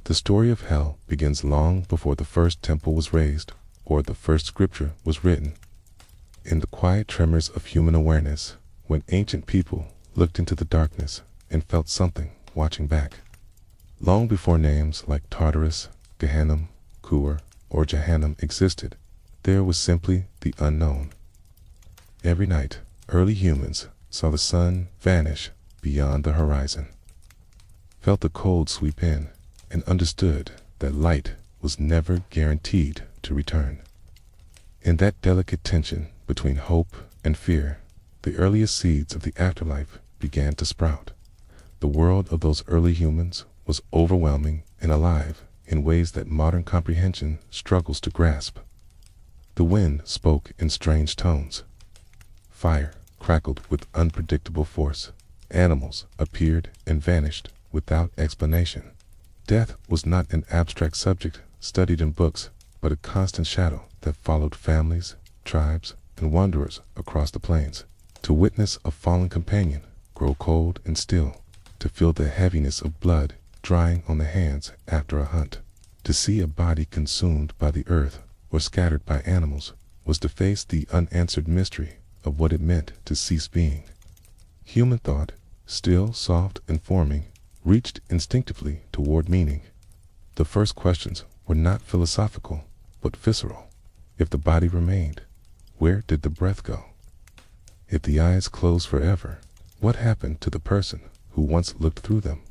The story of hell begins long before the first temple was raised or the first scripture was written. In the quiet tremors of human awareness, when ancient people looked into the darkness and felt something watching back. Long before names like Tartarus, Gehenna, Kur, or Jahannam existed, there was simply the unknown. Every night, early humans saw the sun vanish beyond the horizon, felt the cold sweep in, and understood that light was never guaranteed to return. In that delicate tension between hope and fear, the earliest seeds of the afterlife began to sprout. The world of those early humans was overwhelming and alive in ways that modern comprehension struggles to grasp. The wind spoke in strange tones. Fire crackled with unpredictable force. Animals appeared and vanished without explanation. Death was not an abstract subject studied in books, but a constant shadow that followed families, tribes, and wanderers across the plains. To witness a fallen companion grow cold and still, to feel the heaviness of blood drying on the hands after a hunt, to see a body consumed by the earth or scattered by animals, was to face the unanswered mystery of what it meant to cease being. Human thought, still soft and forming, reached instinctively toward meaning. The first questions were not philosophical, but visceral. If the body remained, where did the breath go? If the eyes closed forever, what happened to the person who once looked through them?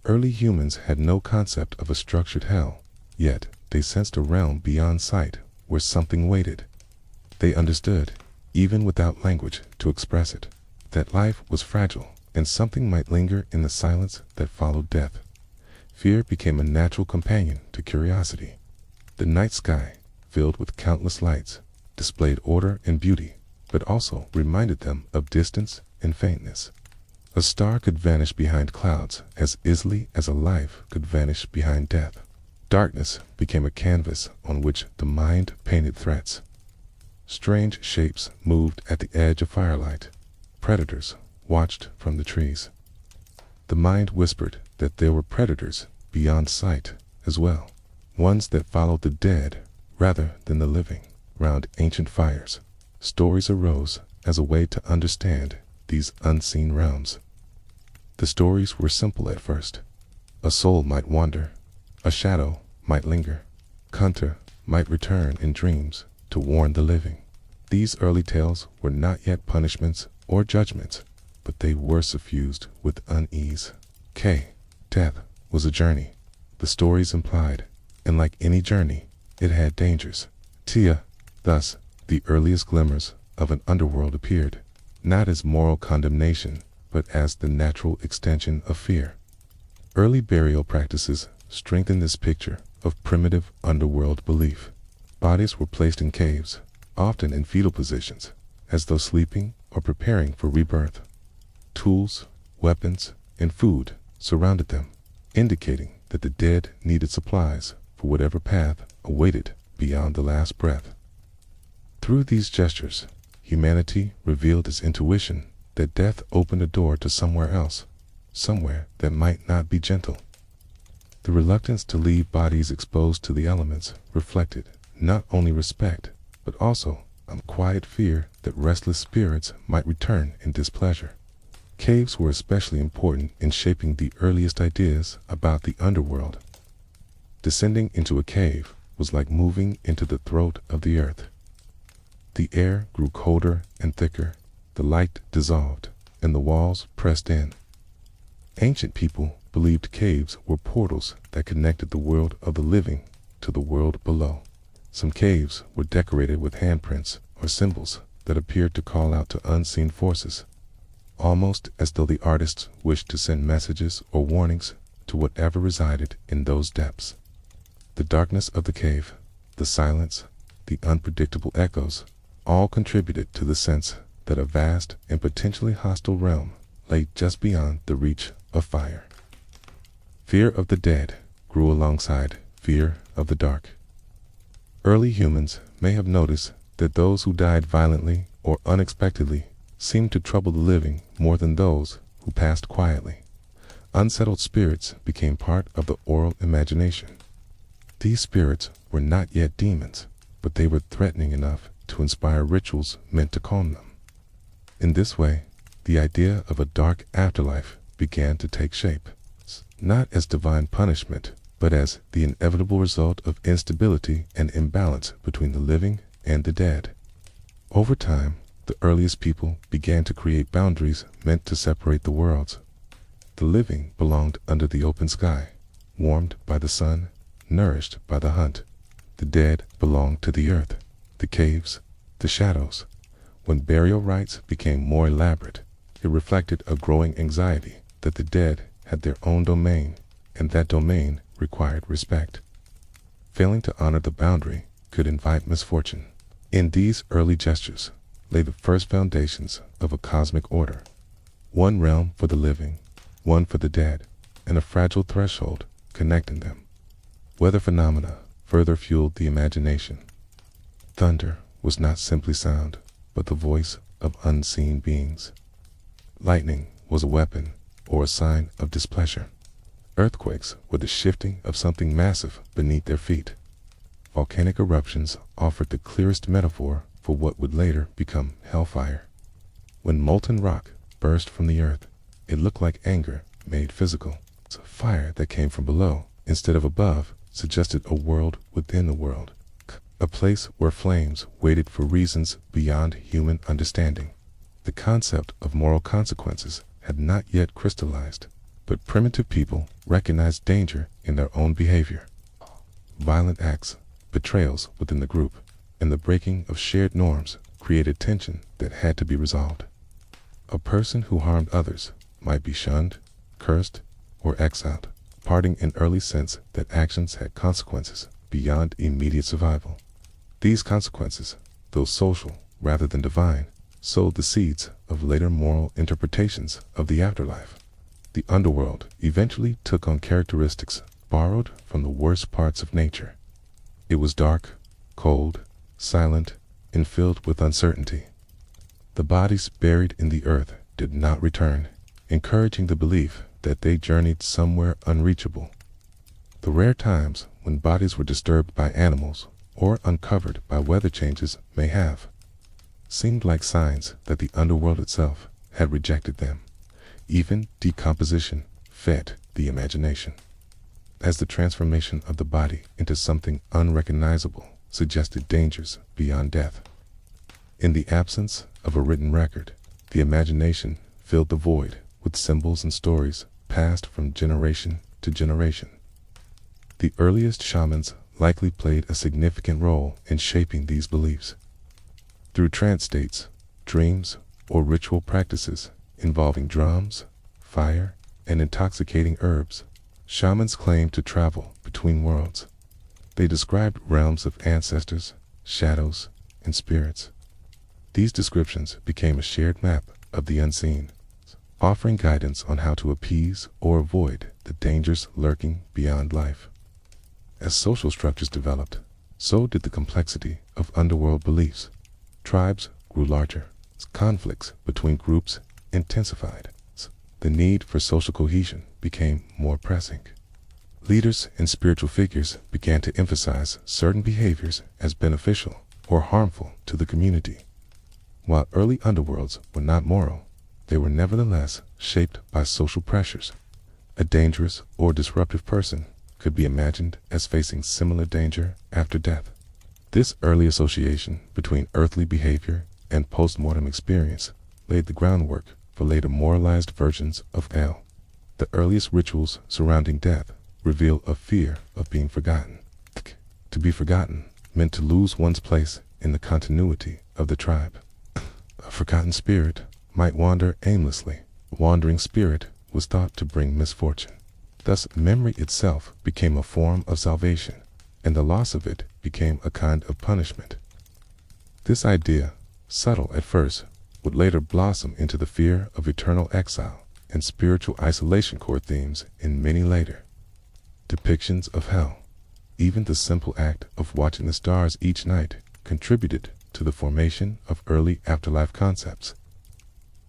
Early humans had no concept of a structured hell, yet they sensed a realm beyond sight where something waited. They understood, even without language to express it, that life was fragile and something might linger in the silence that followed death. Fear became a natural companion to curiosity. The night sky, filled with countless lights, displayed order and beauty, but also reminded them of distance and faintness. A star could vanish behind clouds as easily as a life could vanish behind death. Darkness became a canvas on which the mind painted threats. Strange shapes moved at the edge of firelight. Predators watched from the trees. The mind whispered that there were predators beyond sight as well, ones that followed the dead rather than the living. Round ancient fires, stories arose as a way to understand these unseen realms. The stories were simple at first. A soul might wander, a shadow might linger, Kunta might return in dreams to warn the living. These early tales were not yet punishments or judgments, but they were suffused with unease. Death was a journey, the stories implied, and like any journey, it had dangers. Thus, the earliest glimmers of an underworld appeared, not as moral condemnation, but as the natural extension of fear. Early burial practices strengthened this picture of primitive underworld belief. Bodies were placed in caves, often in fetal positions, as though sleeping or preparing for rebirth. Tools, weapons, and food surrounded them, indicating that the dead needed supplies for whatever path awaited beyond the last breath. Through these gestures, humanity revealed its intuition that death opened a door to somewhere else, somewhere that might not be gentle. The reluctance to leave bodies exposed to the elements reflected not only respect, but also a quiet fear that restless spirits might return in displeasure. Caves were especially important in shaping the earliest ideas about the underworld. Descending into a cave was like moving into the throat of the earth. The air grew colder and thicker, the light dissolved, and the walls pressed in. Ancient people believed caves were portals that connected the world of the living to the world below. Some caves were decorated with handprints or symbols that appeared to call out to unseen forces, almost as though the artists wished to send messages or warnings to whatever resided in those depths. The darkness of the cave, the silence, the unpredictable echoes, all contributed to the sense that a vast and potentially hostile realm lay just beyond the reach of fire. Fear of the dead grew alongside fear of the dark. Early humans may have noticed that those who died violently or unexpectedly seemed to trouble the living more than those who passed quietly. Unsettled spirits became part of the oral imagination. These spirits were not yet demons, but they were threatening enough to inspire rituals meant to calm them. In this way, the idea of a dark afterlife began to take shape, not as divine punishment, but as the inevitable result of instability and imbalance between the living and the dead. Over time, the earliest people began to create boundaries meant to separate the worlds. The living belonged under the open sky, warmed by the sun, nourished by the hunt. The dead belonged to the earth, the caves, the shadows. When burial rites became more elaborate, it reflected a growing anxiety that the dead had their own domain, and that domain required respect. Failing to honor the boundary could invite misfortune. In these early gestures lay the first foundations of a cosmic order. One realm for the living, one for the dead, and a fragile threshold connecting them. Weather phenomena further fueled the imagination. Thunder was not simply sound, but the voice of unseen beings. Lightning was a weapon or a sign of displeasure. Earthquakes were the shifting of something massive beneath their feet. Volcanic eruptions offered the clearest metaphor for what would later become hellfire. When molten rock burst from the earth, it looked like anger made physical. So fire that came from below instead of above suggested a world within the world, a place where flames waited for reasons beyond human understanding. The concept of moral consequences had not yet crystallized, but primitive people recognized danger in their own behavior. Violent acts, betrayals within the group, and the breaking of shared norms created tension that had to be resolved. A person who harmed others might be shunned, cursed, or exiled, imparting an early sense that actions had consequences beyond immediate survival. These consequences, though social rather than divine, sowed the seeds of later moral interpretations of the afterlife. The underworld eventually took on characteristics borrowed from the worst parts of nature. It was dark, cold, silent, and filled with uncertainty. The bodies buried in the earth did not return, encouraging the belief that they journeyed somewhere unreachable. The rare times when bodies were disturbed by animals or uncovered by weather changes may have seemed like signs that the underworld itself had rejected them. Even decomposition fed the imagination, as the transformation of the body into something unrecognizable suggested dangers beyond death. In the absence of a written record, the imagination filled the void with symbols and stories passed from generation to generation. The earliest shamans likely played a significant role in shaping these beliefs. Through trance states, dreams, or ritual practices involving drums, fire, and intoxicating herbs, shamans claimed to travel between worlds. They described realms of ancestors, shadows, and spirits. These descriptions became a shared map of the unseen, offering guidance on how to appease or avoid the dangers lurking beyond life. As social structures developed, so did the complexity of underworld beliefs. Tribes grew larger. Conflicts between groups intensified. The need for social cohesion became more pressing. Leaders and spiritual figures began to emphasize certain behaviors as beneficial or harmful to the community. While early underworlds were not moral, they were nevertheless shaped by social pressures. A dangerous or disruptive person could be imagined as facing similar danger after death. This early association between earthly behavior and post-mortem experience laid the groundwork for later moralized versions of hell. The earliest rituals surrounding death reveal a fear of being forgotten. To be forgotten meant to lose one's place in the continuity of the tribe. A forgotten spirit might wander aimlessly. A wandering spirit was thought to bring misfortune. Thus, memory itself became a form of salvation, and the loss of it became a kind of punishment. This idea, subtle at first, would later blossom into the fear of eternal exile and spiritual isolation core themes in many later depictions of hell. Even the simple act of watching the stars each night contributed to the formation of early afterlife concepts.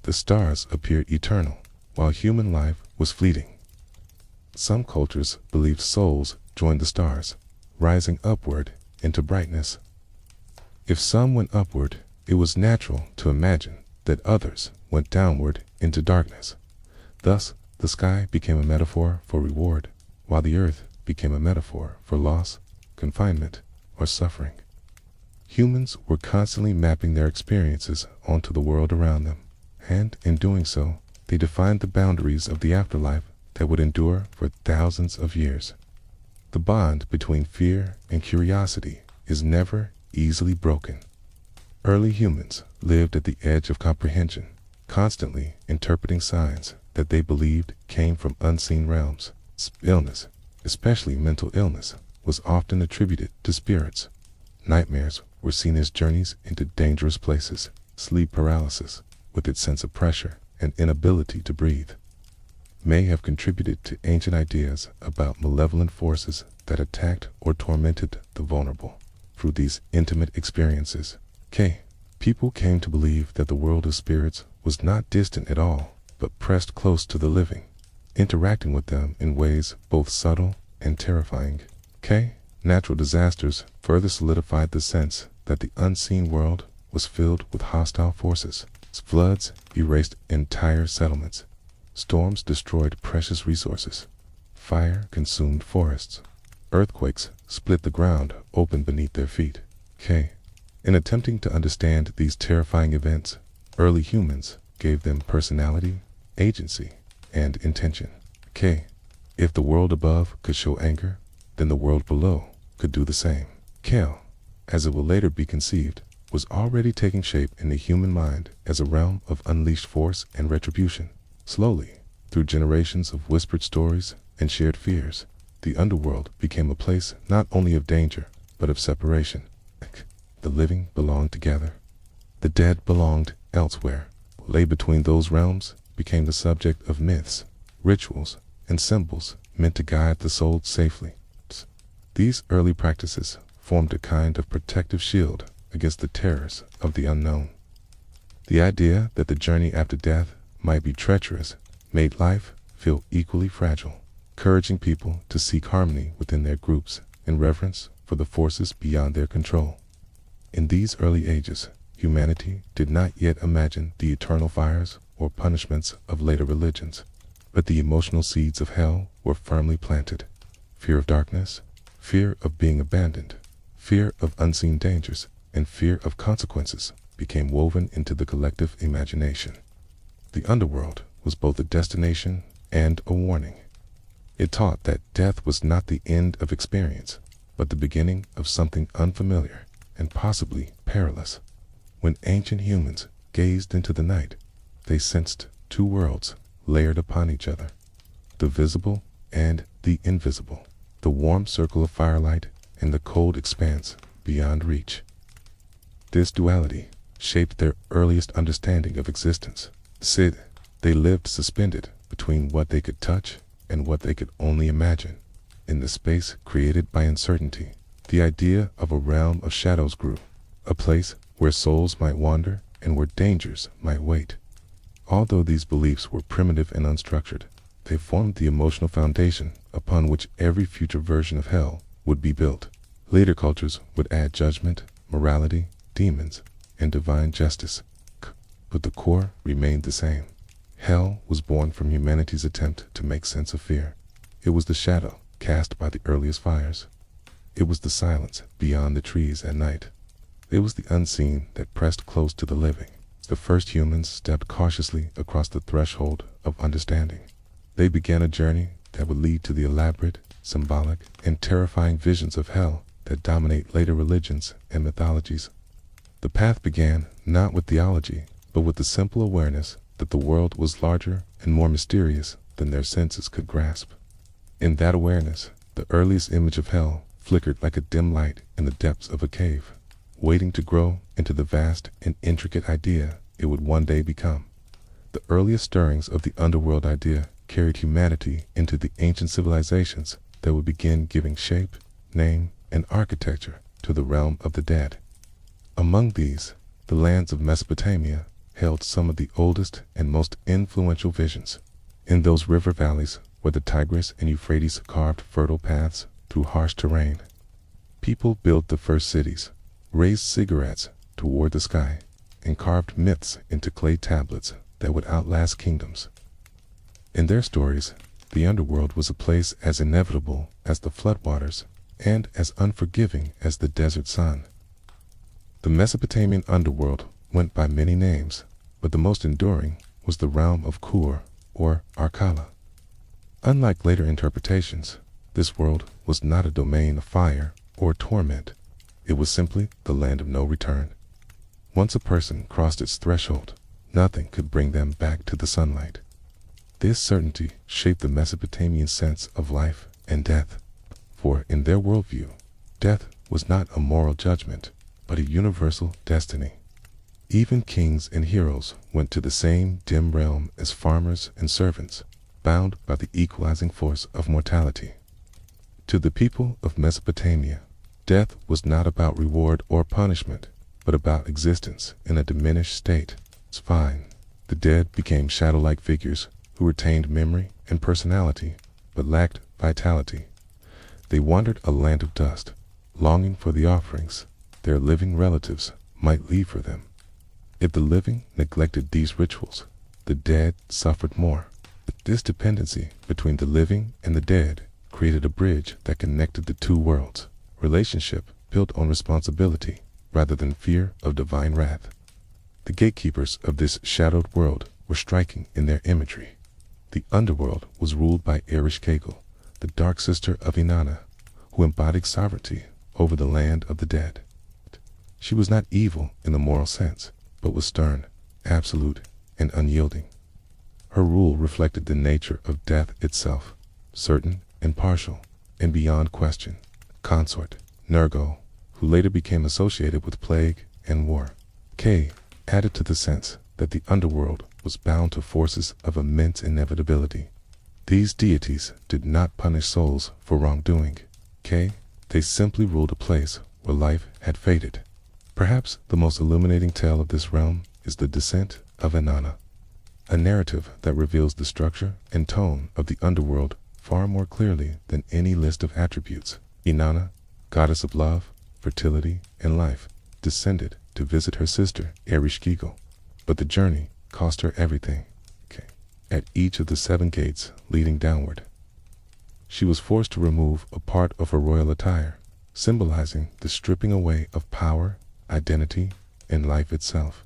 The stars appeared eternal, while human life was fleeting. Some cultures believed souls joined the stars, rising upward into brightness. If some went upward, it was natural to imagine that others went downward into darkness. Thus, the sky became a metaphor for reward, while the earth became a metaphor for loss, confinement, or suffering. Humans were constantly mapping their experiences onto the world around them, and in doing so, they defined the boundaries of the afterlife that would endure for thousands of years. The bond between fear and curiosity is never easily broken. Early humans lived at the edge of comprehension, constantly interpreting signs that they believed came from unseen realms. Illness, especially mental illness, was often attributed to spirits. Nightmares were seen as journeys into dangerous places. Sleep paralysis, with its sense of pressure and inability to breathe, may have contributed to ancient ideas about malevolent forces that attacked or tormented the vulnerable. Through these intimate experiences, people came to believe that the world of spirits was not distant at all, but pressed close to the living, interacting with them in ways both subtle and terrifying. Natural disasters further solidified the sense that the unseen world was filled with hostile forces. Floods erased entire settlements. Storms destroyed precious resources. Fire consumed forests. Earthquakes split the ground open beneath their feet. In attempting to understand these terrifying events, early humans gave them personality, agency, and intention. If the world above could show anger, then the world below could do the same. Hell, as it will later be conceived, was already taking shape in the human mind as a realm of unleashed force and retribution. Slowly, through generations of whispered stories and shared fears, the underworld became a place not only of danger, but of separation. The living belonged together. The dead belonged elsewhere. What lay between those realms became the subject of myths, rituals, and symbols meant to guide the soul safely. These early practices formed a kind of protective shield against the terrors of the unknown. The idea that the journey after death might be treacherous made life feel equally fragile, encouraging people to seek harmony within their groups and reverence for the forces beyond their control. In these early ages, humanity did not yet imagine the eternal fires or punishments of later religions, but the emotional seeds of hell were firmly planted. Fear of darkness, fear of being abandoned, fear of unseen dangers, and fear of consequences became woven into the collective imagination. The underworld was both a destination and a warning. It taught that death was not the end of experience, but the beginning of something unfamiliar and possibly perilous. When ancient humans gazed into the night, they sensed two worlds layered upon each other, the visible and the invisible, the warm circle of firelight and the cold expanse beyond reach. This duality shaped their earliest understanding of existence. They lived suspended between what they could touch and what they could only imagine. In the space created by uncertainty, the idea of a realm of shadows grew, a place where souls might wander and where dangers might wait. Although these beliefs were primitive and unstructured, they formed the emotional foundation upon which every future version of hell would be built. Later cultures would add judgment, morality, demons, and divine justice, but the core remained the same. Hell was born from humanity's attempt to make sense of fear. It was the shadow cast by the earliest fires. It was the silence beyond the trees at night. It was the unseen that pressed close to the living. The first humans stepped cautiously across the threshold of understanding. They began a journey that would lead to the elaborate, symbolic, and terrifying visions of hell that dominate later religions and mythologies. The path began not with theology, but with the simple awareness that the world was larger and more mysterious than their senses could grasp. In that awareness, the earliest image of hell flickered like a dim light in the depths of a cave, waiting to grow into the vast and intricate idea it would one day become. The earliest stirrings of the underworld idea carried humanity into the ancient civilizations that would begin giving shape, name, and architecture to the realm of the dead. Among these, the lands of Mesopotamia held some of the oldest and most influential visions. In those river valleys where the Tigris and Euphrates carved fertile paths through harsh terrain. People built the first cities, raised cigarettes toward the sky, and carved myths into clay tablets that would outlast kingdoms. In their stories, the underworld was a place as inevitable as the floodwaters and as unforgiving as the desert sun. The Mesopotamian underworld went by many names, but the most enduring was the realm of Kur, or Arkala. Unlike later interpretations, this world was not a domain of fire or torment. It was simply the land of no return. Once a person crossed its threshold, nothing could bring them back to the sunlight. This certainty shaped the Mesopotamian sense of life and death, for in their worldview, death was not a moral judgment, but a universal destiny. Even kings and heroes went to the same dim realm as farmers and servants, bound by the equalizing force of mortality. To the people of Mesopotamia, death was not about reward or punishment, but about existence in a diminished state. Fine. The dead became shadow-like figures who retained memory and personality, but lacked vitality. They wandered a land of dust, longing for the offerings their living relatives might leave for them. If the living neglected these rituals, the dead suffered more. This dependency between the living and the dead created a bridge that connected the two worlds, relationship built on responsibility rather than fear of divine wrath. The gatekeepers of this shadowed world were striking in their imagery. The underworld was ruled by Ereshkigal, the dark sister of Inanna, who embodied sovereignty over the land of the dead. She was not evil in the moral sense, but was stern, absolute, and unyielding. Her rule reflected the nature of death itself, certain and partial, and beyond question. Consort, Nergal, who later became associated with plague and war, added to the sense that the underworld was bound to forces of immense inevitability. These deities did not punish souls for wrongdoing. They simply ruled a place where life had faded. Perhaps the most illuminating tale of this realm is the descent of Inanna, a narrative that reveals the structure and tone of the underworld far more clearly than any list of attributes. Inanna, goddess of love, fertility, and life, descended to visit her sister Ereshkigal, but the journey cost her everything. At each of the 7 gates leading downward, she was forced to remove a part of her royal attire, symbolizing the stripping away of power, identity, and life itself.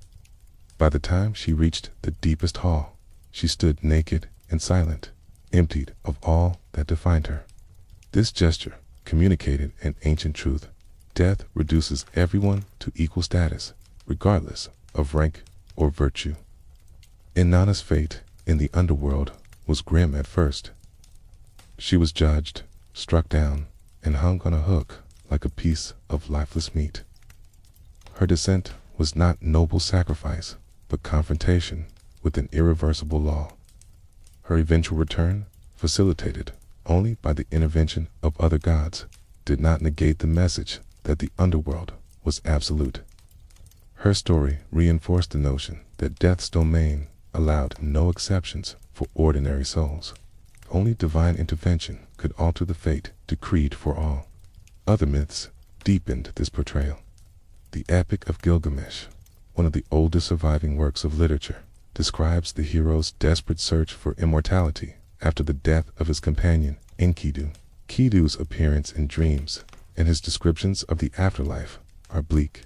By the time she reached the deepest hall, she stood naked and silent, emptied of all that defined her. This gesture communicated an ancient truth. Death reduces everyone to equal status, regardless of rank or virtue. Inanna's fate in the underworld was grim at first. She was judged, struck down, and hung on a hook like a piece of lifeless meat. Her descent was not noble sacrifice, but confrontation with an irreversible law. Her eventual return, facilitated only by the intervention of other gods, did not negate the message that the underworld was absolute. Her story reinforced the notion that death's domain allowed no exceptions for ordinary souls. Only divine intervention could alter the fate decreed for all. Other myths deepened this portrayal. The Epic of Gilgamesh, one of the oldest surviving works of literature, describes the hero's desperate search for immortality after the death of his companion, Enkidu. Kidu's appearance in dreams and his descriptions of the afterlife are bleak,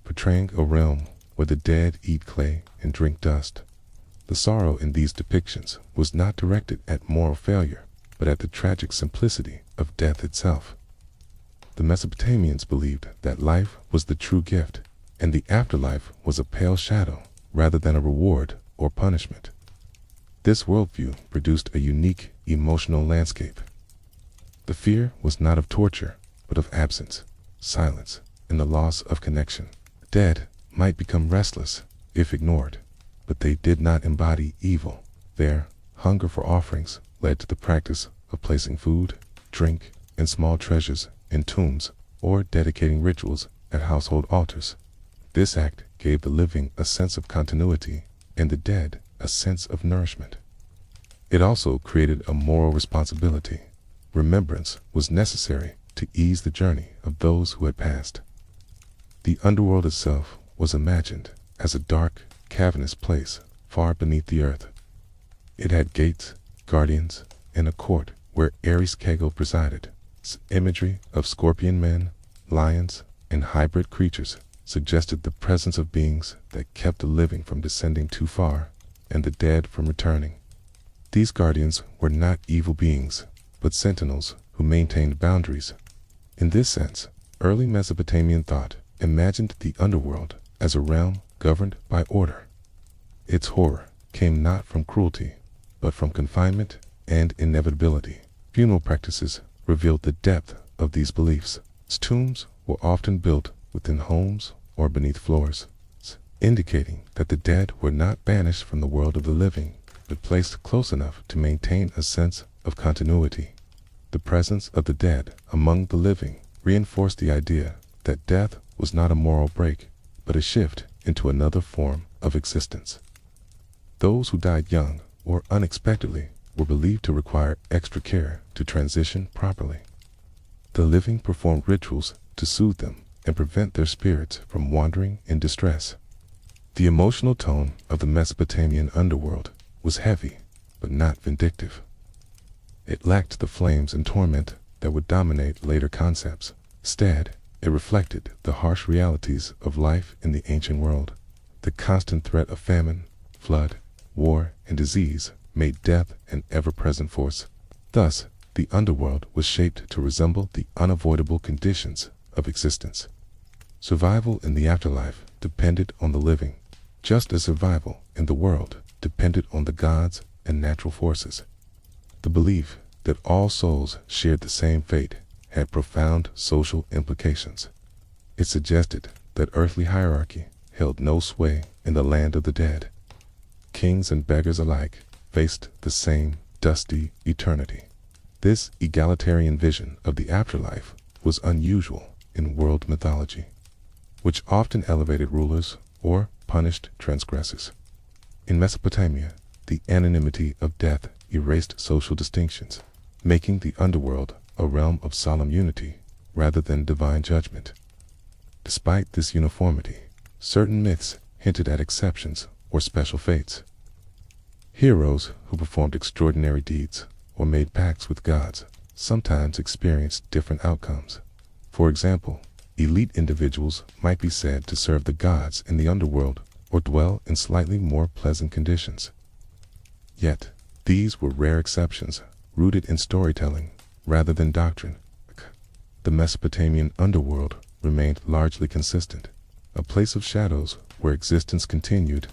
portraying a realm where the dead eat clay and drink dust. The sorrow in these depictions was not directed at moral failure, but at the tragic simplicity of death itself. The Mesopotamians believed that life was the true gift, and the afterlife was a pale shadow rather than a reward or punishment. This worldview produced a unique emotional landscape. The fear was not of torture, but of absence, silence, and the loss of connection. The dead might become restless if ignored, but they did not embody evil. Their hunger for offerings led to the practice of placing food, drink, and small treasures in tombs or dedicating rituals at household altars. This act gave the living a sense of continuity and the dead a sense of nourishment. It also created a moral responsibility. Remembrance was necessary to ease the journey of those who had passed. The underworld itself was imagined as a dark, cavernous place far beneath the earth. It had gates, guardians, and a court where Ares Kago presided. Imagery of scorpion men, lions, and hybrid creatures suggested the presence of beings that kept the living from descending too far and the dead from returning. These guardians were not evil beings, but sentinels who maintained boundaries. In this sense, early Mesopotamian thought imagined the underworld as a realm governed by order. Its horror came not from cruelty, but from confinement and inevitability. Funeral practices revealed the depth of these beliefs. Tombs were often built within homes or beneath floors, indicating that the dead were not banished from the world of the living, but placed close enough to maintain a sense of continuity. The presence of the dead among the living reinforced the idea that death was not a moral break, but a shift into another form of existence. Those who died young or unexpectedly were believed to require extra care to transition properly. The living performed rituals to soothe them and prevent their spirits from wandering in distress. The emotional tone of the Mesopotamian underworld was heavy, but not vindictive. It lacked the flames and torment that would dominate later concepts. Instead, it reflected the harsh realities of life in the ancient world. The constant threat of famine, flood, war, and disease made death an ever-present force. Thus, the underworld was shaped to resemble the unavoidable conditions of existence. Survival in the afterlife depended on the living, just as survival in the world depended on the gods and natural forces. The belief that all souls shared the same fate had profound social implications. It suggested that earthly hierarchy held no sway in the land of the dead. Kings and beggars alike faced the same dusty eternity. This egalitarian vision of the afterlife was unusual in world mythology, which often elevated rulers or punished transgressors. In Mesopotamia, the anonymity of death erased social distinctions, making the underworld a realm of solemn unity rather than divine judgment. Despite this uniformity, certain myths hinted at exceptions or special fates. Heroes who performed extraordinary deeds or made pacts with gods sometimes experienced different outcomes. For example, elite individuals might be said to serve the gods in the underworld or dwell in slightly more pleasant conditions. Yet, these were rare exceptions, rooted in storytelling rather than doctrine. The Mesopotamian underworld remained largely consistent, a place of shadows where existence continued,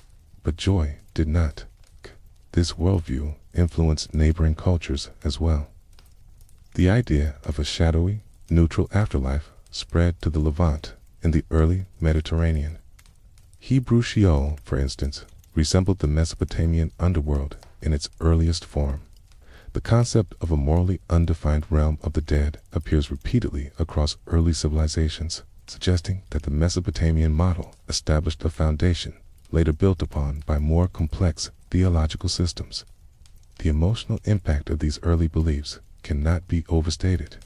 but joy did not. This worldview influenced neighboring cultures as well. The idea of a shadowy, neutral afterlife spread to the Levant and the early Mediterranean. Hebrew Sheol, for instance, resembled the Mesopotamian underworld in its earliest form. The concept of a morally undefined realm of the dead appears repeatedly across early civilizations, suggesting that the Mesopotamian model established a foundation later built upon by more complex theological systems. The emotional impact of these early beliefs cannot be overstated.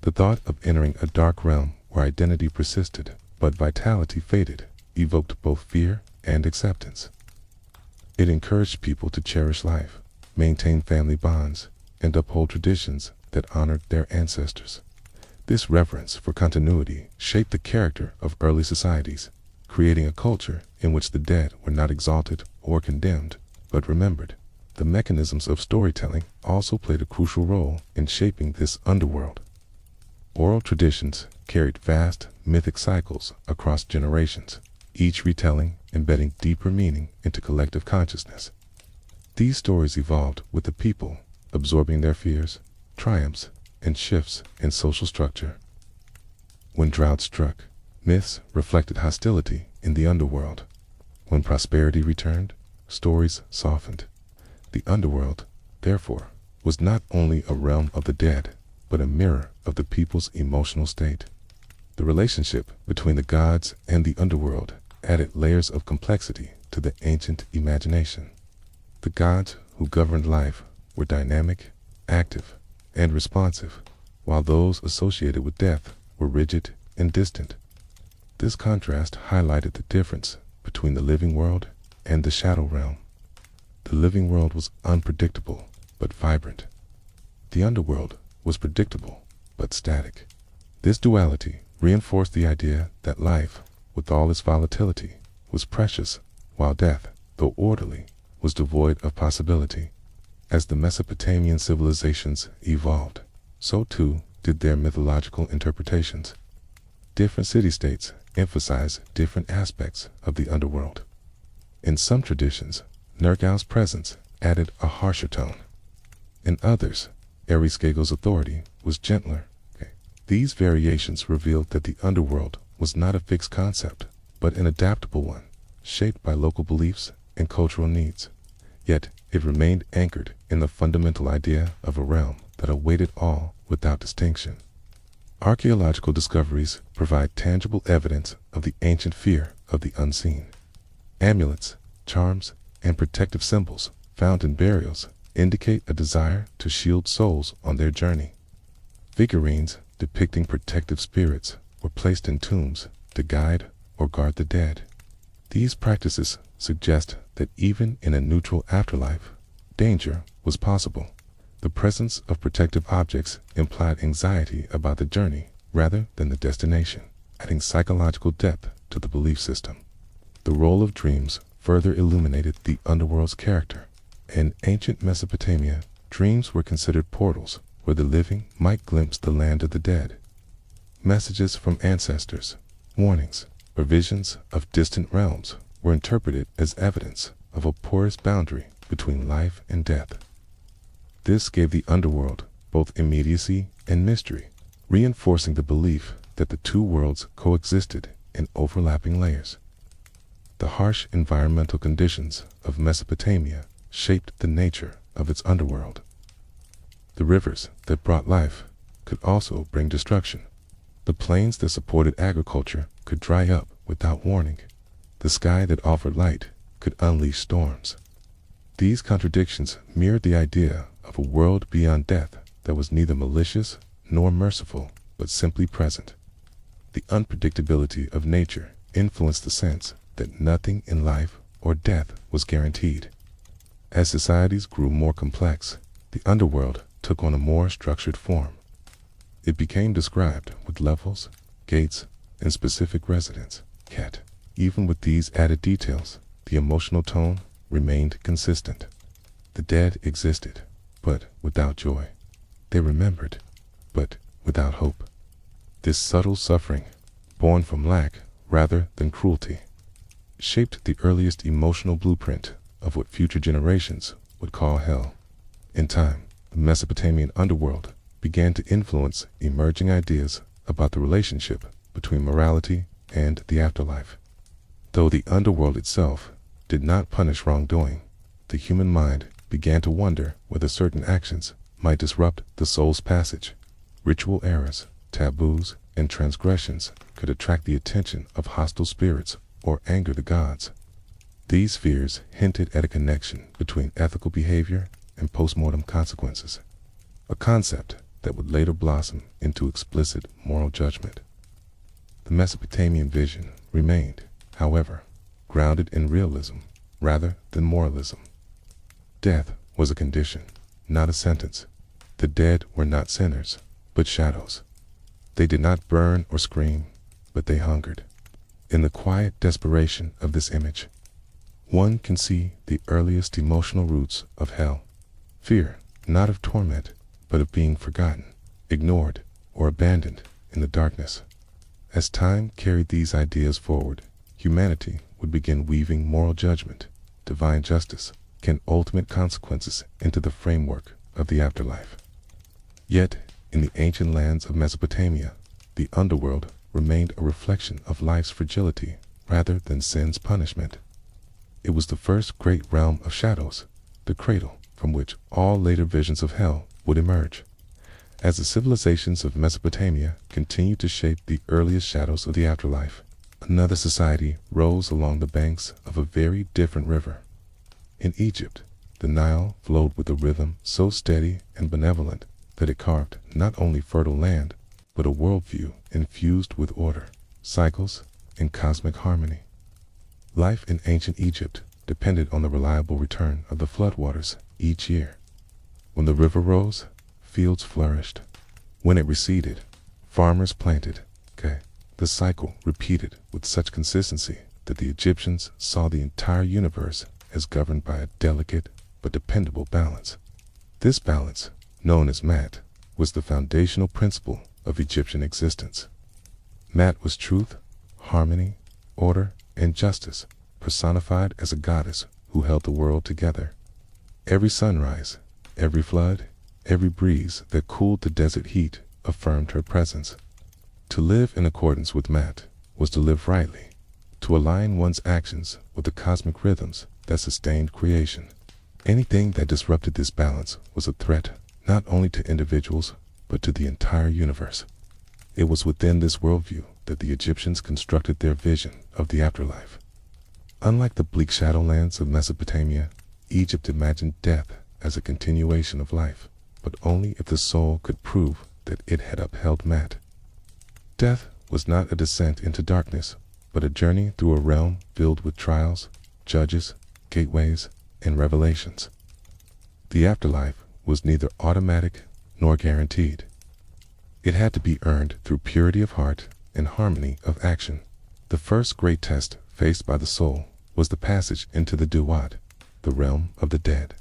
The thought of entering a dark realm where identity persisted but vitality faded evoked both fear and acceptance. It encouraged people to cherish life, maintain family bonds, and uphold traditions that honored their ancestors. This reverence for continuity shaped the character of early societies, creating a culture in which the dead were not exalted or condemned, but remembered. The mechanisms of storytelling also played a crucial role in shaping this underworld. Oral traditions carried vast mythic cycles across generations, each retelling embedding deeper meaning into collective consciousness. These stories evolved with the people, absorbing their fears, triumphs, and shifts in social structure. When drought struck, myths reflected hostility in the underworld. When prosperity returned, stories softened. The underworld, therefore, was not only a realm of the dead, but a mirror of the people's emotional state. The relationship between the gods and the underworld added layers of complexity to the ancient imagination. The gods who governed life were dynamic, active, and responsive, while those associated with death were rigid and distant. This contrast highlighted the difference between the living world and the shadow realm. The living world was unpredictable but vibrant. The underworld was predictable but static. This duality reinforced the idea that life, with all its volatility, was precious, while death, though orderly, was devoid of possibility. As the Mesopotamian civilizations evolved, so too did their mythological interpretations. Different city-states emphasize different aspects of the underworld. In some traditions, Nergal's presence added a harsher tone. In others, Ereshkigal's authority was gentler. These variations revealed that the underworld was not a fixed concept, but an adaptable one, shaped by local beliefs and cultural needs. Yet it remained anchored in the fundamental idea of a realm that awaited all without distinction. Archaeological discoveries provide tangible evidence of the ancient fear of the unseen. Amulets, charms, and protective symbols found in burials indicate a desire to shield souls on their journey. Figurines depicting protective spirits were placed in tombs to guide or guard the dead. These practices suggest that even in a neutral afterlife, danger was possible. The presence of protective objects implied anxiety about the journey rather than the destination, adding psychological depth to the belief system. The role of dreams further illuminated the underworld's character. In ancient Mesopotamia, dreams were considered portals where the living might glimpse the land of the dead. Messages from ancestors, warnings, or visions of distant realms were interpreted as evidence of a porous boundary between life and death. This gave the underworld both immediacy and mystery, reinforcing the belief that the two worlds coexisted in overlapping layers. The harsh environmental conditions of Mesopotamia shaped the nature of its underworld. The rivers that brought life could also bring destruction. The plains that supported agriculture could dry up without warning. The sky that offered light could unleash storms. These contradictions mirrored the idea of a world beyond death that was neither malicious nor merciful, but simply present. The unpredictability of nature influenced the sense that nothing in life or death was guaranteed. As societies grew more complex, the underworld took on a more structured form. It became described with levels, gates, and specific residents. Yet, even with these added details, the emotional tone remained consistent. The dead existed, but without joy. They remembered, but without hope. This subtle suffering, born from lack rather than cruelty, shaped the earliest emotional blueprint of what future generations would call hell. In time, the Mesopotamian underworld began to influence emerging ideas about the relationship between morality and the afterlife. Though the underworld itself did not punish wrongdoing, the human mind began to wonder whether certain actions might disrupt the soul's passage. Ritual errors, taboos, and transgressions could attract the attention of hostile spirits or anger the gods. These fears hinted at a connection between ethical behavior and post-mortem consequences, a concept that would later blossom into explicit moral judgment. The Mesopotamian vision remained, however, grounded in realism rather than moralism. Death was a condition, not a sentence. The dead were not sinners, but shadows. They did not burn or scream, but they hungered. In the quiet desperation of this image, one can see the earliest emotional roots of hell. Fear, not of torment, but of being forgotten, ignored, or abandoned in the darkness. As time carried these ideas forward, humanity would begin weaving moral judgment, divine justice, and ultimate consequences into the framework of the afterlife. Yet, in the ancient lands of Mesopotamia, the underworld remained a reflection of life's fragility rather than sin's punishment. It was the first great realm of shadows, the cradle from which all later visions of hell would emerge. As the civilizations of Mesopotamia continued to shape the earliest shadows of the afterlife, another society rose along the banks of a very different river. In Egypt, The Nile flowed with a rhythm so steady and benevolent that it carved not only fertile land, but a worldview infused with order, cycles, and cosmic harmony. Life in ancient Egypt depended on the reliable return of the floodwaters each year. When the river rose, fields flourished. When it receded, farmers planted. The cycle repeated with such consistency that the Egyptians saw the entire universe as governed by a delicate but dependable balance. This balance, known as Mat, was the foundational principle of Egyptian existence. Mat was truth, harmony, order, and justice, personified as a goddess who held the world together. Every sunrise, every flood, every breeze that cooled the desert heat affirmed her presence. To live in accordance with Mat was to live rightly, to align one's actions with the cosmic rhythms that sustained creation. Anything that disrupted this balance was a threat not only to individuals, but to the entire universe. It was within this worldview that the Egyptians constructed their vision of the afterlife. Unlike the bleak shadowlands of Mesopotamia, Egypt imagined death as a continuation of life, but only if the soul could prove that it had upheld Mat. Death was not a descent into darkness, but a journey through a realm filled with trials, judges, gateways, and revelations. The afterlife was neither automatic nor guaranteed. It had to be earned through purity of heart and harmony of action. The first great test faced by the soul was the passage into the Duat, the realm of the dead.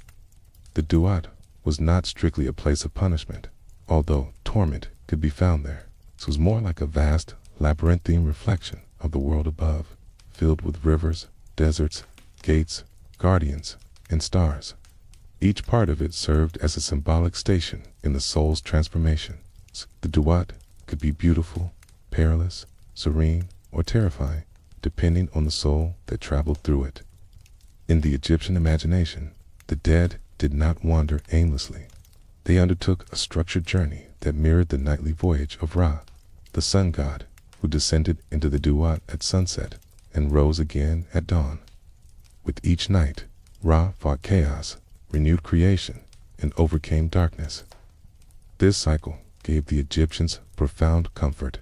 The Duat was not strictly a place of punishment, although torment could be found there. This was more like a vast, labyrinthine reflection of the world above, filled with rivers, deserts, gates, guardians, and stars. Each part of it served as a symbolic station in the soul's transformation. The Duat could be beautiful, perilous, serene, or terrifying, depending on the soul that traveled through it. In the Egyptian imagination, the dead did not wander aimlessly. They undertook a structured journey that mirrored the nightly voyage of Ra, the sun god, who descended into the Duat at sunset and rose again at dawn. With each night, Ra fought chaos, renewed creation, and overcame darkness. This cycle gave the Egyptians profound comfort.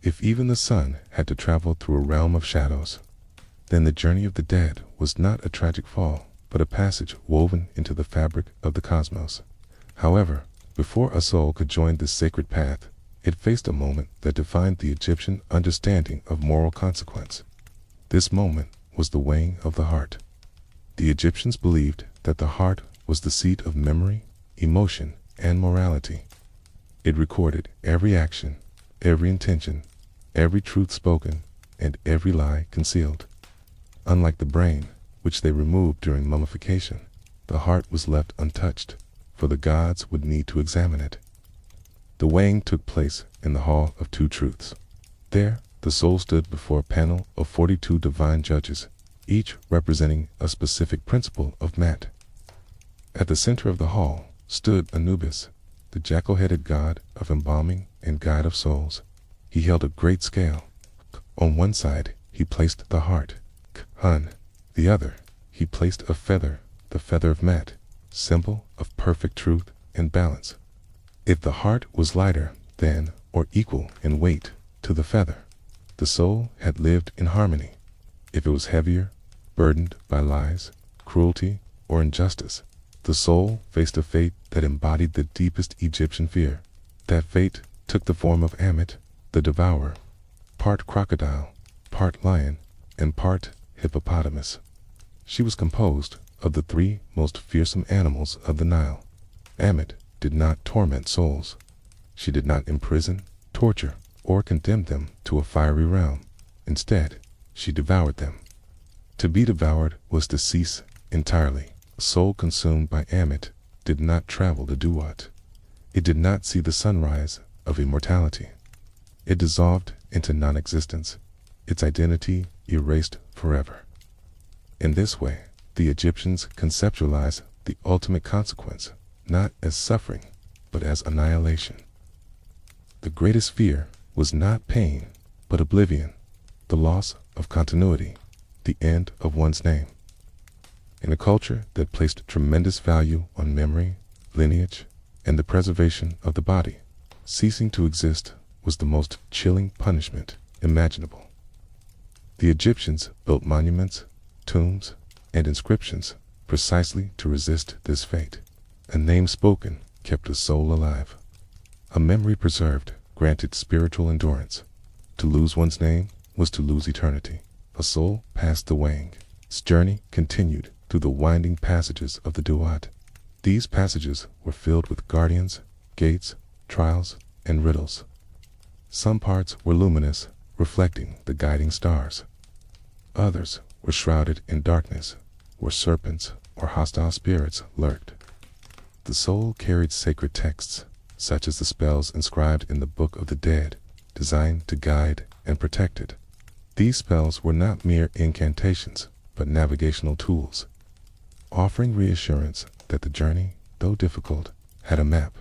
If even the sun had to travel through a realm of shadows, then the journey of the dead was not a tragic fall, but a passage woven into the fabric of the cosmos. However, before a soul could join this sacred path, it faced a moment that defined the Egyptian understanding of moral consequence. This moment was the weighing of the heart. The Egyptians believed that the heart was the seat of memory, emotion, and morality. It recorded every action, every intention, every truth spoken, and every lie concealed. Unlike the brain, which they removed during mummification, the heart was left untouched, for the gods would need to examine it. The weighing took place in the Hall of Two Truths. There, the soul stood before a panel of 42 divine judges, each representing a specific principle of Mat. At the center of the hall stood Anubis, the jackal-headed god of embalming and guide of souls. He held a great scale. On one side, he placed the heart, Hun. The other, he placed a feather, the feather of Mat, symbol of perfect truth and balance. If the heart was lighter than or equal in weight to the feather, the soul had lived in harmony. If it was heavier, burdened by lies, cruelty, or injustice, the soul faced a fate that embodied the deepest Egyptian fear. That fate took the form of Ammit, the devourer, part crocodile, part lion, and part hippopotamus. She was composed of the three most fearsome animals of the Nile. Ammit did not torment souls. She did not imprison, torture, or condemn them to a fiery realm. Instead, she devoured them. To be devoured was to cease entirely. A soul consumed by Ammit did not travel the Duat. It did not see the sunrise of immortality. It dissolved into non-existence, its identity erased forever. In this way, the Egyptians conceptualized the ultimate consequence not as suffering, but as annihilation. The greatest fear was not pain, but oblivion, the loss of continuity, the end of one's name. In a culture that placed tremendous value on memory, lineage, and the preservation of the body, ceasing to exist was the most chilling punishment imaginable. The Egyptians built monuments, tombs, and inscriptions precisely to resist this fate. A name spoken kept a soul alive. A memory preserved granted spiritual endurance. To lose one's name was to lose eternity. A soul passed the Wang. Its journey continued through the winding passages of the Duat. These passages were filled with guardians, gates, trials, and riddles. Some parts were luminous, reflecting the guiding stars. Others were shrouded in darkness, where serpents or hostile spirits lurked. The soul carried sacred texts, such as the spells inscribed in the Book of the Dead, designed to guide and protect it. These spells were not mere incantations, but navigational tools, offering reassurance that the journey, though difficult, had a map.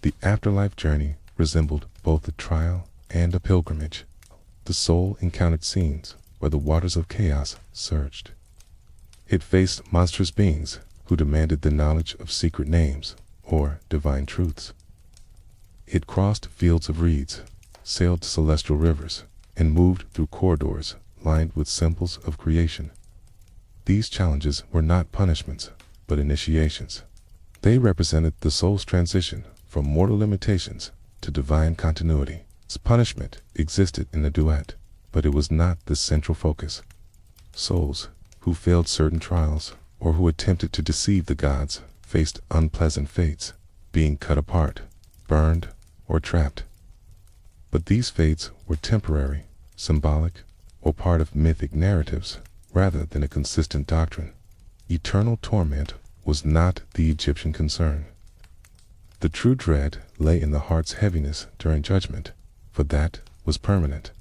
The afterlife journey resembled both a trial and a pilgrimage. The soul encountered scenes where the waters of chaos surged. It faced monstrous beings who demanded the knowledge of secret names or divine truths. It crossed fields of reeds, sailed celestial rivers, and moved through corridors lined with symbols of creation. These challenges were not punishments, but initiations. They represented the soul's transition from mortal limitations to divine continuity. Its punishment existed in the duat, but it was not the central focus. Souls who failed certain trials or who attempted to deceive the gods faced unpleasant fates, being cut apart, burned, or trapped. But these fates were temporary, symbolic, or part of mythic narratives rather than a consistent doctrine. Eternal torment was not the Egyptian concern. The true dread lay in the heart's heaviness during judgment, for that was permanent.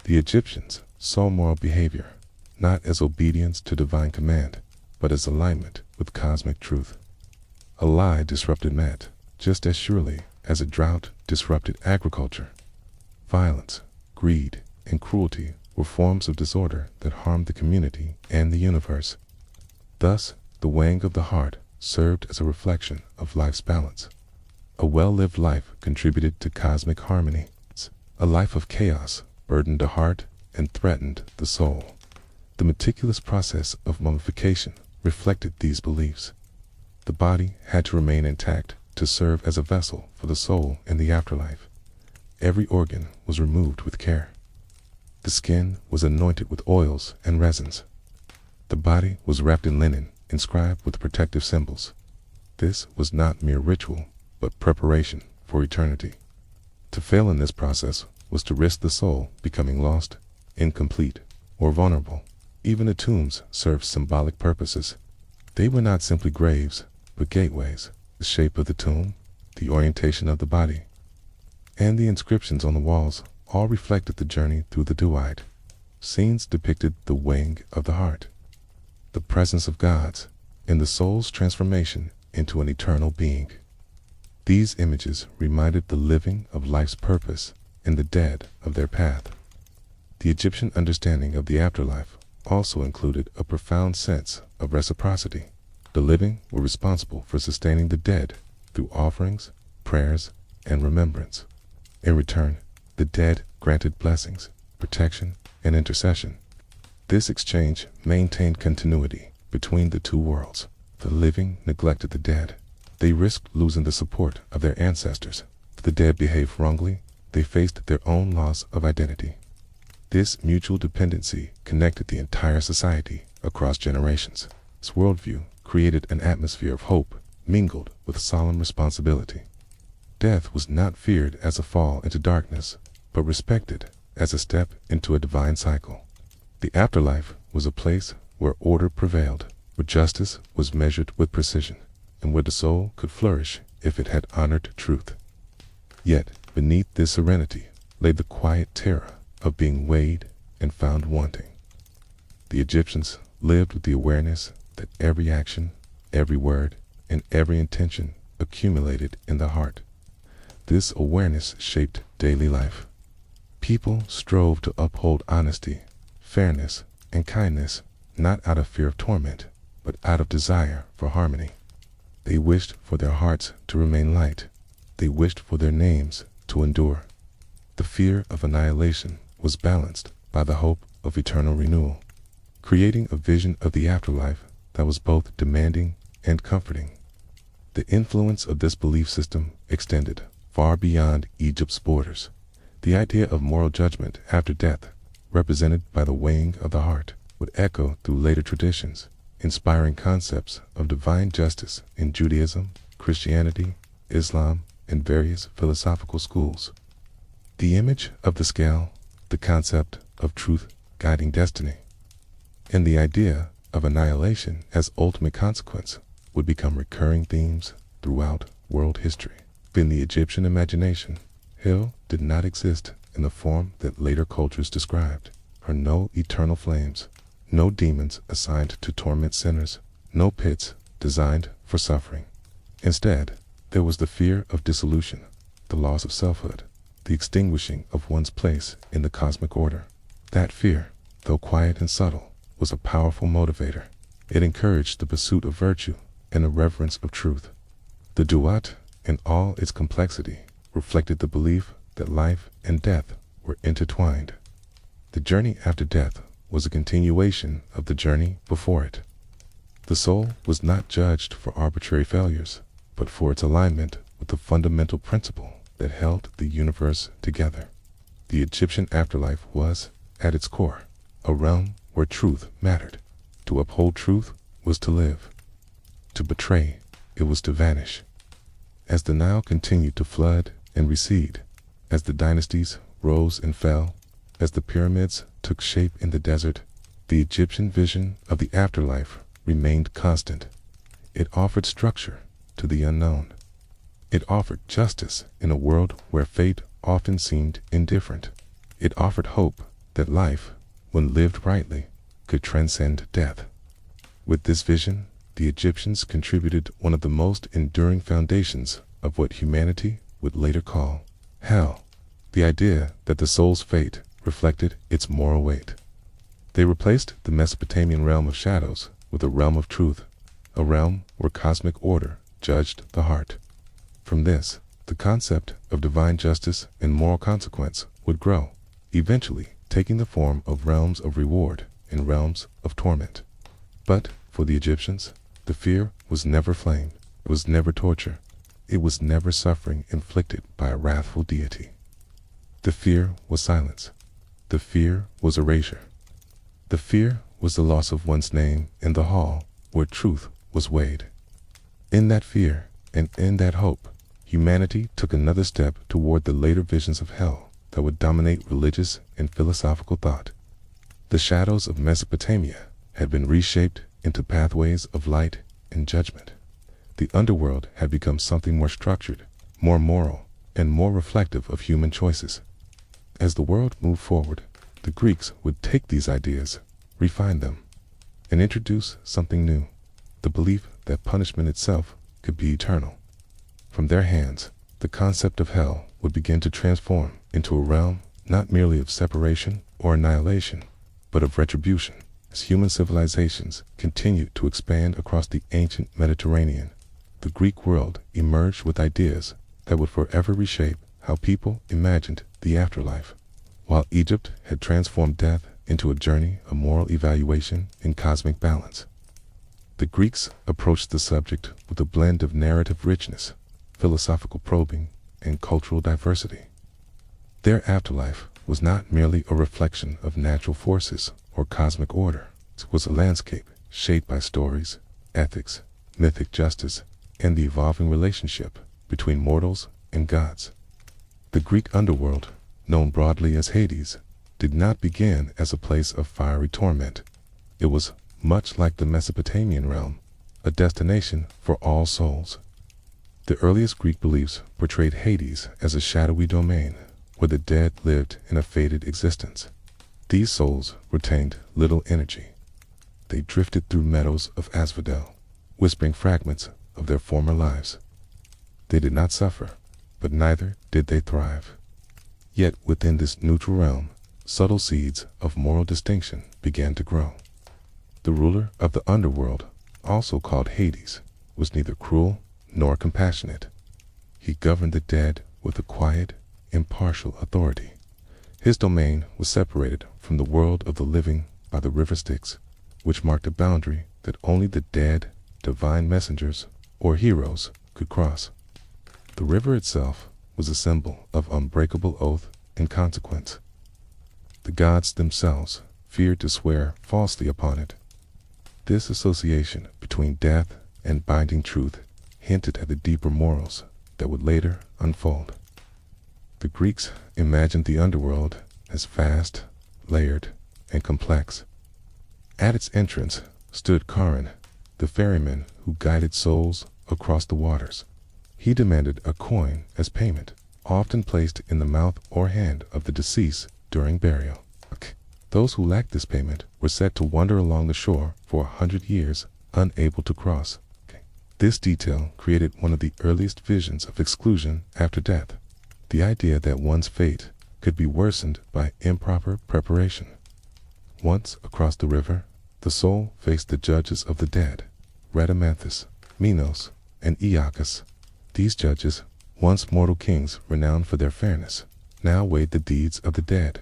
The Egyptians saw moral behavior not as obedience to divine command, but as alignment with cosmic truth. A lie disrupted Met just as surely as a drought disrupted agriculture. Violence, greed, and cruelty were forms of disorder that harmed the community and the universe. Thus, the Wang of the heart served as a reflection of life's balance. A well-lived life contributed to cosmic harmony. A life of chaos burdened the heart and threatened the soul. The meticulous process of mummification reflected these beliefs. The body had to remain intact to serve as a vessel for the soul in the afterlife. Every organ was removed with care. The skin was anointed with oils and resins. The body was wrapped in linen, inscribed with protective symbols. This was not mere ritual, but preparation for eternity. To fail in this process was to risk the soul becoming lost, incomplete, or vulnerable. Even the tombs served symbolic purposes. They were not simply graves, but gateways. The shape of the tomb, the orientation of the body, and the inscriptions on the walls all reflected the journey through the duat. Scenes depicted the Wang of the heart, the presence of gods, and the soul's transformation into an eternal being. These images reminded the living of life's purpose and the dead of their path. The Egyptian understanding of the afterlife also included a profound sense of reciprocity. The living were responsible for sustaining the dead through offerings, prayers, and remembrance. In return, the dead granted blessings, protection, and intercession. This exchange maintained continuity between the two worlds. The living neglected the dead. They risked losing the support of their ancestors. If the dead behaved wrongly, they faced their own loss of identity. This mutual dependency connected the entire society across generations. This worldview created an atmosphere of hope mingled with solemn responsibility. Death was not feared as a fall into darkness, but respected as a step into a divine cycle. The afterlife was a place where order prevailed, where justice was measured with precision, and where the soul could flourish if it had honored truth. Yet, beneath this serenity lay the quiet terror of being weighed and found wanting. The Egyptians lived with the awareness that every action, every word, and every intention accumulated in the heart. This awareness shaped daily life. People strove to uphold honesty, fairness, and kindness, not out of fear of torment, but out of desire for harmony. They wished for their hearts to remain light. They wished for their names to endure. The fear of annihilation was balanced by the hope of eternal renewal, creating a vision of the afterlife that was both demanding and comforting. The influence of this belief system extended far beyond Egypt's borders. The idea of moral judgment after death, represented by the weighing of the heart, would echo through later traditions, inspiring concepts of divine justice in Judaism, Christianity, Islam, and various philosophical schools. The image of the scale, the concept of truth guiding destiny, and the idea of annihilation as ultimate consequence would become recurring themes throughout world history. In the Egyptian imagination, hell did not exist in the form that later cultures described. There are no eternal flames, no demons assigned to torment sinners, no pits designed for suffering. Instead, there was the fear of dissolution, the loss of selfhood, the extinguishing of one's place in the cosmic order. That fear, though quiet and subtle, was a powerful motivator. It encouraged the pursuit of virtue and a reverence of truth. The duat, in all its complexity, reflected the belief that life and death were intertwined. The journey after death was a continuation of the journey before it. The soul was not judged for arbitrary failures, but for its alignment with the fundamental principle that held the universe together. The Egyptian afterlife was, at its core, a realm where truth mattered. To uphold truth was to live. To betray, it was to vanish. As the Nile continued to flood and recede, as the dynasties rose and fell, as the pyramids took shape in the desert, the Egyptian vision of the afterlife remained constant. It offered structure to the unknown. It offered justice in a world where fate often seemed indifferent. It offered hope that life, when lived rightly, could transcend death. With this vision, the Egyptians contributed one of the most enduring foundations of what humanity would later call hell, the idea that the soul's fate reflected its moral weight. They replaced the Mesopotamian realm of shadows with a realm of truth, a realm where cosmic order judged the heart. From this, the concept of divine justice and moral consequence would grow, eventually taking the form of realms of reward and realms of torment. But for the Egyptians, the fear was never flame, it was never torture, it was never suffering inflicted by a wrathful deity. The fear was silence. The fear was erasure. The fear was the loss of one's name in the hall where truth was weighed. In that fear and in that hope, humanity took another step toward the later visions of hell that would dominate religious and philosophical thought. The shadows of Mesopotamia had been reshaped into pathways of light and judgment. The underworld had become something more structured, more moral, and more reflective of human choices. As the world moved forward, the Greeks would take these ideas, refine them, and introduce something new, the belief that punishment itself could be eternal. From their hands, the concept of hell would begin to transform into a realm not merely of separation or annihilation, but of retribution. As human civilizations continued to expand across the ancient Mediterranean, the Greek world emerged with ideas that would forever reshape how people imagined the afterlife. While Egypt had transformed death into a journey of moral evaluation and cosmic balance, the Greeks approached the subject with a blend of narrative richness, philosophical probing, and cultural diversity. Their afterlife was not merely a reflection of natural forces or cosmic order. It was a landscape shaped by stories, ethics, mythic justice, and the evolving relationship between mortals and gods. The Greek underworld, known broadly as Hades, did not begin as a place of fiery torment. It was, much like the Mesopotamian realm, a destination for all souls. The earliest Greek beliefs portrayed Hades as a shadowy domain where the dead lived in a faded existence. These souls retained little energy. They drifted through meadows of asphodel, whispering fragments of their former lives. They did not suffer, but neither did they thrive. Yet within this neutral realm, subtle seeds of moral distinction began to grow. The ruler of the underworld also called Hades, was neither cruel nor compassionate. He governed the dead with a quiet, impartial authority. His domain was separated from the world of the living by the river Styx, which marked a boundary that only the dead, divine messengers, or heroes could cross. The river itself was a symbol of unbreakable oath and consequence. The gods themselves feared to swear falsely upon it. This association between death and binding truth hinted at the deeper morals that would later unfold. The Greeks imagined the underworld as vast, layered, and complex. At its entrance stood Charon, the ferryman who guided souls across the waters. He demanded a coin as payment, often placed in the mouth or hand of the deceased during burial. Those who lacked this payment were said to wander along the shore for 100 years, unable to cross. This detail created one of the earliest visions of exclusion after death, the idea that one's fate could be worsened by improper preparation. Once across the river, the soul faced the judges of the dead, Rhadamanthus, Minos, and Iacchus. These judges, once mortal kings renowned for their fairness, now weighed the deeds of the dead.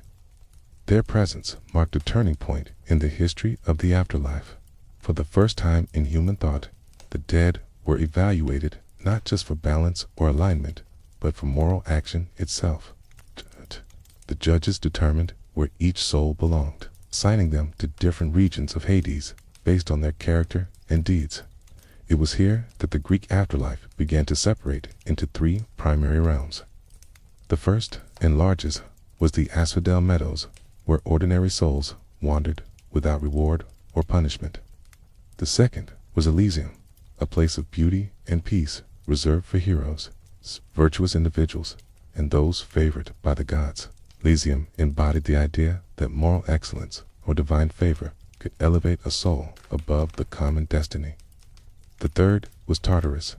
Their presence marked a turning point in the history of the afterlife. For the first time in human thought, the dead were evaluated not just for balance or alignment, but for moral action itself. The judges determined where each soul belonged, assigning them to different regions of Hades based on their character and deeds. It was here that the Greek afterlife began to separate into three primary realms. The first and largest was the Asphodel Meadows, where ordinary souls wandered without reward or punishment. The second was Elysium, a place of beauty and peace reserved for heroes, virtuous individuals, and those favored by the gods. Elysium embodied the idea that moral excellence or divine favor could elevate a soul above the common destiny. The third was Tartarus.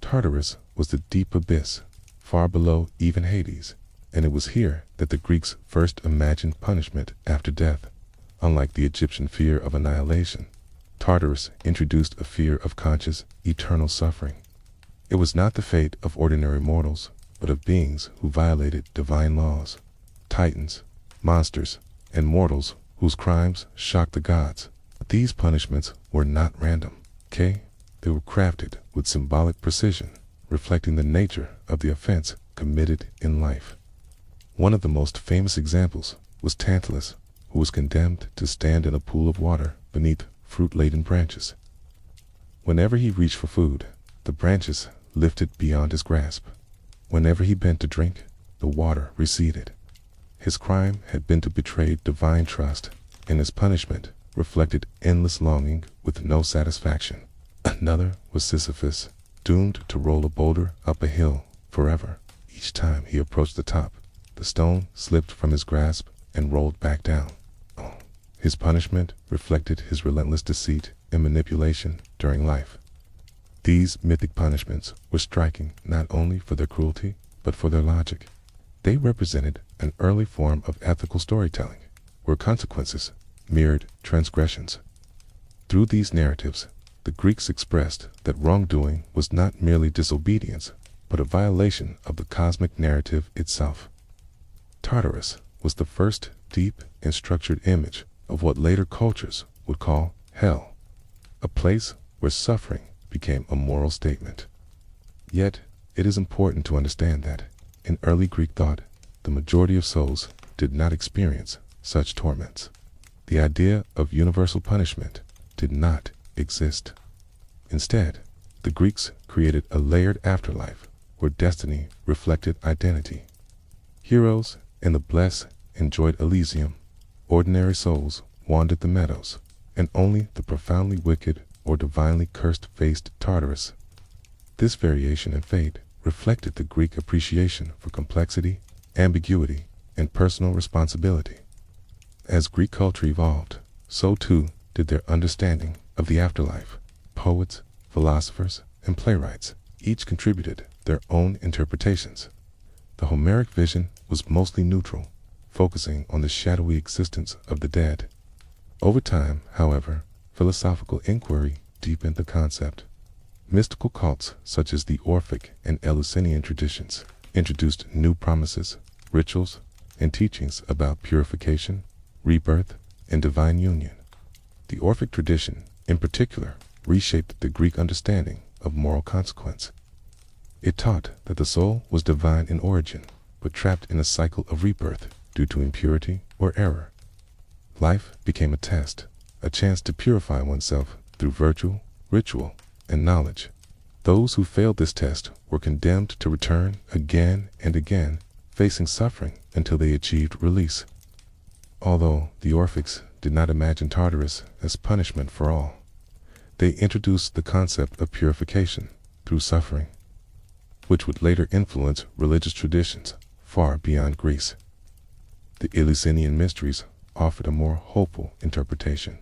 Tartarus was the deep abyss, far below even Hades, and it was here that the Greeks first imagined punishment after death. Unlike the Egyptian fear of annihilation, Tartarus introduced a fear of conscious, eternal suffering. It was not the fate of ordinary mortals, but of beings who violated divine laws, titans, monsters, and mortals whose crimes shocked the gods. But these punishments were not random. They were crafted with symbolic precision, reflecting the nature of the offense committed in life. One of the most famous examples was Tantalus, who was condemned to stand in a pool of water beneath fruit-laden branches. Whenever he reached for food, the branches lifted beyond his grasp. Whenever he bent to drink, the water receded. His crime had been to betray divine trust, and his punishment reflected endless longing with no satisfaction. Another was Sisyphus, doomed to roll a boulder up a hill forever. Each time he approached the top, the stone slipped from his grasp and rolled back down. His punishment reflected his relentless deceit and manipulation during life. These mythic punishments were striking not only for their cruelty, but for their logic. They represented an early form of ethical storytelling, where consequences mirrored transgressions. Through these narratives, the Greeks expressed that wrongdoing was not merely disobedience, but a violation of the cosmic narrative itself. Tartarus was the first deep and structured image of what later cultures would call hell, a place where suffering became a moral statement. Yet, it is important to understand that, in early Greek thought, the majority of souls did not experience such torments. The idea of universal punishment did not exist. Instead, the Greeks created a layered afterlife where destiny reflected identity. Heroes and the blessed enjoyed Elysium, ordinary souls wandered the meadows, and only the profoundly wicked or divinely cursed faced Tartarus. This variation in fate reflected the Greek appreciation for complexity, ambiguity, and personal responsibility. As Greek culture evolved, so too did their understanding of the afterlife. Poets, philosophers, and playwrights each contributed their own interpretations. The Homeric vision was mostly neutral, focusing on the shadowy existence of the dead. Over time, however, philosophical inquiry deepened the concept. Mystical cults such as the Orphic and Eleusinian traditions introduced new promises, rituals, and teachings about purification, rebirth, and divine union. The Orphic tradition, in particular, reshaped the Greek understanding of moral consequence. It taught that the soul was divine in origin, but trapped in a cycle of rebirth due to impurity or error. Life became a test, a chance to purify oneself through virtue, ritual, and knowledge. Those who failed this test were condemned to return again and again, facing suffering until they achieved release. Although the Orphics did not imagine Tartarus as punishment for all, they introduced the concept of purification through suffering, which would later influence religious traditions far beyond Greece. The Eleusinian mysteries offered a more hopeful interpretation.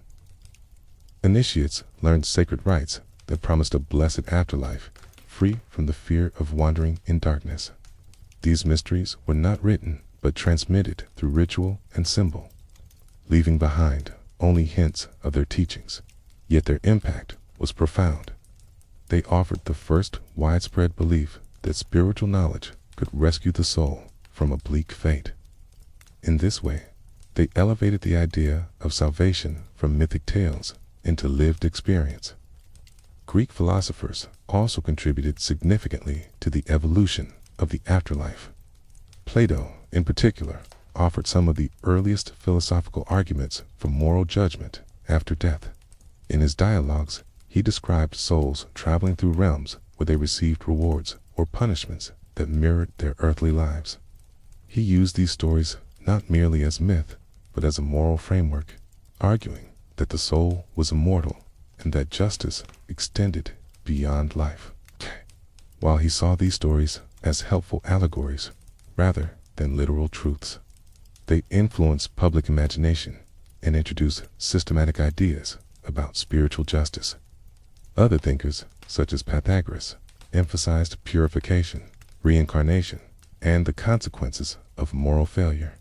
Initiates learned sacred rites that promised a blessed afterlife, free from the fear of wandering in darkness. These mysteries were not written, but transmitted through ritual and symbol, leaving behind only hints of their teachings. Yet their impact was profound. They offered the first widespread belief that spiritual knowledge could rescue the soul from a bleak fate. In this way, they elevated the idea of salvation from mythic tales into lived experience. Greek philosophers also contributed significantly to the evolution of the afterlife. Plato, in particular, offered some of the earliest philosophical arguments for moral judgment after death. In his dialogues, he described souls traveling through realms where they received rewards or punishments that mirrored their earthly lives. He used these stories not merely as myth, but as a moral framework, arguing that the soul was immortal and that justice extended beyond life. While he saw these stories as helpful allegories rather than literal truths, they influenced public imagination and introduced systematic ideas about spiritual justice. Other thinkers, such as Pythagoras, emphasized purification, reincarnation, and the consequences of moral failure.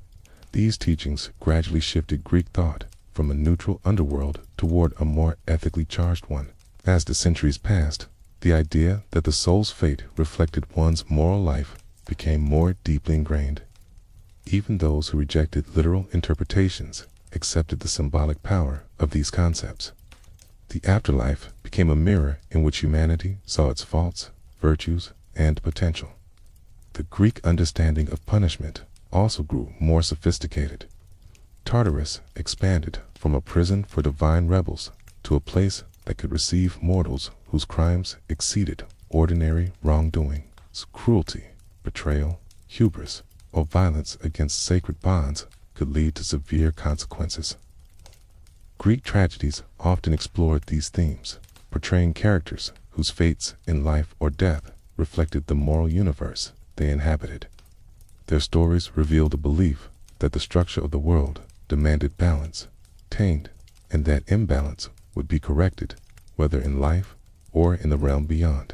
These teachings gradually shifted Greek thought from a neutral underworld toward a more ethically charged one. As the centuries passed, the idea that the soul's fate reflected one's moral life became more deeply ingrained. Even those who rejected literal interpretations accepted the symbolic power of these concepts. The afterlife became a mirror in which humanity saw its faults, virtues, and potential. The Greek understanding of punishment also grew more sophisticated. Tartarus expanded from a prison for divine rebels to a place that could receive mortals whose crimes exceeded ordinary wrongdoing. Cruelty, betrayal, hubris, or violence against sacred bonds could lead to severe consequences. Greek tragedies often explored these themes, portraying characters whose fates in life or death reflected the moral universe they inhabited. Their stories revealed a belief that the structure of the world demanded balance, tamed, and that imbalance would be corrected, whether in life or in the realm beyond.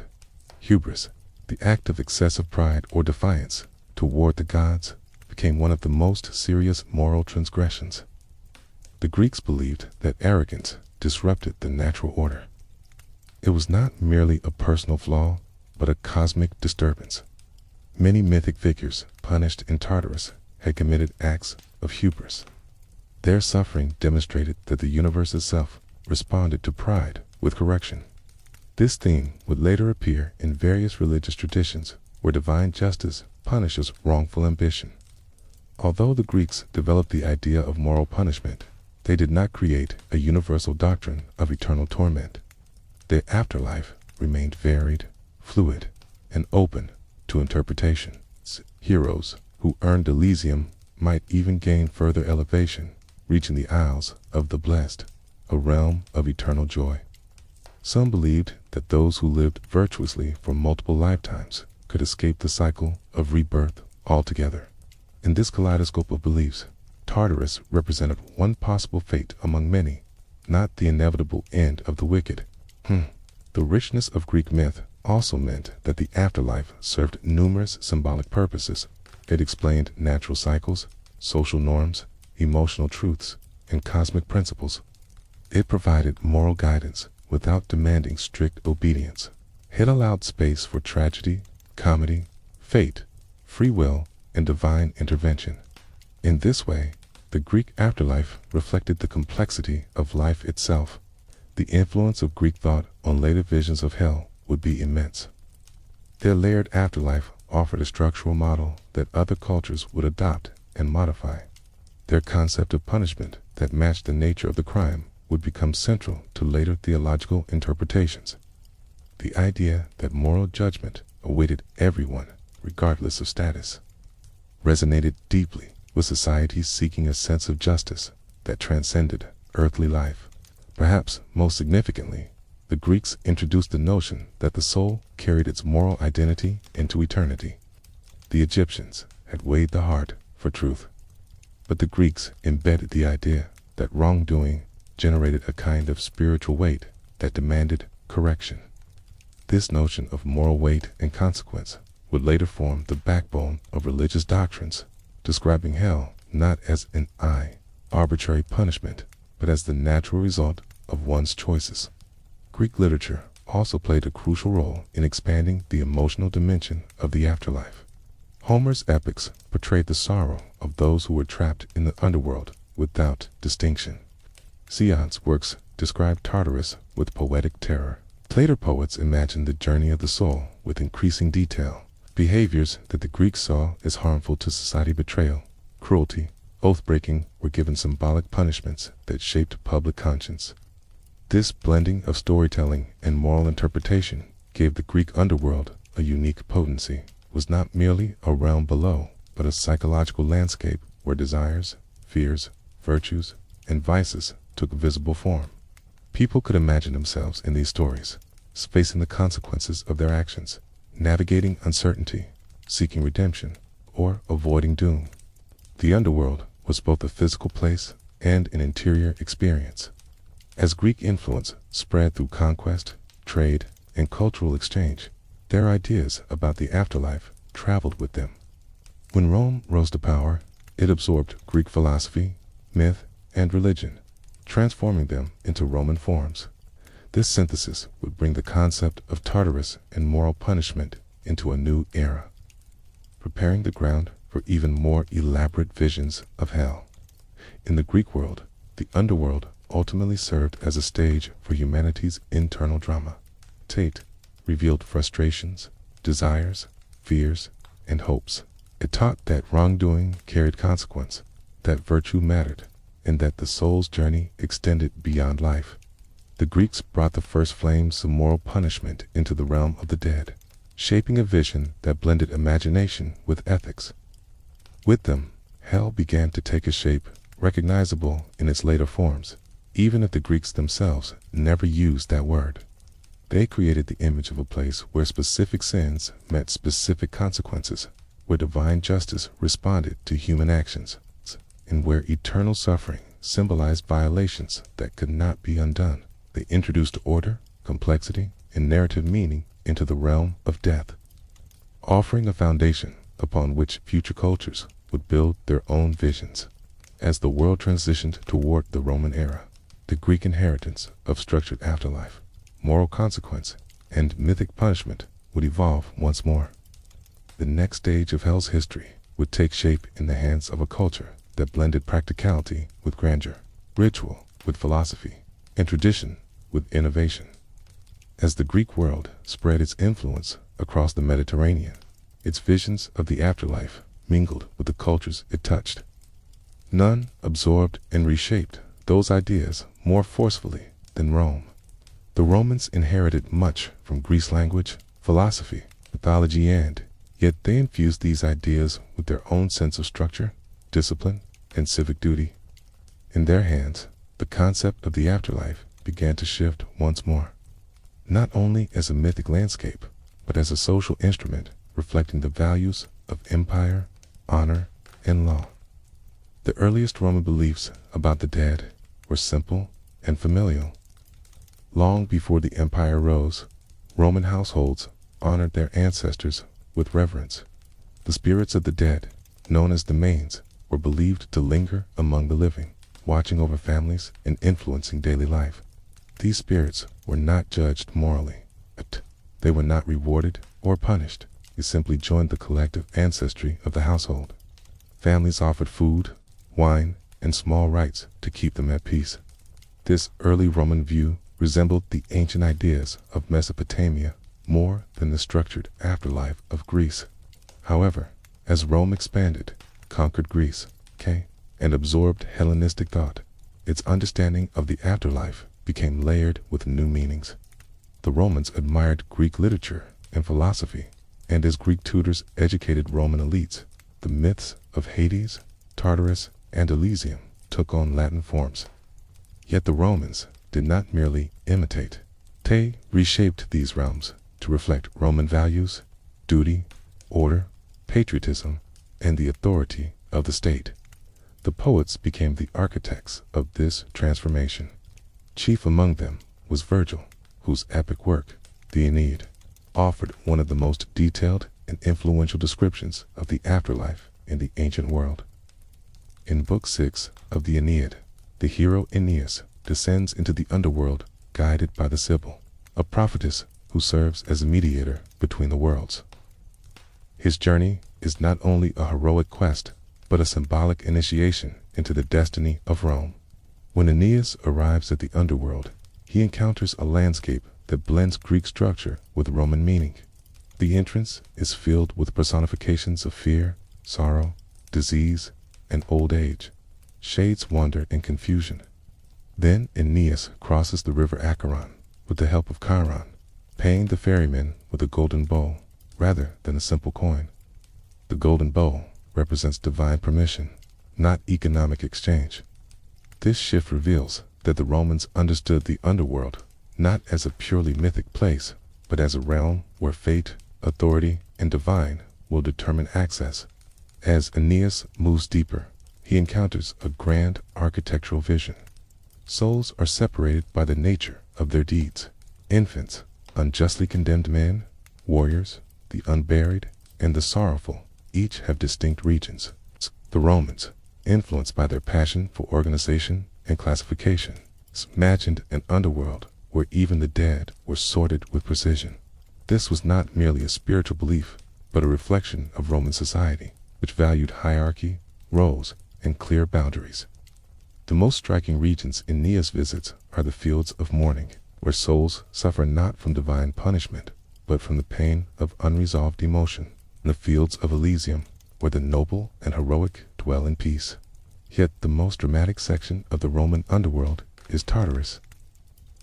Hubris, the act of excessive pride or defiance toward the gods, became one of the most serious moral transgressions. The Greeks believed that arrogance disrupted the natural order. It was not merely a personal flaw, but a cosmic disturbance. Many mythic figures punished in Tartarus had committed acts of hubris. Their suffering demonstrated that the universe itself responded to pride with correction. This theme would later appear in various religious traditions where divine justice punishes wrongful ambition. Although the Greeks developed the idea of moral punishment, they did not create a universal doctrine of eternal torment. Their afterlife remained varied, fluid, and open to interpretation. Heroes who earned Elysium might even gain further elevation, reaching the Isles of the Blessed, a realm of eternal joy. Some believed that those who lived virtuously for multiple lifetimes could escape the cycle of rebirth altogether. In this kaleidoscope of beliefs, Tartarus represented one possible fate among many, not the inevitable end of the wicked. The richness of Greek myth also meant that the afterlife served numerous symbolic purposes. It explained natural cycles, social norms, emotional truths, and cosmic principles. It provided moral guidance without demanding strict obedience. It allowed space for tragedy, comedy, fate, free will, and divine intervention. In this way, the Greek afterlife reflected the complexity of life itself. The influence of Greek thought on later visions of hell would be immense. Their layered afterlife offered a structural model that other cultures would adopt and modify. Their concept of punishment that matched the nature of the crime would become central to later theological interpretations. The idea that moral judgment awaited everyone, regardless of status, resonated deeply with societies seeking a sense of justice that transcended earthly life. Perhaps most significantly, the Greeks introduced the notion that the soul carried its moral identity into eternity. The Egyptians had weighed the heart for truth, but the Greeks embedded the idea that wrongdoing generated a kind of spiritual weight that demanded correction. This notion of moral weight and consequence would later form the backbone of religious doctrines, describing hell not as an arbitrary punishment, but as the natural result of one's choices. Greek literature also played a crucial role in expanding the emotional dimension of the afterlife. Homer's epics portrayed the sorrow of those who were trapped in the underworld without distinction. Sion's works described Tartarus with poetic terror. Later poets imagined the journey of the soul with increasing detail. Behaviors that the Greeks saw as harmful to society, betrayal, cruelty, oath-breaking, were given symbolic punishments that shaped public conscience. This blending of storytelling and moral interpretation gave the Greek underworld a unique potency. It was not merely a realm below, but a psychological landscape where desires, fears, virtues, and vices took visible form. People could imagine themselves in these stories, facing the consequences of their actions, navigating uncertainty, seeking redemption, or avoiding doom. The underworld was both a physical place and an interior experience. As Greek influence spread through conquest, trade, and cultural exchange, their ideas about the afterlife traveled with them. When Rome rose to power, it absorbed Greek philosophy, myth, and religion, transforming them into Roman forms. This synthesis would bring the concept of Tartarus and moral punishment into a new era, preparing the ground for even more elaborate visions of hell. In the Greek world, the underworld ultimately served as a stage for humanity's internal drama. Tate revealed frustrations, desires, fears, and hopes. It taught that wrongdoing carried consequence, that virtue mattered, and that the soul's journey extended beyond life. The Greeks brought the first flames of moral punishment into the realm of the dead, shaping a vision that blended imagination with ethics. With them, hell began to take a shape recognizable in its later forms, even if the Greeks themselves never used that word. They created the image of a place where specific sins met specific consequences, where divine justice responded to human actions, and where eternal suffering symbolized violations that could not be undone. They introduced order, complexity, and narrative meaning into the realm of death, offering a foundation upon which future cultures would build their own visions. As the world transitioned toward the Roman era, the Greek inheritance of structured afterlife, moral consequence, and mythic punishment would evolve once more. The next stage of hell's history would take shape in the hands of a culture that blended practicality with grandeur, ritual with philosophy, and tradition with innovation. As the Greek world spread its influence across the Mediterranean, its visions of the afterlife mingled with the cultures it touched. None absorbed and reshaped those ideas more forcefully than Rome. The Romans inherited much from Greece language, philosophy, mythology, and yet they infused these ideas with their own sense of structure, discipline, and civic duty. In their hands, the concept of the afterlife began to shift once more, not only as a mythic landscape, but as a social instrument reflecting the values of empire, honor, and law. The earliest Roman beliefs about the dead were simple and familial. Long before the empire rose, Roman households honored their ancestors with reverence. The spirits of the dead, known as the manes, were believed to linger among the living, watching over families and influencing daily life. These spirits were not judged morally. They were not rewarded or punished. They simply joined the collective ancestry of the household. Families offered food, wine, and small rites to keep them at peace. This early Roman view resembled the ancient ideas of Mesopotamia more than the structured afterlife of Greece. However, as Rome expanded, conquered Greece, and absorbed Hellenistic thought, its understanding of the afterlife became layered with new meanings. The Romans admired Greek literature and philosophy, and as Greek tutors educated Roman elites, the myths of Hades, Tartarus, and Elysium took on Latin forms. Yet the Romans did not merely imitate. They reshaped these realms to reflect Roman values, duty, order, patriotism, and the authority of the state. The poets became the architects of this transformation. Chief among them was Virgil, whose epic work, the Aeneid, offered one of the most detailed and influential descriptions of the afterlife in the ancient world. In Book 6 of the Aeneid, the hero Aeneas descends into the underworld guided by the Sibyl, a prophetess who serves as a mediator between the worlds. His journey is not only a heroic quest, but a symbolic initiation into the destiny of Rome. When Aeneas arrives at the underworld, he encounters a landscape that blends Greek structure with Roman meaning. The entrance is filled with personifications of fear, sorrow, disease, and old age. Shades wander in confusion. Then Aeneas crosses the river Acheron with the help of Chiron, paying the ferryman with a golden bow rather than a simple coin. The golden bow represents divine permission, not economic exchange. This shift reveals that the Romans understood the underworld not as a purely mythic place, but as a realm where fate, authority, and divine will determine access. As Aeneas moves deeper, he encounters a grand architectural vision. Souls are separated by the nature of their deeds. Infants, unjustly condemned men, warriors, the unburied, and the sorrowful each have distinct regions. The Romans, influenced by their passion for organization and classification, imagined an underworld where even the dead were sorted with precision. This was not merely a spiritual belief, but a reflection of Roman society, which valued hierarchy, roles, and clear boundaries. The most striking regions Aeneas visits are the fields of mourning, where souls suffer not from divine punishment, but from the pain of unresolved emotion, and the fields of Elysium, where the noble and heroic dwell in peace. Yet the most dramatic section of the Roman underworld is Tartarus,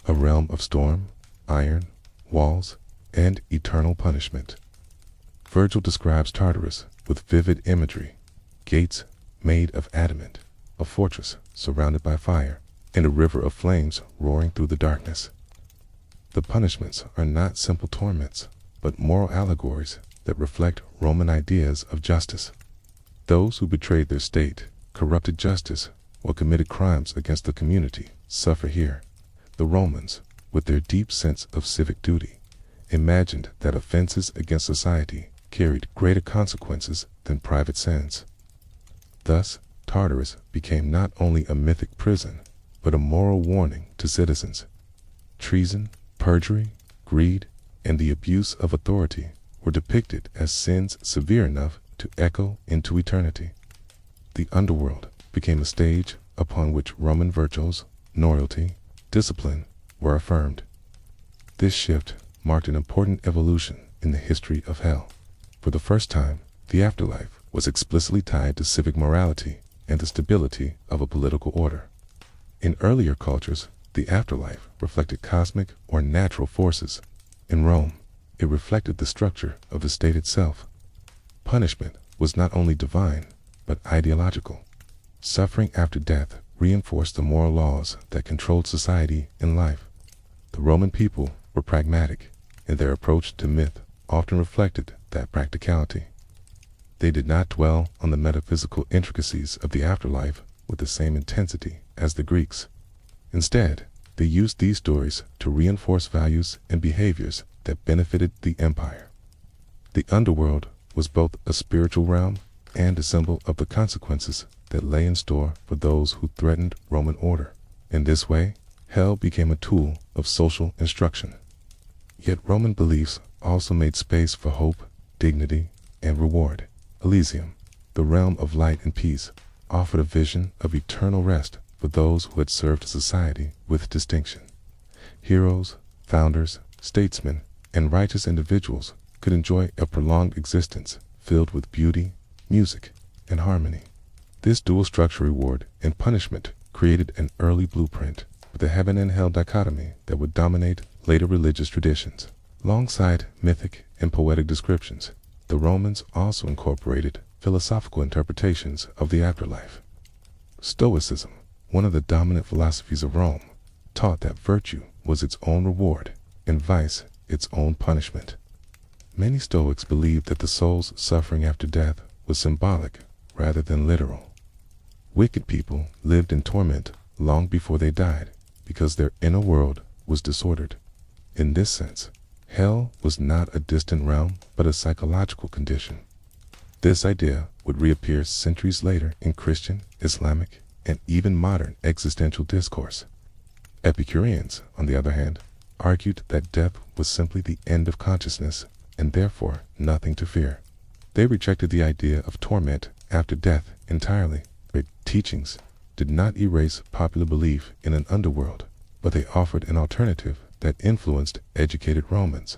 a realm of storm, iron, walls, and eternal punishment. Virgil describes Tartarus with vivid imagery: gates made of adamant, a fortress surrounded by fire, and a river of flames roaring through the darkness. The punishments are not simple torments, but moral allegories that reflect Roman ideas of justice. Those who betrayed their state, corrupted justice, or committed crimes against the community suffer here. The Romans, with their deep sense of civic duty, imagined that offenses against society carried greater consequences than private sins. Thus, Tartarus became not only a mythic prison, but a moral warning to citizens. Treason, perjury, greed, and the abuse of authority were depicted as sins severe enough to echo into eternity. The underworld became a stage upon which Roman virtues, loyalty, discipline were affirmed. This shift marked an important evolution in the history of hell. For the first time, the afterlife was explicitly tied to civic morality and the stability of a political order. In earlier cultures, the afterlife reflected cosmic or natural forces. In Rome, it reflected the structure of the state itself. Punishment was not only divine, but ideological. Suffering after death reinforced the moral laws that controlled society and life. The Roman people were pragmatic, and their approach to myth often reflected that practicality. They did not dwell on the metaphysical intricacies of the afterlife with the same intensity as the Greeks. Instead, they used these stories to reinforce values and behaviors that benefited the empire. The underworld was both a spiritual realm and a symbol of the consequences that lay in store for those who threatened Roman order. In this way, hell became a tool of social instruction. Yet Roman beliefs also made space for hope, dignity, and reward. Elysium, the realm of light and peace, offered a vision of eternal rest for those who had served society with distinction. Heroes, founders, statesmen, and righteous individuals could enjoy a prolonged existence filled with beauty, music, and harmony. This dual structure, reward and punishment, created an early blueprint for the heaven and hell dichotomy that would dominate later religious traditions. Alongside mythic and poetic descriptions, the Romans also incorporated philosophical interpretations of the afterlife. Stoicism, one of the dominant philosophies of Rome, taught that virtue was its own reward and vice its own punishment. Many Stoics believed that the soul's suffering after death was symbolic rather than literal. Wicked people lived in torment long before they died because their inner world was disordered. In this sense, hell was not a distant realm but a psychological condition. This idea would reappear centuries later in Christian, Islamic, and even modern existential discourse. Epicureans, on the other hand, argued that death was simply the end of consciousness and therefore nothing to fear. They rejected the idea of torment after death entirely. Their teachings did not erase popular belief in an underworld, but they offered an alternative that influenced educated Romans.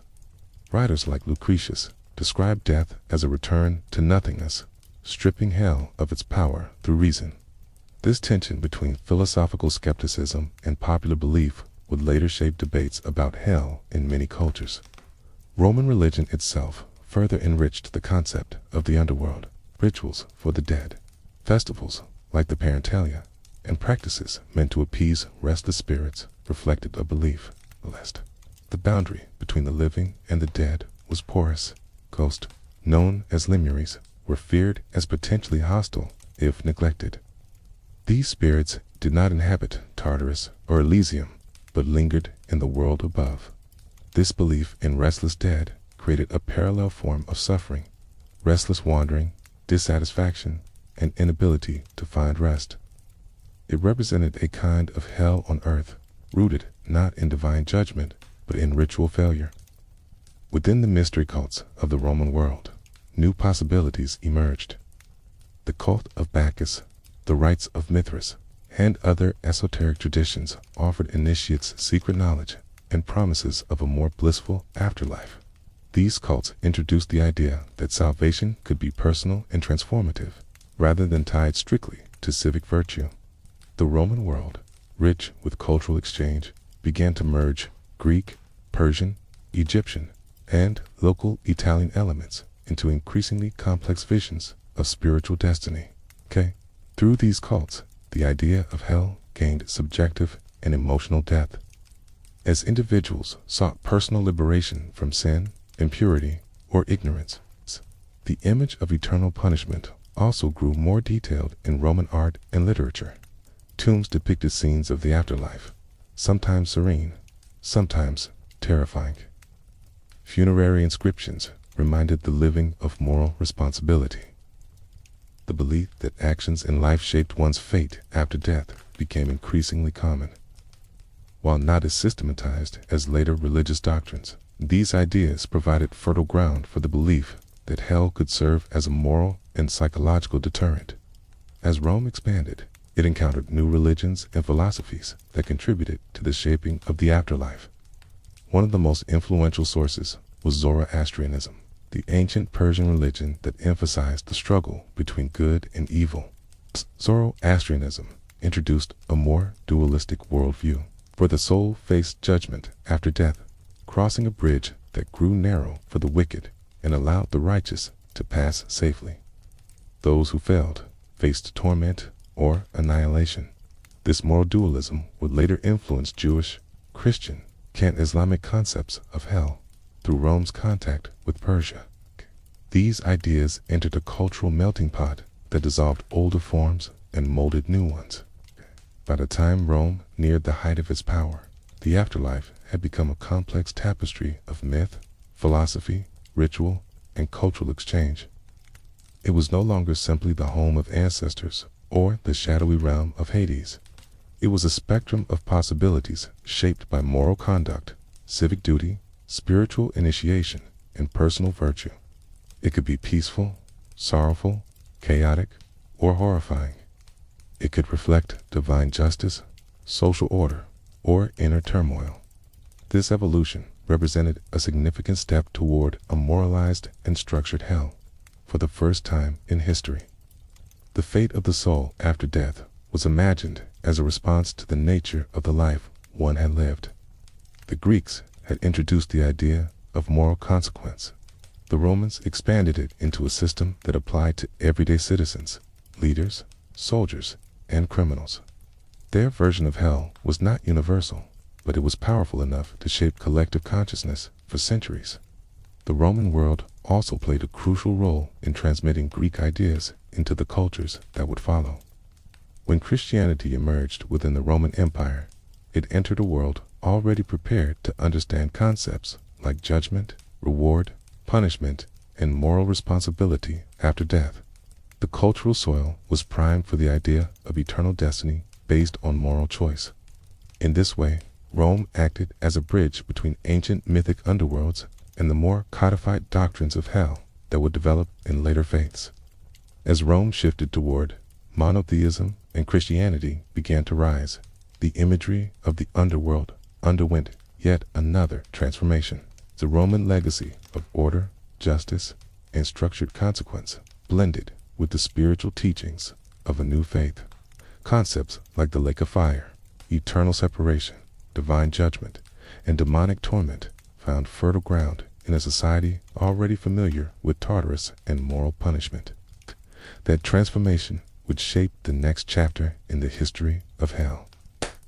Writers like Lucretius described death as a return to nothingness, stripping hell of its power through reason. This tension between philosophical skepticism and popular belief would later shape debates about hell in many cultures. Roman religion itself further enriched the concept of the underworld. Rituals for the dead, festivals like the Parentalia, and practices meant to appease restless spirits reflected a belief. The boundary between the living and the dead was porous. Ghosts, known as Lemures, were feared as potentially hostile if neglected. These spirits did not inhabit Tartarus or Elysium, but lingered in the world above. This belief in restless dead created a parallel form of suffering, restless wandering, dissatisfaction, and inability to find rest. It represented a kind of hell on earth, rooted not in divine judgment, but in ritual failure. Within the mystery cults of the Roman world, new possibilities emerged. The cult of Bacchus, the rites of Mithras, and other esoteric traditions offered initiates secret knowledge and promises of a more blissful afterlife. These cults introduced the idea that salvation could be personal and transformative, rather than tied strictly to civic virtue. The Roman world, rich with cultural exchange, began to merge Greek, Persian, Egyptian, and local Italian elements into increasingly complex visions of spiritual destiny. Through these cults, the idea of hell gained subjective and emotional depth. As individuals sought personal liberation from sin, impurity, or ignorance, the image of eternal punishment also grew more detailed in Roman art and literature. Tombs depicted scenes of the afterlife, sometimes serene, sometimes terrifying. Funerary inscriptions reminded the living of moral responsibility. The belief that actions in life shaped one's fate after death became increasingly common. While not as systematized as later religious doctrines, these ideas provided fertile ground for the belief that hell could serve as a moral and psychological deterrent. As Rome expanded, it encountered new religions and philosophies that contributed to the shaping of the afterlife. One of the most influential sources was Zoroastrianism, the ancient Persian religion that emphasized the struggle between good and evil. Zoroastrianism introduced a more dualistic worldview, where the soul faced judgment after death, crossing a bridge that grew narrow for the wicked and allowed the righteous to pass safely. Those who failed faced torment or annihilation. This moral dualism would later influence Jewish, Christian, and Islamic concepts of hell through Rome's contact with Persia. These ideas entered a cultural melting pot that dissolved older forms and molded new ones. By the time Rome neared the height of its power, the afterlife had become a complex tapestry of myth, philosophy, ritual, and cultural exchange. It was no longer simply the home of ancestors or the shadowy realm of Hades. It was a spectrum of possibilities shaped by moral conduct, civic duty, spiritual initiation, and personal virtue. It could be peaceful, sorrowful, chaotic, or horrifying. It could reflect divine justice, social order, or inner turmoil. This evolution represented a significant step toward a moralized and structured hell for the first time in history. The fate of the soul after death was imagined as a response to the nature of the life one had lived. The Greeks had introduced the idea of moral consequence. The Romans expanded it into a system that applied to everyday citizens, leaders, soldiers, and criminals. Their version of hell was not universal, but it was powerful enough to shape collective consciousness for centuries. The Roman world also played a crucial role in transmitting Greek ideas into the cultures that would follow. When Christianity emerged within the Roman Empire, it entered a world already prepared to understand concepts like judgment, reward, punishment, and moral responsibility after death. The cultural soil was primed for the idea of eternal destiny based on moral choice. In this way, Rome acted as a bridge between ancient mythic underworlds and the more codified doctrines of hell that would develop in later faiths. As Rome shifted toward monotheism and Christianity began to rise, the imagery of the underworld underwent yet another transformation. The Roman legacy of order, justice, and structured consequence blended with the spiritual teachings of a new faith. Concepts like the lake of fire, eternal separation, divine judgment, and demonic torment found fertile ground in a society already familiar with Tartarus and moral punishment. That transformation would shape the next chapter in the history of hell,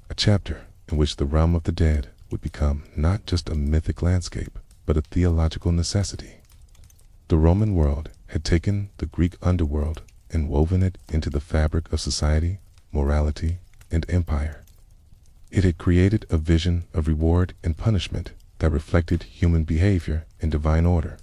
a chapter in which the realm of the dead would become not just a mythic landscape, but a theological necessity. The Roman world had taken the Greek underworld and woven it into the fabric of society, morality, and empire. It had created a vision of reward and punishment that reflected human behavior and divine order.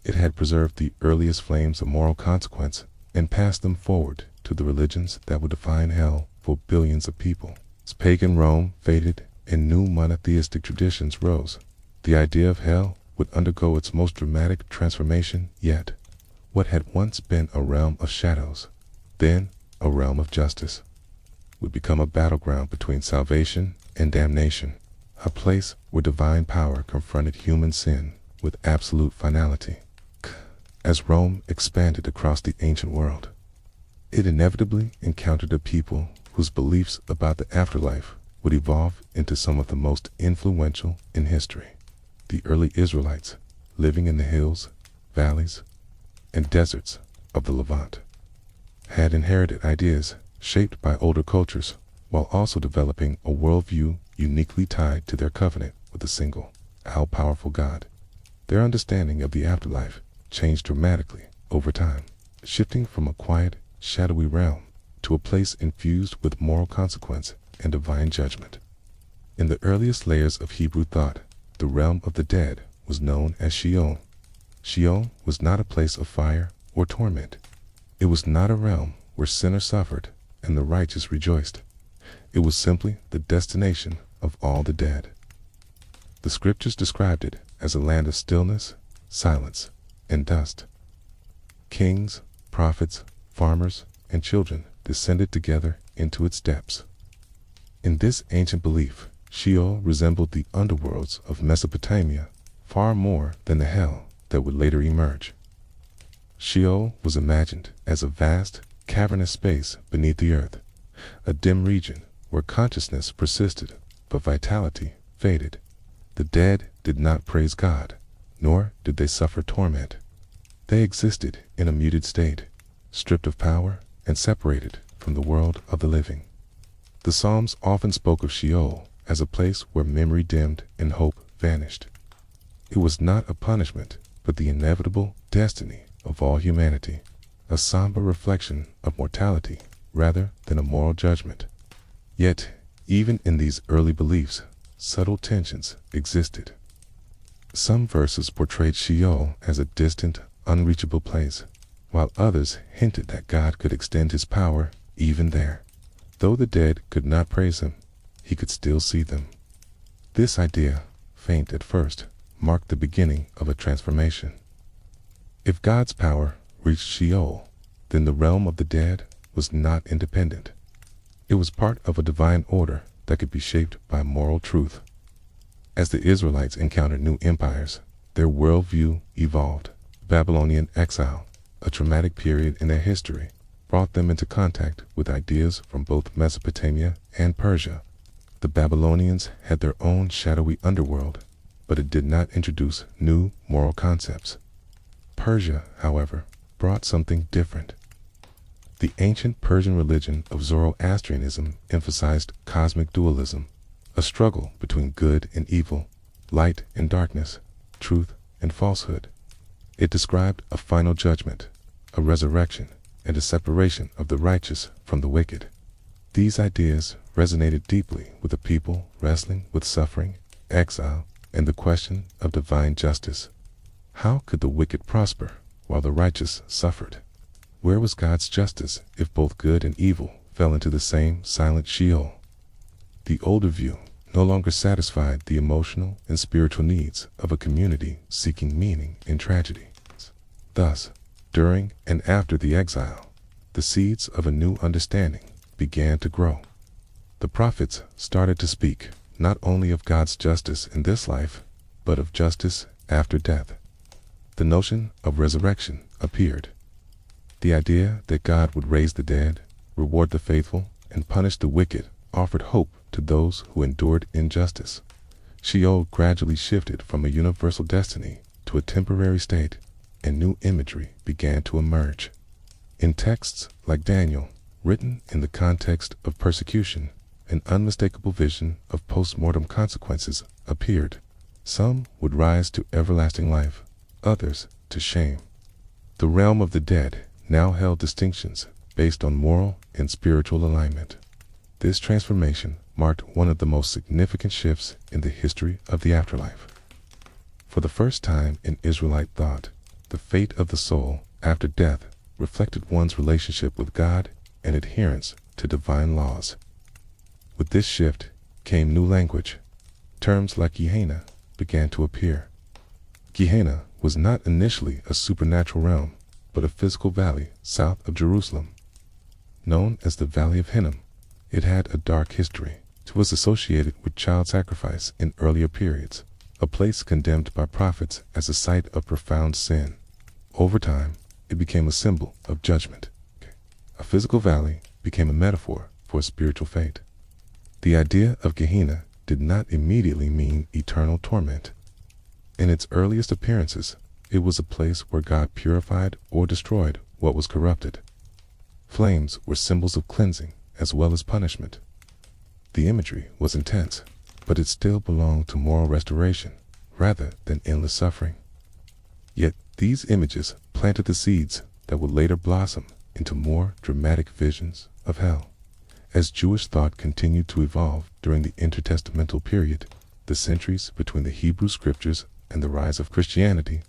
It had preserved the earliest flames of moral consequence and passed them forward to the religions that would define hell for billions of people. As pagan Rome faded and new monotheistic traditions rose, the idea of hell would undergo its most dramatic transformation yet. What had once been a realm of shadows, then a realm of justice, would become a battleground between salvation and damnation, a place where divine power confronted human sin with absolute finality. As Rome expanded across the ancient world, it inevitably encountered a people whose beliefs about the afterlife would evolve into some of the most influential in history. The early Israelites, living in the hills, valleys, and deserts of the Levant, had inherited ideas shaped by older cultures while also developing a worldview uniquely tied to their covenant with a single, all-powerful God. Their understanding of the afterlife changed dramatically over time, shifting from a quiet, shadowy realm to a place infused with moral consequence and divine judgment. In the earliest layers of Hebrew thought, the realm of the dead was known as Sheol. Sheol was not a place of fire or torment. It was not a realm where sinners suffered and the righteous rejoiced. It was simply the destination of all the dead. The scriptures described it as a land of stillness, silence, and dust. Kings, prophets, farmers, and children descended together into its depths. In this ancient belief, Sheol resembled the underworlds of Mesopotamia far more than the hell that would later emerge. Sheol was imagined as a vast, cavernous space beneath the earth, a dim region where consciousness persisted but vitality faded. The dead did not praise God, nor did they suffer torment. They existed in a muted state, stripped of power and separated from the world of the living. The Psalms often spoke of Sheol as a place where memory dimmed and hope vanished. It was not a punishment, but the inevitable destiny of all humanity, a somber reflection of mortality rather than a moral judgment. Yet, even in these early beliefs, subtle tensions existed. Some verses portrayed Sheol as a distant, unreachable place, while others hinted that God could extend his power even there. Though the dead could not praise him, he could still see them. This idea, faint at first, marked the beginning of a transformation. If God's power reached Sheol, then the realm of the dead was not independent. It was part of a divine order that could be shaped by moral truth. As the Israelites encountered new empires, their worldview evolved. Babylonian exile, a traumatic period in their history, brought them into contact with ideas from both Mesopotamia and Persia. The Babylonians had their own shadowy underworld, but it did not introduce new moral concepts. Persia, however, brought something different. The ancient Persian religion of Zoroastrianism emphasized cosmic dualism, a struggle between good and evil, light and darkness, truth and falsehood. It described a final judgment, a resurrection, and a separation of the righteous from the wicked. These ideas resonated deeply with a people wrestling with suffering, exile, and the question of divine justice. How could the wicked prosper while the righteous suffered? Where was God's justice if both good and evil fell into the same silent Sheol? The older view no longer satisfied the emotional and spiritual needs of a community seeking meaning in tragedy. Thus, during and after the exile, the seeds of a new understanding began to grow. The prophets started to speak not only of God's justice in this life, but of justice after death. The notion of resurrection appeared. The idea that God would raise the dead, reward the faithful, and punish the wicked offered hope to those who endured injustice. Sheol gradually shifted from a universal destiny to a temporary state, and new imagery began to emerge. In texts like Daniel, written in the context of persecution, an unmistakable vision of post-mortem consequences appeared. Some would rise to everlasting life, others to shame. The realm of the dead now held distinctions based on moral and spiritual alignment. This transformation marked one of the most significant shifts in the history of the afterlife. For the first time in Israelite thought, the fate of the soul after death reflected one's relationship with God and adherence to divine laws. With this shift came new language. Terms like Gehenna began to appear. Gehenna was not initially a supernatural realm, but a physical valley south of Jerusalem. Known as the Valley of Hinnom, it had a dark history. It was associated with child sacrifice in earlier periods, a place condemned by prophets as a site of profound sin. Over time, it became a symbol of judgment. A physical valley became a metaphor for a spiritual fate. The idea of Gehenna did not immediately mean eternal torment. In its earliest appearances, it was a place where God purified or destroyed what was corrupted. Flames were symbols of cleansing as well as punishment. The imagery was intense, but it still belonged to moral restoration rather than endless suffering. Yet these images planted the seeds that would later blossom into more dramatic visions of hell. As Jewish thought continued to evolve during the intertestamental period, the centuries between the Hebrew scriptures and the rise of Christianity,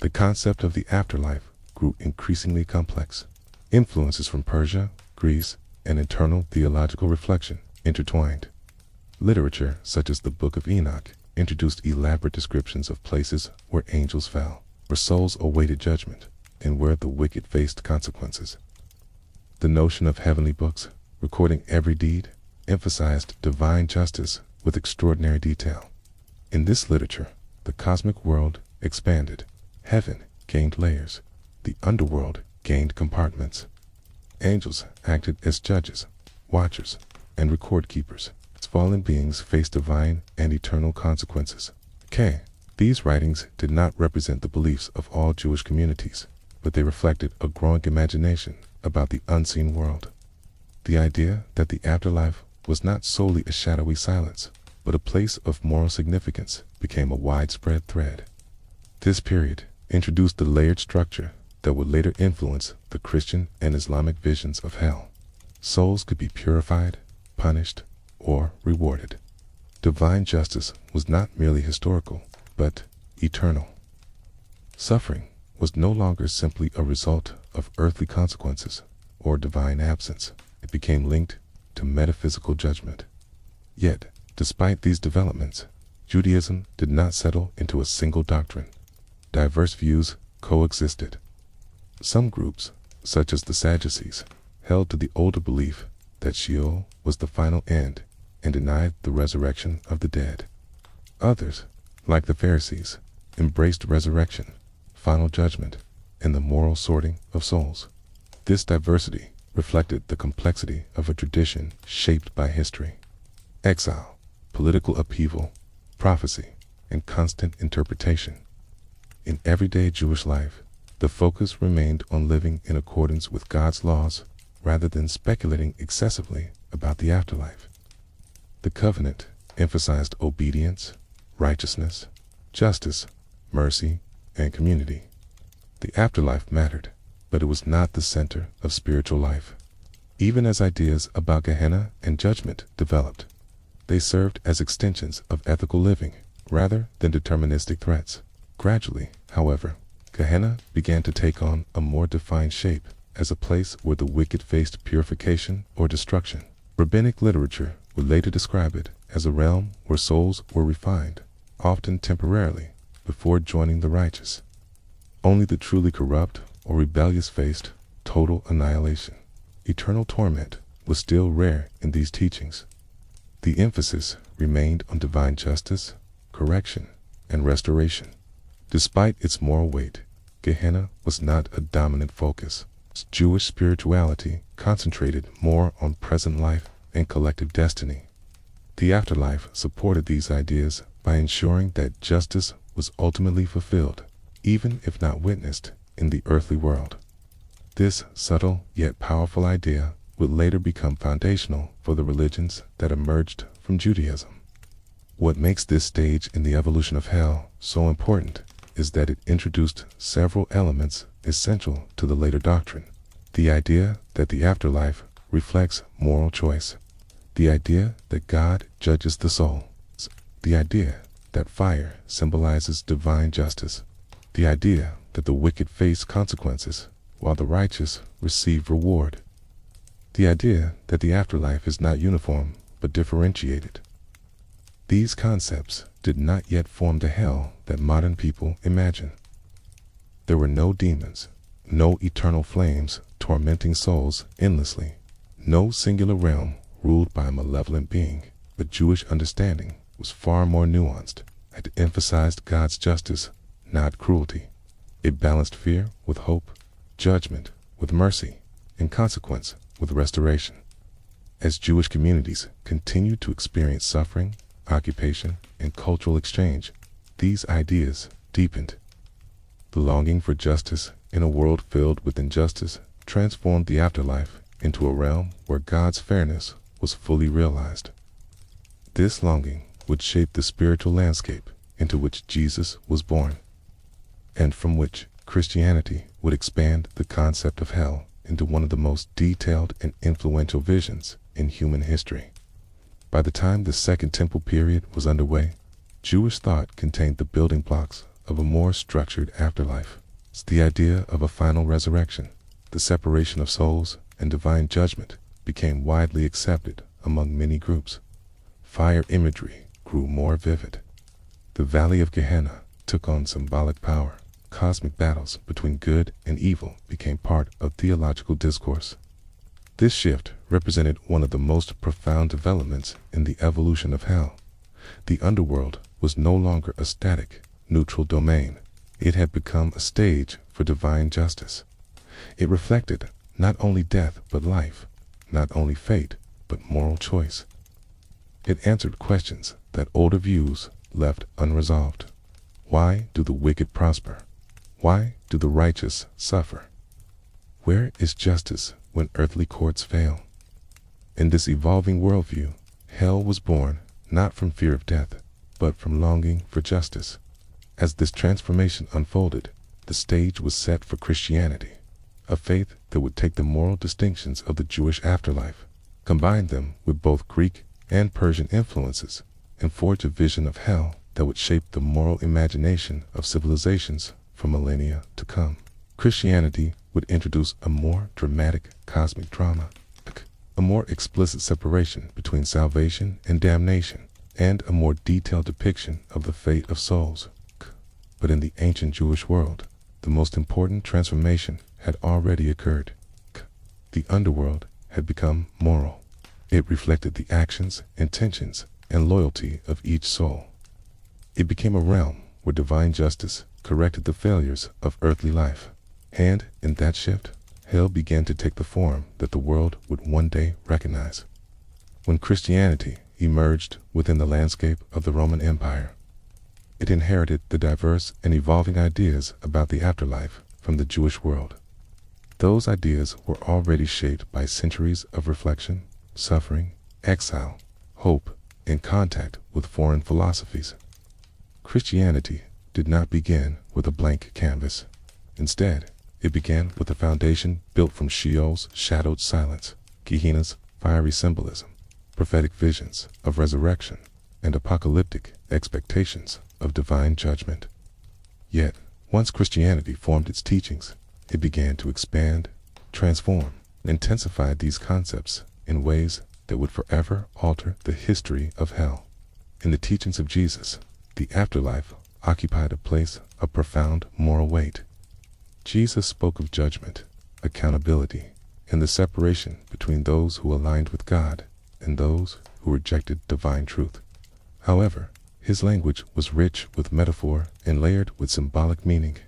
the concept of the afterlife grew increasingly complex. Influences from Persia, Greece, and internal theological reflection intertwined. Literature such as the Book of Enoch introduced elaborate descriptions of places where angels fell, where souls awaited judgment, and where the wicked faced consequences. The notion of heavenly books, recording every deed, emphasized divine justice with extraordinary detail. In this literature, the cosmic world expanded. Heaven gained layers. The underworld gained compartments. Angels acted as judges, watchers, and record keepers. As fallen beings faced divine and eternal consequences. These writings did not represent the beliefs of all Jewish communities, but they reflected a growing imagination about the unseen world. The idea that the afterlife was not solely a shadowy silence, but a place of moral significance became a widespread thread. This period introduced the layered structure that would later influence the Christian and Islamic visions of hell. Souls could be purified, punished, or rewarded. Divine justice was not merely historical, but eternal. Suffering was no longer simply a result of earthly consequences or divine absence. It became linked to metaphysical judgment. Yet, despite these developments, Judaism did not settle into a single doctrine. Diverse views coexisted. Some groups, such as the Sadducees, held to the older belief that Sheol was the final end and denied the resurrection of the dead. Others, like the Pharisees, embraced resurrection, final judgment, and the moral sorting of souls. This diversity reflected the complexity of a tradition shaped by history, exile, political upheaval, prophecy, and constant interpretation. In everyday Jewish life, the focus remained on living in accordance with God's laws rather than speculating excessively about the afterlife. The covenant emphasized obedience, righteousness, justice, mercy, and community. The afterlife mattered, but it was not the center of spiritual life. Even as ideas about Gehenna and judgment developed, they served as extensions of ethical living rather than deterministic threats. Gradually, however, Gehenna began to take on a more defined shape as a place where the wicked faced purification or destruction. Rabbinic literature would later describe it as a realm where souls were refined, often temporarily, before joining the righteous. Only the truly corrupt or rebellious faced total annihilation. Eternal torment was still rare in these teachings. The emphasis remained on divine justice, correction, and restoration. Despite its moral weight, Gehenna was not a dominant focus. Jewish spirituality concentrated more on present life and collective destiny. The afterlife supported these ideas by ensuring that justice was ultimately fulfilled, even if not witnessed, in the earthly world. This subtle yet powerful idea would later become foundational for the religions that emerged from Judaism. What makes this stage in the evolution of hell so important is that it introduced several elements essential to the later doctrine. The idea that the afterlife reflects moral choice. The idea that God judges the soul. The idea that fire symbolizes divine justice. The idea that the wicked face consequences while the righteous receive reward. The idea that the afterlife is not uniform but differentiated. These concepts did not yet form the hell that modern people imagine. There were no demons, no eternal flames tormenting souls endlessly, no singular realm ruled by a malevolent being, but Jewish understanding was far more nuanced. It emphasized God's justice, not cruelty. It balanced fear with hope, judgment with mercy, and consequence with restoration. As Jewish communities continued to experience suffering, occupation, and cultural exchange, these ideas deepened. The longing for justice in a world filled with injustice transformed the afterlife into a realm where God's fairness was fully realized. This longing would shape the spiritual landscape into which Jesus was born, and from which Christianity would expand the concept of hell into one of the most detailed and influential visions in human history. By the time the Second Temple period was underway, Jewish thought contained the building blocks of a more structured afterlife. It's the idea of a final resurrection, the separation of souls, and divine judgment became widely accepted among many groups. Fire imagery grew more vivid. The Valley of Gehenna took on symbolic power. Cosmic battles between good and evil became part of theological discourse. This shift represented one of the most profound developments in the evolution of hell. The underworld was no longer a static, neutral domain. It had become a stage for divine justice. It reflected not only death but life, not only fate but moral choice. It answered questions that older views left unresolved. Why do the wicked prosper? Why do the righteous suffer? Where is justice when earthly courts fail? In this evolving worldview, hell was born not from fear of death, but from longing for justice. As this transformation unfolded, the stage was set for Christianity, a faith that would take the moral distinctions of the Jewish afterlife, combine them with both Greek and Persian influences, and forge a vision of hell that would shape the moral imagination of civilizations for millennia to come. Christianity would introduce a more dramatic cosmic drama, a more explicit separation between salvation and damnation, and a more detailed depiction of the fate of souls. But in the ancient Jewish world, the most important transformation had already occurred. The underworld had become moral. It reflected the actions, intentions, and loyalty of each soul. It became a realm where divine justice corrected the failures of earthly life. And in that shift, hell began to take the form that the world would one day recognize. When Christianity emerged within the landscape of the Roman Empire, it inherited the diverse and evolving ideas about the afterlife from the Jewish world. Those ideas were already shaped by centuries of reflection, suffering, exile, hope, and contact with foreign philosophies. Christianity did not begin with a blank canvas. Instead, it began with a foundation built from Sheol's shadowed silence, Gehenna's fiery symbolism, prophetic visions of resurrection, and apocalyptic expectations of divine judgment. Yet, once Christianity formed its teachings, it began to expand, transform, and intensify these concepts in ways that would forever alter the history of hell. In the teachings of Jesus, the afterlife occupied a place of profound moral weight. Jesus spoke of judgment, accountability, and the separation between those who aligned with God and those who rejected divine truth. However, his language was rich with metaphor and layered with symbolic meaning.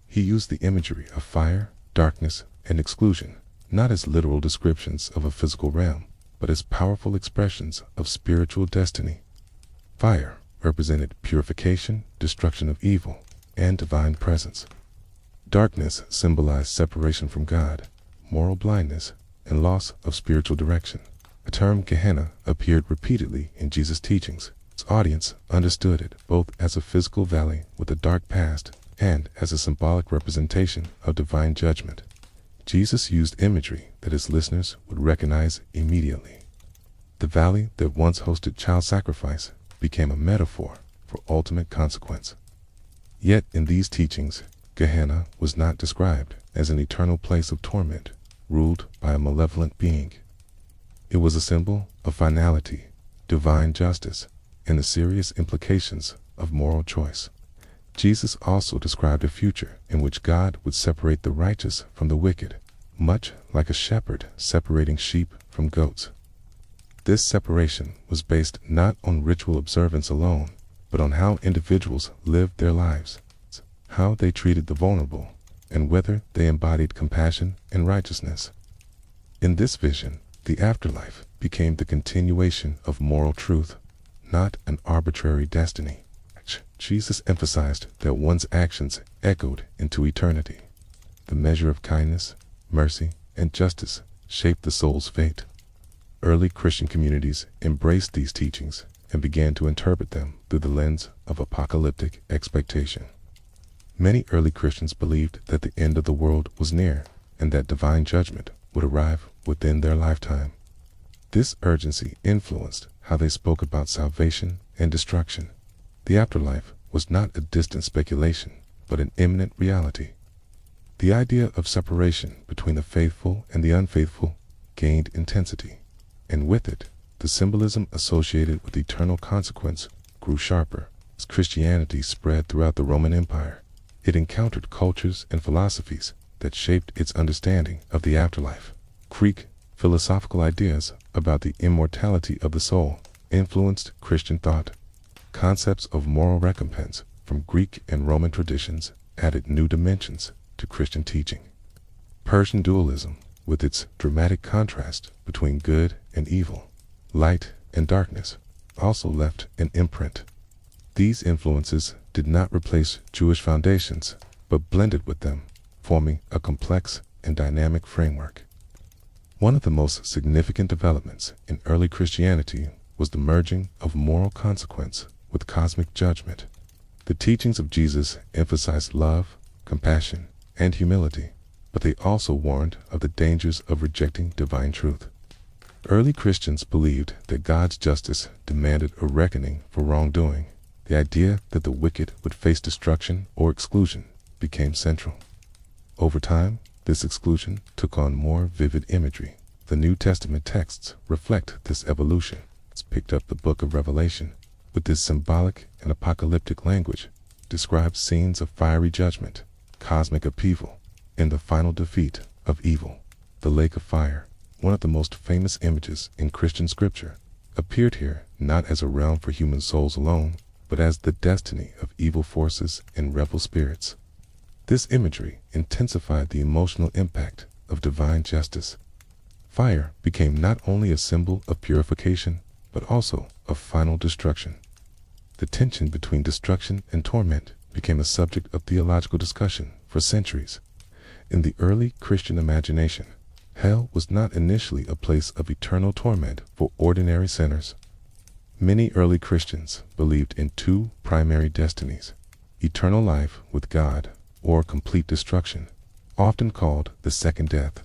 He used the imagery of fire, darkness, and exclusion, not as literal descriptions of a physical realm, but as powerful expressions of spiritual destiny. Fire represented purification, destruction of evil, and divine presence. Darkness symbolized separation from God, moral blindness, and loss of spiritual direction. The term Gehenna appeared repeatedly in Jesus' teachings. Its audience understood it both as a physical valley with a dark past and as a symbolic representation of divine judgment. Jesus used imagery that his listeners would recognize immediately. The valley that once hosted child sacrifice became a metaphor for ultimate consequence. Yet in these teachings, Gehenna was not described as an eternal place of torment ruled by a malevolent being. It was a symbol of finality, divine justice, and the serious implications of moral choice. Jesus also described a future in which God would separate the righteous from the wicked, much like a shepherd separating sheep from goats. This separation was based not on ritual observance alone, but on how individuals lived their lives, how they treated the vulnerable, and whether they embodied compassion and righteousness. In this vision, the afterlife became the continuation of moral truth, not an arbitrary destiny. Jesus emphasized that one's actions echoed into eternity. The measure of kindness, mercy, and justice shaped the soul's fate. Early Christian communities embraced these teachings and began to interpret them through the lens of apocalyptic expectation. Many early Christians believed that the end of the world was near and that divine judgment would arrive within their lifetime. This urgency influenced how they spoke about salvation and destruction. The afterlife was not a distant speculation, but an imminent reality. The idea of separation between the faithful and the unfaithful gained intensity, and with it, the symbolism associated with eternal consequence grew sharper. As Christianity spread throughout the Roman Empire, it encountered cultures and philosophies that shaped its understanding of the afterlife. Greek philosophical ideas about the immortality of the soul influenced Christian thought. Concepts of moral recompense from Greek and Roman traditions added new dimensions to Christian teaching. Persian dualism, with its dramatic contrast between good and evil, light and darkness, also left an imprint. These influences did not replace Jewish foundations, but blended with them, forming a complex and dynamic framework. One of the most significant developments in early Christianity was the merging of moral consequence with cosmic judgment. The teachings of Jesus emphasized love, compassion, and humility, but they also warned of the dangers of rejecting divine truth. Early Christians believed that God's justice demanded a reckoning for wrongdoing. The idea that the wicked would face destruction or exclusion became central. Over time, this exclusion took on more vivid imagery. The New Testament texts reflect this evolution. It's picked up the book of Revelation, with this symbolic and apocalyptic language, describes scenes of fiery judgment, cosmic upheaval, and the final defeat of evil. The lake of fire, one of the most famous images in Christian scripture, appeared here not as a realm for human souls alone, but as the destiny of evil forces and rebel spirits. This imagery intensified the emotional impact of divine justice. Fire became not only a symbol of purification, but also of final destruction. The tension between destruction and torment became a subject of theological discussion for centuries. In the early Christian imagination, hell was not initially a place of eternal torment for ordinary sinners. Many early Christians believed in two primary destinies: eternal life with God or complete destruction, often called the second death.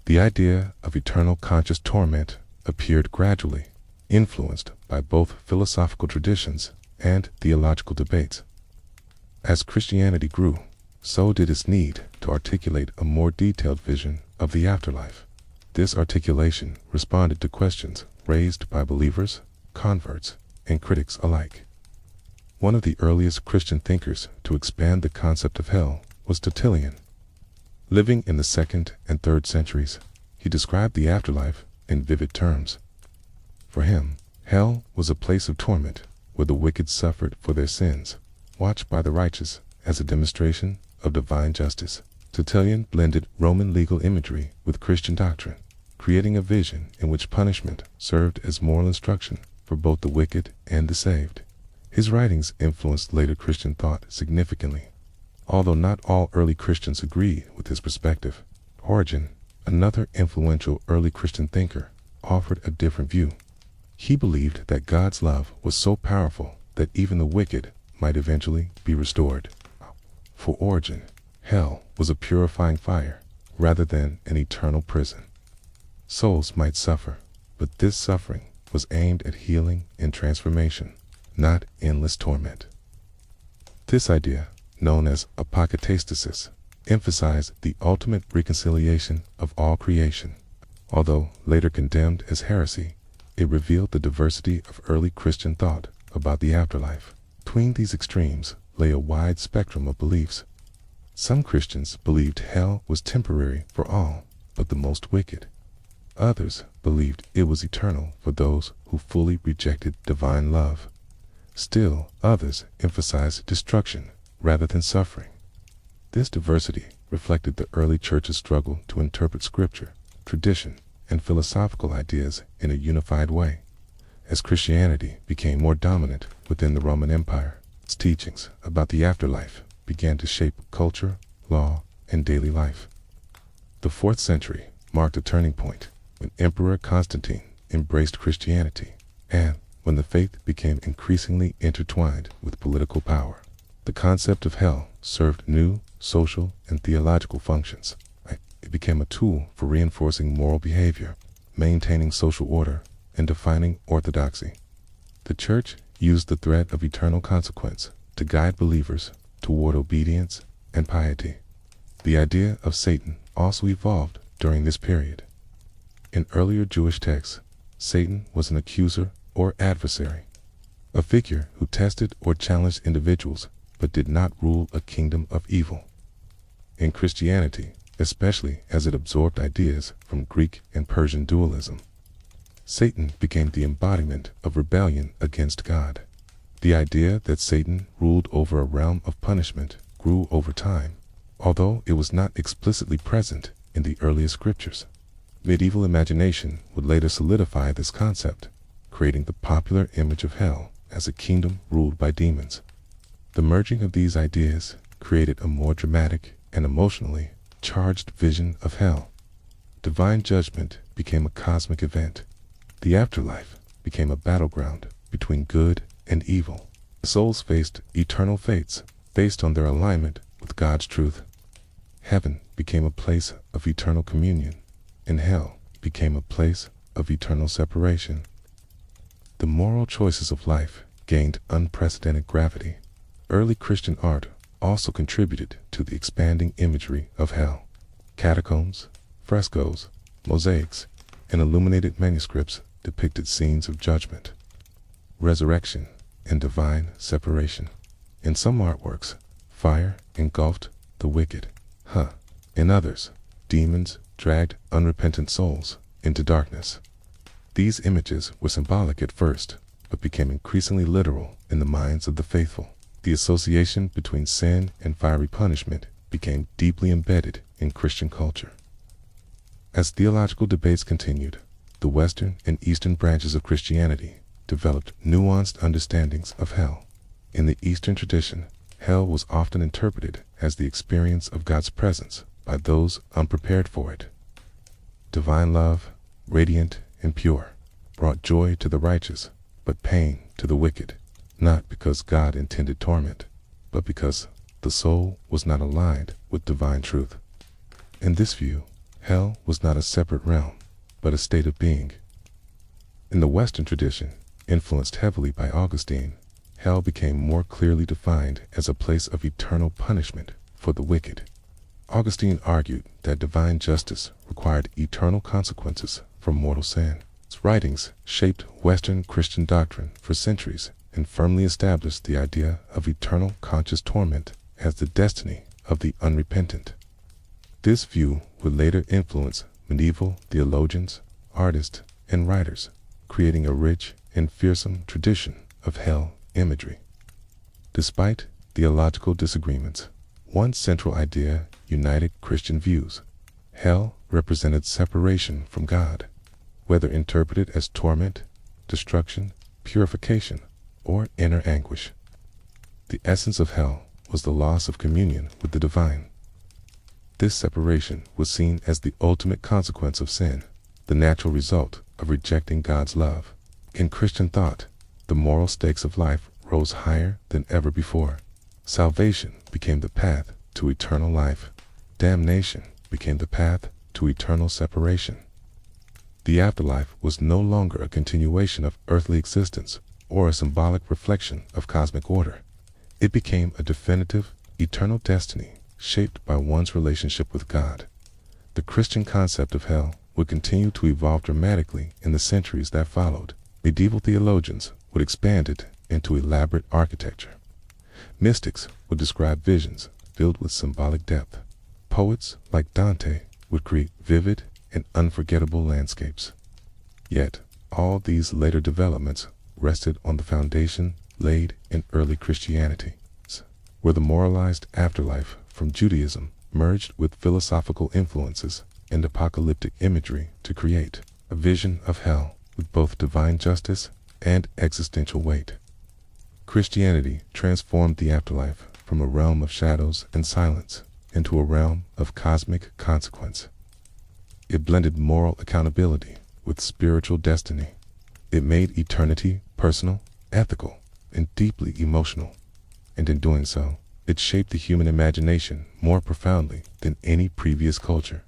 The idea of eternal conscious torment appeared gradually, influenced by both philosophical traditions and theological debates. As Christianity grew, so did its need to articulate a more detailed vision of the afterlife. This articulation responded to questions raised by believers, converts, and critics alike. One of the earliest Christian thinkers to expand the concept of hell was Tertullian. Living in the 2nd and 3rd centuries, he described the afterlife in vivid terms. For him, hell was a place of torment where the wicked suffered for their sins, watched by the righteous as a demonstration of divine justice. Tertullian blended Roman legal imagery with Christian doctrine, creating a vision in which punishment served as moral instruction for both the wicked and the saved. His writings influenced later Christian thought significantly. Although not all early Christians agreed with his perspective, Origen, another influential early Christian thinker, offered a different view. He believed that God's love was so powerful that even the wicked might eventually be restored. For Origen, hell was a purifying fire rather than an eternal prison. Souls might suffer, but this suffering was aimed at healing and transformation, not endless torment. This idea, known as apokatastasis, emphasized the ultimate reconciliation of all creation. Although later condemned as heresy, it revealed the diversity of early Christian thought about the afterlife. Between these extremes lay a wide spectrum of beliefs. Some Christians believed hell was temporary for all but the most wicked. Others believed it was eternal for those who fully rejected divine love. Still, others emphasized destruction rather than suffering. This diversity reflected the early church's struggle to interpret scripture, tradition, and philosophical ideas in a unified way. As Christianity became more dominant within the Roman Empire, its teachings about the afterlife began to shape culture, law, and daily life. The 4th century marked a turning point when Emperor Constantine embraced Christianity and when the faith became increasingly intertwined with political power. The concept of hell served new social and theological functions. It became a tool for reinforcing moral behavior, maintaining social order, and defining orthodoxy. The Church used the threat of eternal consequence to guide believers toward obedience and piety. The idea of Satan also evolved during this period. In earlier Jewish texts, Satan was an accuser or adversary, a figure who tested or challenged individuals but did not rule a kingdom of evil. In Christianity, especially as it absorbed ideas from Greek and Persian dualism, Satan became the embodiment of rebellion against God. The idea that Satan ruled over a realm of punishment grew over time, although it was not explicitly present in the earliest scriptures. Medieval imagination would later solidify this concept, creating the popular image of hell as a kingdom ruled by demons. The merging of these ideas created a more dramatic and emotionally charged vision of hell. Divine judgment became a cosmic event. The afterlife became a battleground between good and evil. Souls faced eternal fates based on their alignment with God's truth. Heaven became a place of eternal communion, and hell became a place of eternal separation. The moral choices of life gained unprecedented gravity. Early Christian art also contributed to the expanding imagery of hell. Catacombs, frescoes, mosaics, and illuminated manuscripts depicted scenes of judgment, resurrection, and divine separation. In some artworks, fire engulfed the wicked. In others, demons dragged unrepentant souls into darkness. These images were symbolic at first, but became increasingly literal in the minds of the faithful. The association between sin and fiery punishment became deeply embedded in Christian culture. As theological debates continued, the Western and Eastern branches of Christianity developed nuanced understandings of hell. In the Eastern tradition, hell was often interpreted as the experience of God's presence by those unprepared for it. Divine love, radiant and pure, brought joy to the righteous, but pain to the wicked, not because God intended torment, but because the soul was not aligned with divine truth. In this view, hell was not a separate realm, but a state of being. In the Western tradition, influenced heavily by Augustine, hell became more clearly defined as a place of eternal punishment for the wicked. Augustine argued that divine justice required eternal consequences for mortal sin. His writings shaped Western Christian doctrine for centuries and firmly established the idea of eternal conscious torment as the destiny of the unrepentant. This view would later influence medieval theologians, artists, and writers, creating a rich and fearsome tradition of hell imagery. Despite theological disagreements, one central idea united Christian views. Hell represented separation from God, whether interpreted as torment, destruction, purification, or inner anguish. The essence of hell was the loss of communion with the divine. This separation was seen as the ultimate consequence of sin, the natural result of rejecting God's love. In Christian thought, the moral stakes of life rose higher than ever before. Salvation became the path to eternal life. Damnation became the path to eternal separation. The afterlife was no longer a continuation of earthly existence or a symbolic reflection of cosmic order. It became a definitive, eternal destiny shaped by one's relationship with God. The Christian concept of hell would continue to evolve dramatically in the centuries that followed. Medieval theologians would expand it into elaborate architecture. Mystics would describe visions filled with symbolic depth. Poets like Dante would create vivid and unforgettable landscapes. Yet, all these later developments rested on the foundation laid in early Christianity, where the moralized afterlife from Judaism merged with philosophical influences and apocalyptic imagery to create a vision of hell with both divine justice and existential weight. Christianity transformed the afterlife from a realm of shadows and silence into a realm of cosmic consequence. It blended moral accountability with spiritual destiny. It made eternity personal, ethical, and deeply emotional. And in doing so, it shaped the human imagination more profoundly than any previous culture.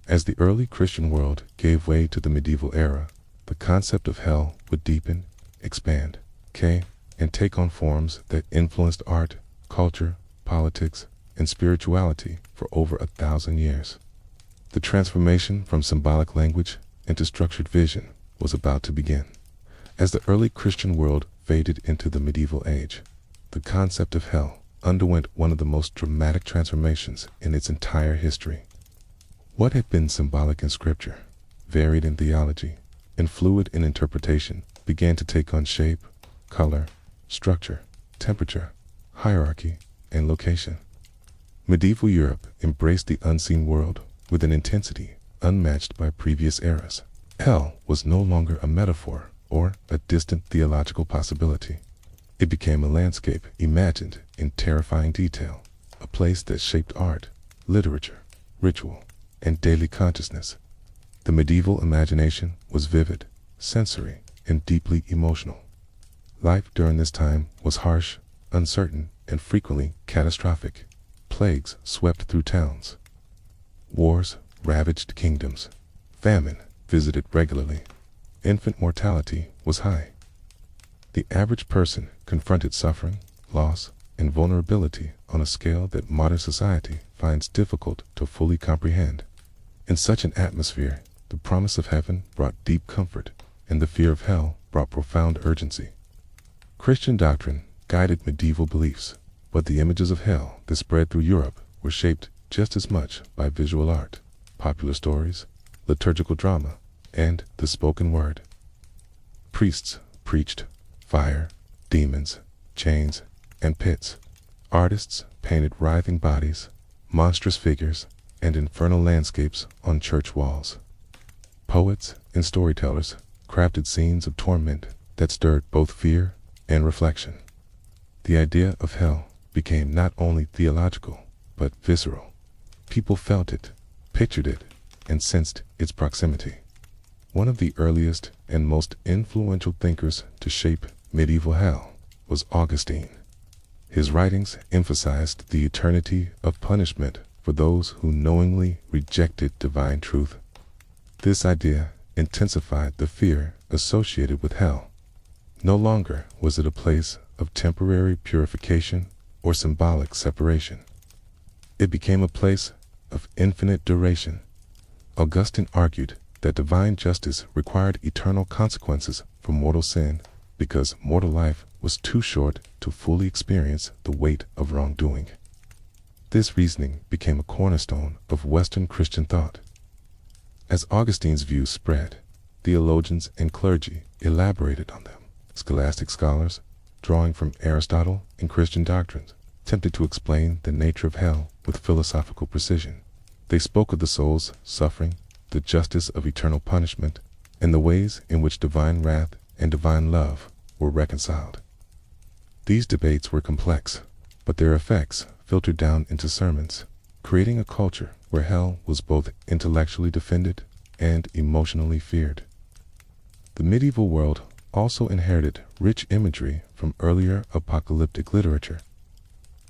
As the early Christian world gave way to the medieval era, the concept of hell would deepen, expand, and take on forms that influenced art, culture, politics, and spirituality for over 1,000 years. The transformation from symbolic language into structured vision was about to begin. As the early Christian world faded into the medieval age, the concept of hell underwent one of the most dramatic transformations in its entire history. What had been symbolic in Scripture, varied in theology, and fluid in interpretation began to take on shape, color, structure, temperature, hierarchy, and location. Medieval Europe embraced the unseen world with an intensity unmatched by previous eras. Hell was no longer a metaphor or a distant theological possibility. It became a landscape imagined in terrifying detail, a place that shaped art, literature, ritual, and daily consciousness. The medieval imagination was vivid, sensory, and deeply emotional. Life during this time was harsh, uncertain, and frequently catastrophic. Plagues swept through towns. Wars ravaged kingdoms. Famine visited regularly. Infant mortality was high. The average person confronted suffering, loss, and vulnerability on a scale that modern society finds difficult to fully comprehend. In such an atmosphere, The promise of heaven brought deep comfort, and the fear of hell brought profound urgency. Christian doctrine guided medieval beliefs, but the images of hell that spread through Europe were shaped just as much by visual art, popular stories, liturgical drama, and the spoken word. Priests preached fire, demons, chains, and pits. Artists painted writhing bodies, monstrous figures, and infernal landscapes on church walls. Poets and storytellers crafted scenes of torment that stirred both fear and reflection. The idea of hell became not only theological, but visceral. People felt it, pictured it, and sensed its proximity. One of the earliest and most influential thinkers to shape medieval hell was Augustine. His writings emphasized the eternity of punishment for those who knowingly rejected divine truth. This idea intensified the fear associated with hell. No longer was it a place of temporary purification or symbolic separation. It became a place of infinite duration. Augustine argued that divine justice required eternal consequences for mortal sin because mortal life was too short to fully experience the weight of wrongdoing. This reasoning became a cornerstone of Western Christian thought. As Augustine's views spread, theologians and clergy elaborated on them. Scholastic scholars, drawing from Aristotle and Christian doctrines, attempted to explain the nature of hell with philosophical precision. They spoke of the soul's suffering, the justice of eternal punishment, and the ways in which divine wrath and divine love were reconciled. These debates were complex, but their effects filtered down into sermons, creating a culture where hell was both intellectually defended and emotionally feared. The medieval world also inherited rich imagery from earlier apocalyptic literature.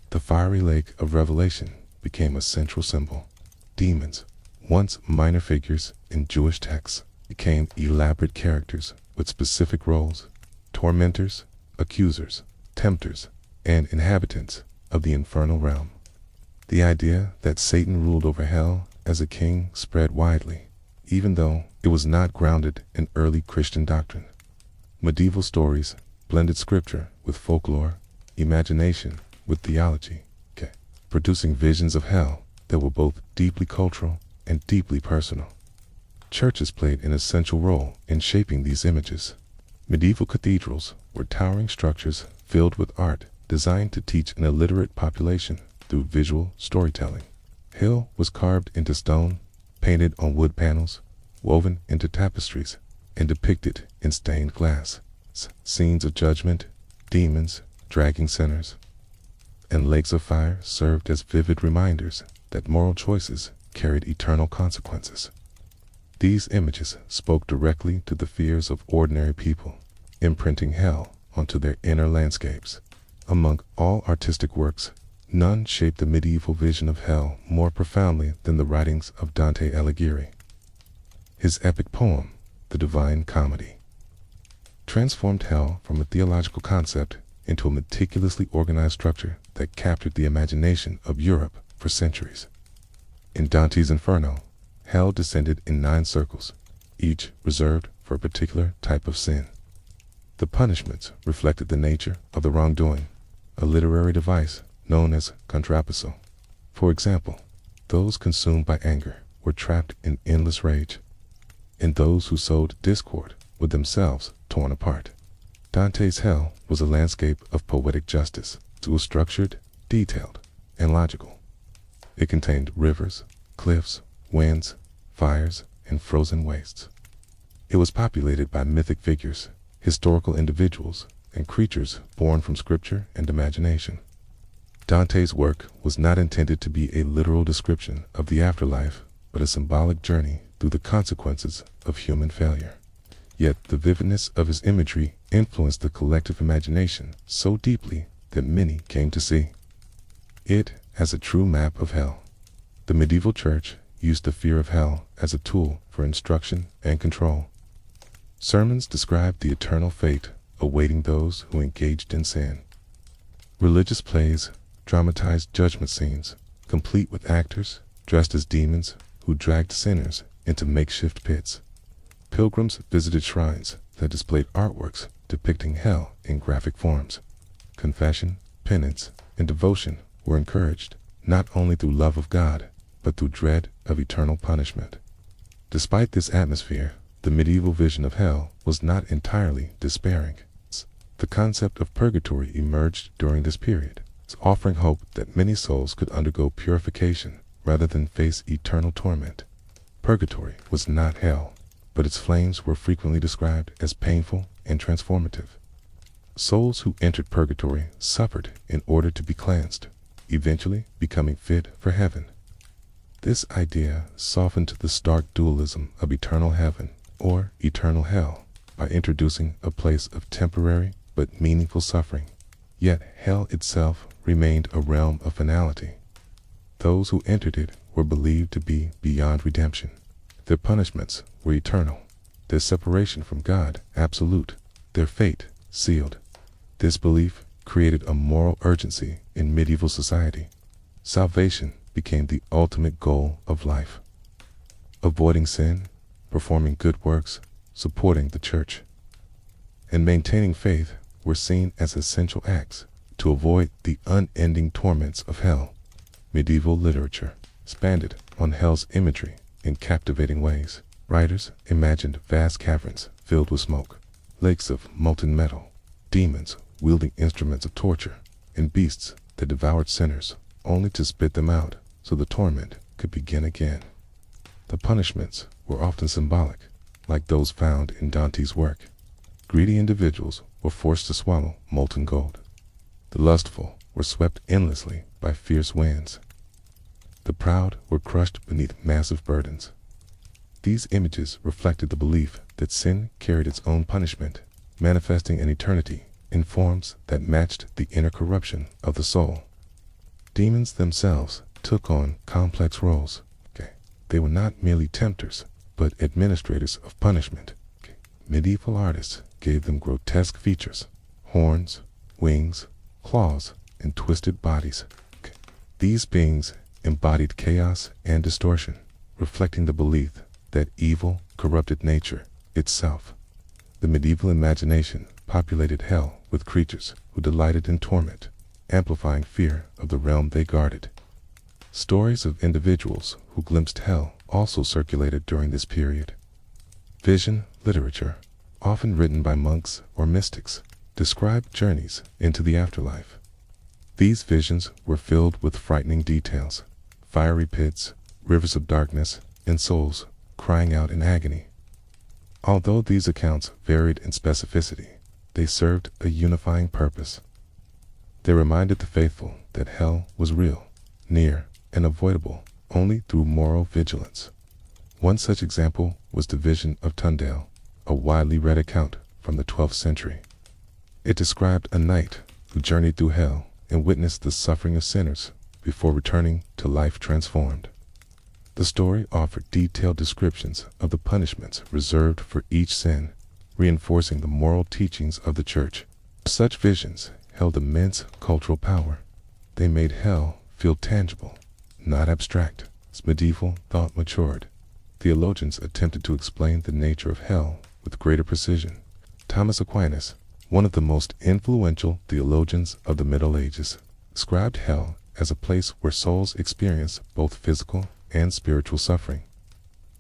The fiery lake of Revelation became a central symbol. Demons, once minor figures in Jewish texts, became elaborate characters with specific roles: tormentors, accusers, tempters, and inhabitants of the infernal realm. The idea that Satan ruled over hell as a king spread widely, even though it was not grounded in early Christian doctrine. Medieval stories blended scripture with folklore, imagination with theology, producing visions of hell that were both deeply cultural and deeply personal. Churches played an essential role in shaping these images. Medieval cathedrals were towering structures filled with art designed to teach an illiterate population through visual storytelling. Hell was carved into stone, painted on wood panels, woven into tapestries, and depicted in stained glass. Scenes of judgment, demons dragging sinners, and lakes of fire served as vivid reminders that moral choices carried eternal consequences. These images spoke directly to the fears of ordinary people, imprinting hell onto their inner landscapes. Among all artistic works, none shaped the medieval vision of hell more profoundly than the writings of Dante Alighieri. His epic poem, The Divine Comedy, transformed hell from a theological concept into a meticulously organized structure that captured the imagination of Europe for centuries. In Dante's Inferno, hell descended in 9 circles, each reserved for a particular type of sin. The punishments reflected the nature of the wrongdoing, a literary device known as contrapposto. For example, those consumed by anger were trapped in endless rage, and those who sowed discord were themselves torn apart. Dante's hell was a landscape of poetic justice. It was structured, detailed, and logical. It contained rivers, cliffs, winds, fires, and frozen wastes. It was populated by mythic figures, historical individuals, and creatures born from scripture and imagination. Dante's work was not intended to be a literal description of the afterlife, but a symbolic journey through the consequences of human failure. Yet the vividness of his imagery influenced the collective imagination so deeply that many came to see it as a true map of hell. The medieval church used the fear of hell as a tool for instruction and control. Sermons described the eternal fate awaiting those who engaged in sin. Religious plays dramatized judgment scenes, complete with actors dressed as demons who dragged sinners into makeshift pits. Pilgrims visited shrines that displayed artworks depicting hell in graphic forms. Confession, penance, and devotion were encouraged, not only through love of God, but through dread of eternal punishment. Despite this atmosphere, the medieval vision of hell was not entirely despairing. The concept of purgatory emerged during this period, offering hope that many souls could undergo purification rather than face eternal torment. Purgatory was not hell, but its flames were frequently described as painful and transformative. Souls who entered purgatory suffered in order to be cleansed, eventually becoming fit for heaven. This idea softened the stark dualism of eternal heaven or eternal hell by introducing a place of temporary but meaningful suffering. Yet hell itself remained a realm of finality. Those who entered it were believed to be beyond redemption. Their punishments were eternal, their separation from God absolute, their fate sealed. This belief created a moral urgency in medieval society. Salvation became the ultimate goal of life. Avoiding sin, performing good works, supporting the church, and maintaining faith were seen as essential acts to avoid the unending torments of hell. Medieval literature expanded on hell's imagery in captivating ways. Writers imagined vast caverns filled with smoke, lakes of molten metal, demons wielding instruments of torture, and beasts that devoured sinners only to spit them out so the torment could begin again. The punishments were often symbolic, like those found in Dante's work. Greedy individuals were forced to swallow molten gold. The lustful were swept endlessly by fierce winds. The proud were crushed beneath massive burdens. These images reflected the belief that sin carried its own punishment, manifesting an eternity in forms that matched the inner corruption of the soul. Demons themselves took on complex roles. They were not merely tempters, but administrators of punishment. Medieval artists gave them grotesque features: horns, wings, claws, and twisted bodies. These beings embodied chaos and distortion, reflecting the belief that evil corrupted nature itself. The medieval imagination populated hell with creatures who delighted in torment, amplifying fear of the realm they guarded. Stories of individuals who glimpsed hell also circulated during this period. Vision literature, often written by monks or mystics, described journeys into the afterlife. These visions were filled with frightening details: fiery pits, rivers of darkness, and souls crying out in agony. Although these accounts varied in specificity, they served a unifying purpose. They reminded the faithful that hell was real, near, and avoidable only through moral vigilance. One such example was the Vision of Tyndale, a widely read account from the 12th century. It described a knight who journeyed through hell and witnessed the suffering of sinners before returning to life transformed. The story offered detailed descriptions of the punishments reserved for each sin, reinforcing the moral teachings of the Church. Such visions held immense cultural power. They made hell feel tangible, not abstract. As medieval thought matured, theologians attempted to explain the nature of hell with greater precision. Thomas Aquinas, one of the most influential theologians of the Middle Ages, described hell as a place where souls experience both physical and spiritual suffering.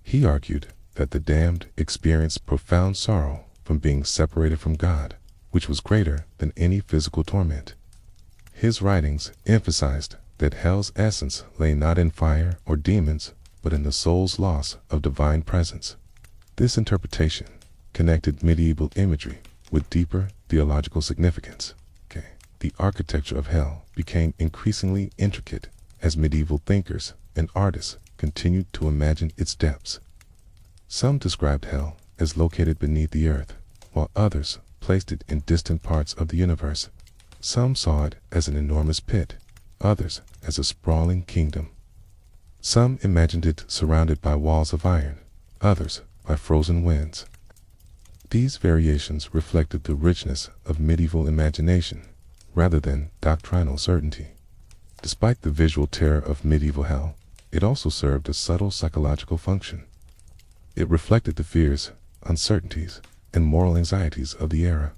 He argued that the damned experience profound sorrow from being separated from God, which was greater than any physical torment. His writings emphasized that hell's essence lay not in fire or demons, but in the soul's loss of divine presence. This interpretation connected medieval imagery with deeper theological significance. The architecture of hell became increasingly intricate as medieval thinkers and artists continued to imagine its depths. Some described hell as located beneath the earth, while others placed it in distant parts of the universe. Some saw it as an enormous pit, others as a sprawling kingdom. Some imagined it surrounded by walls of iron, others by frozen winds. These variations reflected the richness of medieval imagination rather than doctrinal certainty. Despite the visual terror of medieval hell, it also served a subtle psychological function. It reflected the fears, uncertainties, and moral anxieties of the era.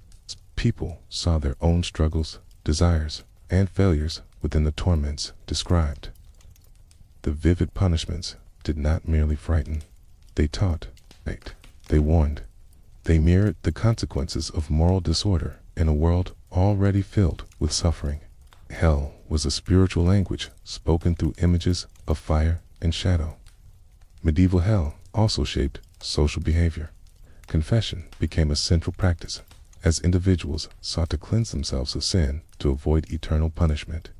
People saw their own struggles, desires, and failures within the torments described. The vivid punishments did not merely frighten, they taught, they warned. They mirrored the consequences of moral disorder in a world already filled with suffering. Hell was a spiritual language spoken through images of fire and shadow. Medieval hell also shaped social behavior. Confession became a central practice as individuals sought to cleanse themselves of sin to avoid eternal punishment.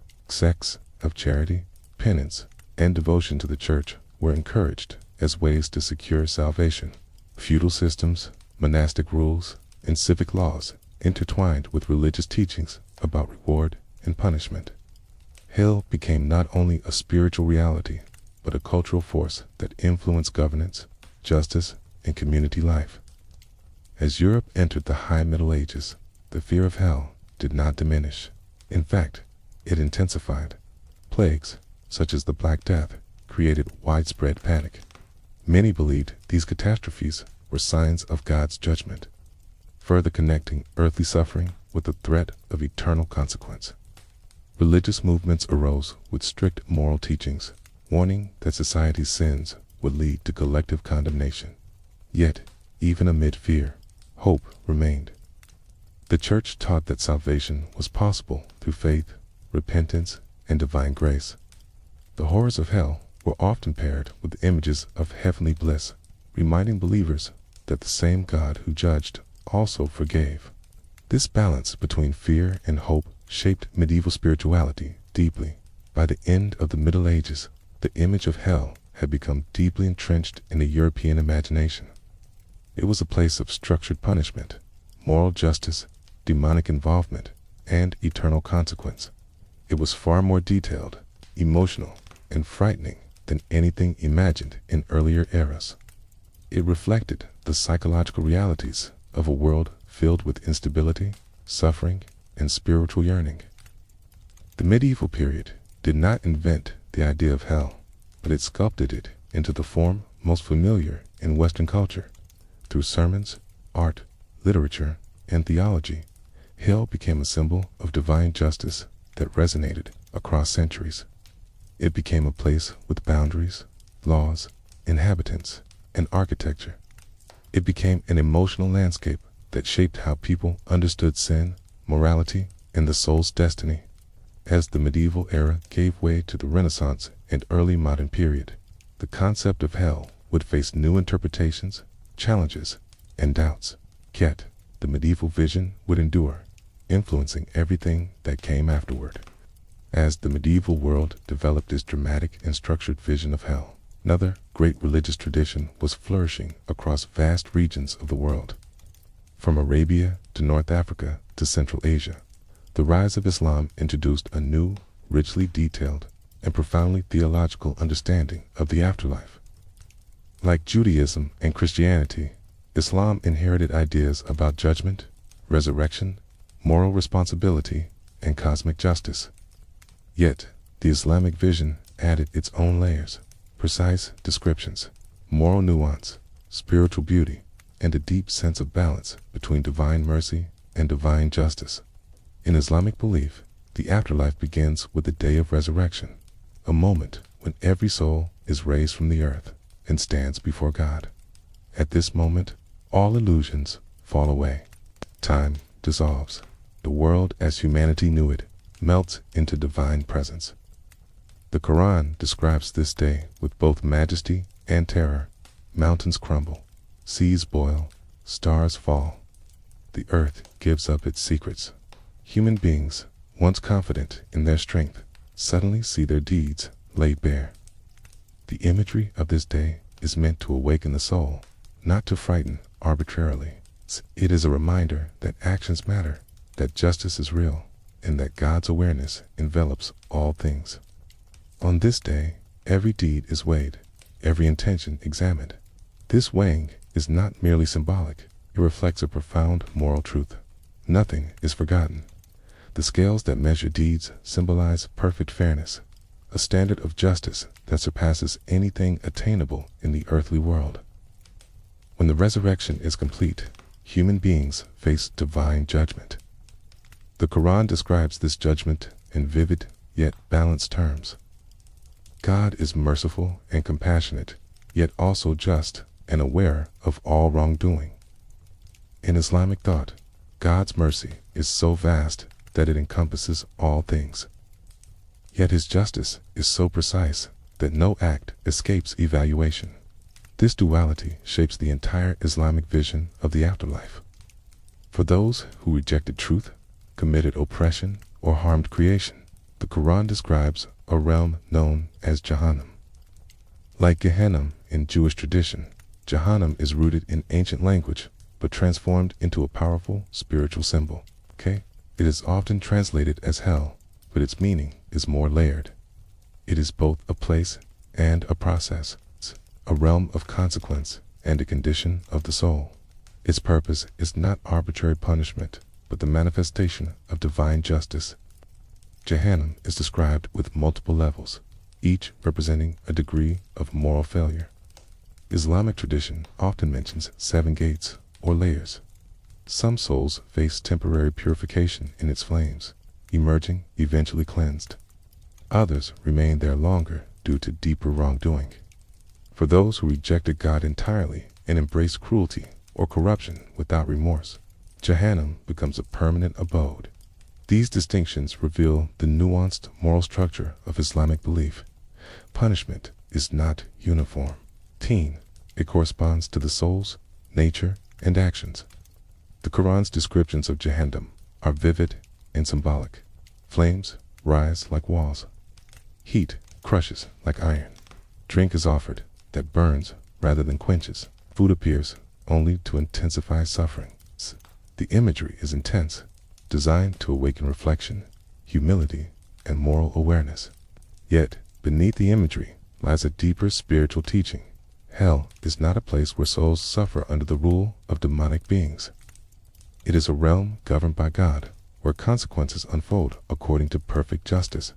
Acts of charity, penance, and devotion to the church were encouraged as ways to secure salvation. Feudal systems, monastic rules, and civic laws intertwined with religious teachings about reward and punishment. Hell became not only a spiritual reality, but a cultural force that influenced governance, justice, and community life. As Europe entered the High Middle Ages, the fear of hell did not diminish. In fact, it intensified. Plagues, such as the Black Death, created widespread panic. Many believed these catastrophes were signs of God's judgment, further connecting earthly suffering with the threat of eternal consequence. Religious movements arose with strict moral teachings, warning that society's sins would lead to collective condemnation. Yet, even amid fear, hope remained. The church taught that salvation was possible through faith, repentance, and divine grace. The horrors of hell were often paired with images of heavenly bliss, reminding believers that the same God who judged also forgave. This balance between fear and hope shaped medieval spirituality deeply. By the end of the Middle Ages, the image of hell had become deeply entrenched in the European imagination. It was a place of structured punishment, moral justice, demonic involvement, and eternal consequence. It was far more detailed, emotional, and frightening than anything imagined in earlier eras. It reflected the psychological realities of a world filled with instability, suffering, and spiritual yearning. The medieval period did not invent the idea of hell, but it sculpted it into the form most familiar in Western culture. Through sermons, art, literature, and theology, hell became a symbol of divine justice that resonated across centuries. It became a place with boundaries, laws, inhabitants, and architecture. It became an emotional landscape that shaped how people understood sin, morality, and the soul's destiny. As the medieval era gave way to the Renaissance and early modern period, the concept of hell would face new interpretations, challenges, and doubts. Yet, the medieval vision would endure, influencing everything that came afterward. As the medieval world developed its dramatic and structured vision of hell, another great religious tradition was flourishing across vast regions of the world. From Arabia to North Africa to Central Asia, the rise of Islam introduced a new, richly detailed, and profoundly theological understanding of the afterlife. Like Judaism and Christianity, Islam inherited ideas about judgment, resurrection, moral responsibility, and cosmic justice. Yet, the Islamic vision added its own layers, precise descriptions, moral nuance, spiritual beauty, and a deep sense of balance between divine mercy and divine justice. In Islamic belief, the afterlife begins with the day of resurrection, a moment when every soul is raised from the earth and stands before God. At this moment, all illusions fall away. Time dissolves. The world as humanity knew it melts into divine presence. The Quran describes this day with both majesty and terror. Mountains crumble, seas boil, stars fall. The earth gives up its secrets. Human beings, once confident in their strength, suddenly see their deeds laid bare. The imagery of this day is meant to awaken the soul, not to frighten arbitrarily. It is a reminder that actions matter, that justice is real, and that God's awareness envelops all things. On this day, every deed is weighed, every intention examined. This weighing is not merely symbolic, it reflects a profound moral truth. Nothing is forgotten. The scales that measure deeds symbolize perfect fairness, a standard of justice that surpasses anything attainable in the earthly world. When the resurrection is complete, human beings face divine judgment. The Quran describes this judgment in vivid yet balanced terms. God is merciful and compassionate, yet also just and aware of all wrongdoing. In Islamic thought, God's mercy is so vast that it encompasses all things. Yet his justice is so precise that no act escapes evaluation. This duality shapes the entire Islamic vision of the afterlife. For those who rejected truth, committed oppression, or harmed creation, the Quran describes a realm known as Jahannam. Like Gehenna in Jewish tradition, Jahannam is rooted in ancient language, but transformed into a powerful spiritual symbol. It is often translated as hell, but its meaning is more layered. It is both a place and a process, a realm of consequence and a condition of the soul. Its purpose is not arbitrary punishment, but the manifestation of divine justice. Jahannam is described with multiple levels, each representing a degree of moral failure. Islamic tradition often mentions 7 gates or layers. Some souls face temporary purification in its flames, emerging eventually cleansed. Others remain there longer due to deeper wrongdoing. For those who rejected God entirely and embraced cruelty or corruption without remorse, Jahannam becomes a permanent abode. These distinctions reveal the nuanced moral structure of Islamic belief. Punishment is not uniform. It corresponds to the soul's nature and actions. The Quran's descriptions of Jahannam are vivid and symbolic. Flames rise like walls. Heat crushes like iron. Drink is offered that burns rather than quenches. Food appears only to intensify suffering. The imagery is intense, designed to awaken reflection, humility, and moral awareness. Yet, beneath the imagery lies a deeper spiritual teaching. Hell is not a place where souls suffer under the rule of demonic beings. It is a realm governed by God, where consequences unfold according to perfect justice.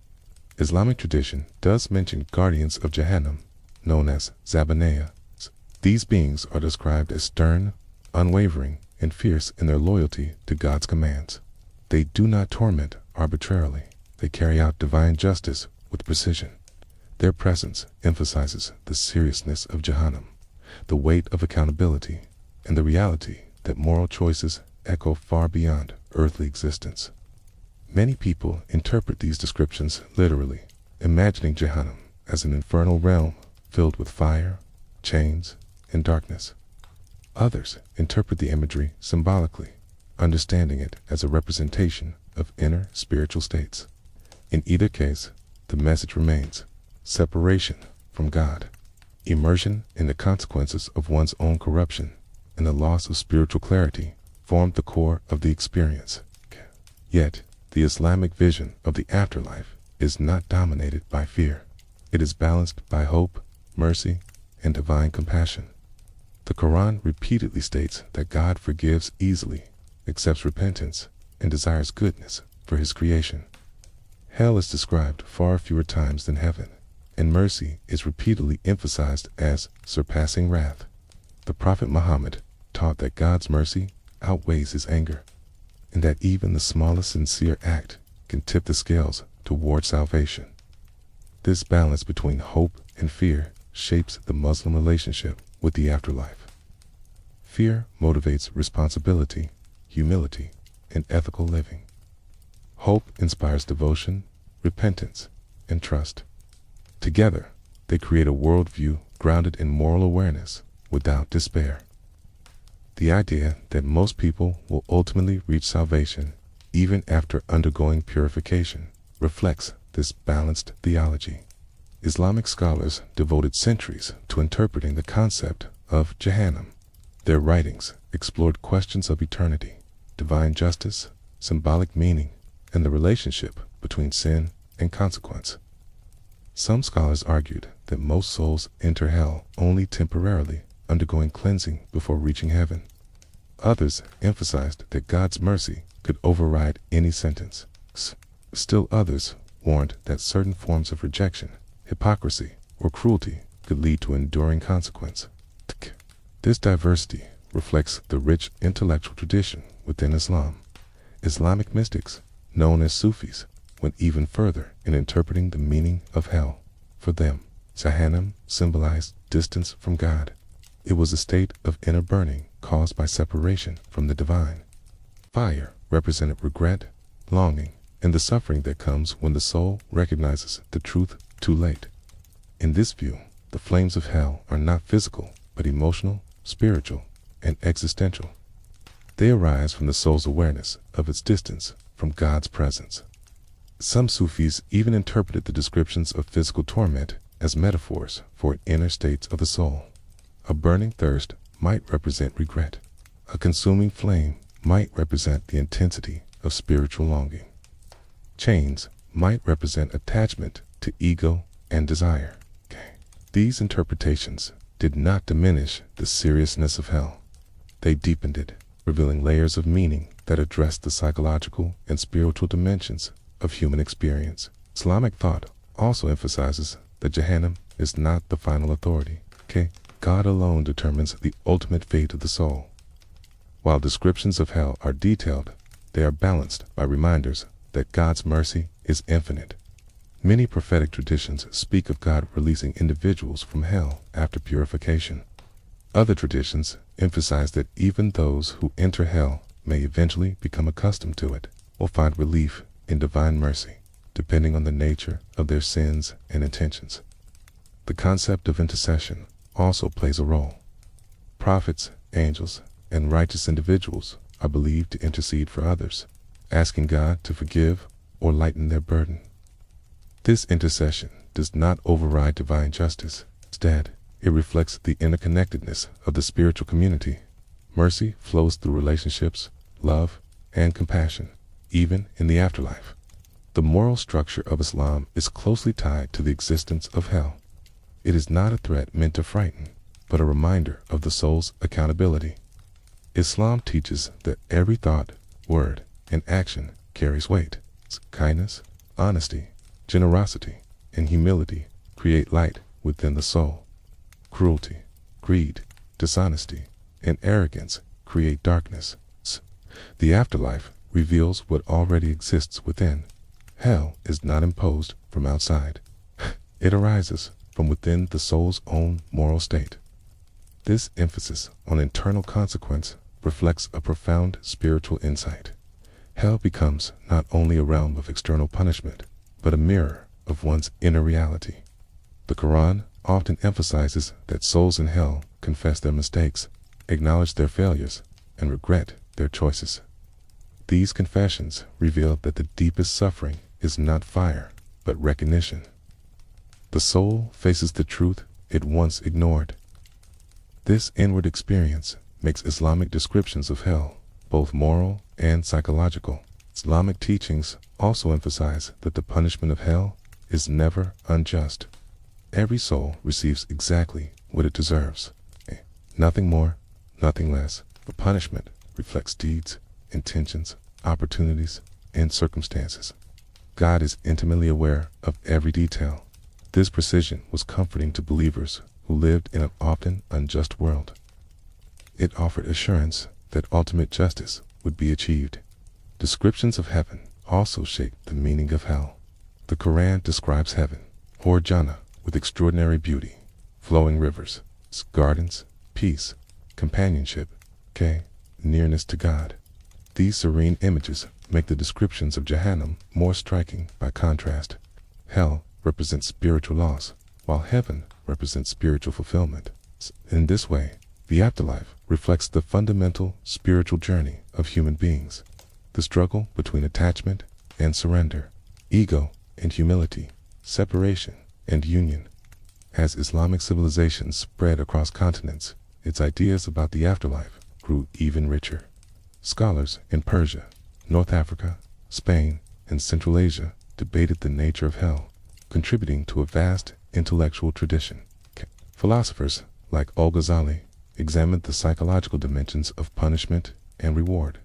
Islamic tradition does mention guardians of Jahannam, known as Zabaniyah. These beings are described as stern, unwavering, and fierce in their loyalty to God's commands. They do not torment arbitrarily. They carry out divine justice with precision. Their presence emphasizes the seriousness of Jahannam, the weight of accountability, and the reality that moral choices echo far beyond earthly existence. Many people interpret these descriptions literally, imagining Jahannam as an infernal realm filled with fire, chains, and darkness. Others interpret the imagery symbolically, understanding it as a representation of inner spiritual states. In either case, the message remains: separation from God, immersion in the consequences of one's own corruption, and the loss of spiritual clarity form the core of the experience. Yet, the Islamic vision of the afterlife is not dominated by fear. It is balanced by hope, mercy, and divine compassion. The Quran repeatedly states that God forgives easily, accepts repentance, and desires goodness for his creation. Hell is described far fewer times than heaven, and mercy is repeatedly emphasized as surpassing wrath. The Prophet Muhammad taught that God's mercy outweighs his anger, and that even the smallest sincere act can tip the scales toward salvation. This balance between hope and fear shapes the Muslim relationship with the afterlife. Fear motivates responsibility, humility, and ethical living. Hope inspires devotion, repentance, and trust. Together, they create a worldview grounded in moral awareness without despair. The idea that most people will ultimately reach salvation, even after undergoing purification, reflects this balanced theology. Islamic scholars devoted centuries to interpreting the concept of Jahannam. Their writings explored questions of eternity, divine justice, symbolic meaning, and the relationship between sin and consequence. Some scholars argued that most souls enter hell only temporarily, undergoing cleansing before reaching heaven. Others emphasized that God's mercy could override any sentence. Still others warned that certain forms of rejection, hypocrisy, or cruelty could lead to enduring consequence. This diversity reflects the rich intellectual tradition within Islam. Islamic mystics, known as Sufis, went even further in interpreting the meaning of hell. For them, Jahannam symbolized distance from God. It was a state of inner burning caused by separation from the divine. Fire represented regret, longing, and the suffering that comes when the soul recognizes the truth too late. In this view, the flames of hell are not physical, but emotional, spiritual, and existential. They arise from the soul's awareness of its distance from God's presence. Some Sufis even interpreted the descriptions of physical torment as metaphors for inner states of the soul. A burning thirst might represent regret. A consuming flame might represent the intensity of spiritual longing. Chains might represent attachment to ego and desire. These interpretations did not diminish the seriousness of hell. They deepened it, revealing layers of meaning that addressed the psychological and spiritual dimensions of human experience. Islamic thought also emphasizes that Jahannam is not the final authority. God alone determines the ultimate fate of the soul. While descriptions of hell are detailed, they are balanced by reminders that God's mercy is infinite. Many prophetic traditions speak of God releasing individuals from hell after purification. Other traditions emphasize that even those who enter hell may eventually become accustomed to it or find relief in divine mercy, depending on the nature of their sins and intentions. The concept of intercession also plays a role. Prophets, angels, and righteous individuals are believed to intercede for others, asking God to forgive or lighten their burden. This intercession does not override divine justice. Instead, it reflects the interconnectedness of the spiritual community. Mercy flows through relationships, love, and compassion, even in the afterlife. The moral structure of Islam is closely tied to the existence of hell. It is not a threat meant to frighten, but a reminder of the soul's accountability. Islam teaches that every thought, word, and action carries weight. Kindness, honesty, generosity, and humility create light within the soul. Cruelty, greed, dishonesty, and arrogance create darkness. The afterlife reveals what already exists within. Hell is not imposed from outside. It arises from within the soul's own moral state. This emphasis on internal consequence reflects a profound spiritual insight. Hell becomes not only a realm of external punishment, but a mirror of one's inner reality. The Quran often emphasizes that souls in hell confess their mistakes, acknowledge their failures, and regret their choices. These confessions reveal that the deepest suffering is not fire, but recognition. The soul faces the truth it once ignored. This inward experience makes Islamic descriptions of hell both moral and psychological. Islamic teachings also emphasize that the punishment of hell is never unjust. Every soul receives exactly what it deserves. Nothing more, nothing less. The punishment reflects deeds, intentions, opportunities, and circumstances. God is intimately aware of every detail. This precision was comforting to believers who lived in an often unjust world. It offered assurance that ultimate justice would be achieved. Descriptions of heaven also shape the meaning of hell. The Quran describes heaven, or Jannah, with extraordinary beauty, flowing rivers, gardens, peace, companionship, nearness to God. These serene images make the descriptions of Jahannam more striking by contrast. Hell represents spiritual loss, while heaven represents spiritual fulfillment. In this way, the afterlife reflects the fundamental spiritual journey of human beings, the struggle between attachment and surrender, ego and humility, separation and union. As Islamic civilization spread across continents, its ideas about the afterlife grew even richer. Scholars in Persia, North Africa, Spain, and Central Asia debated the nature of hell, contributing to a vast intellectual tradition. Philosophers like Al-Ghazali examined the psychological dimensions of punishment and reward.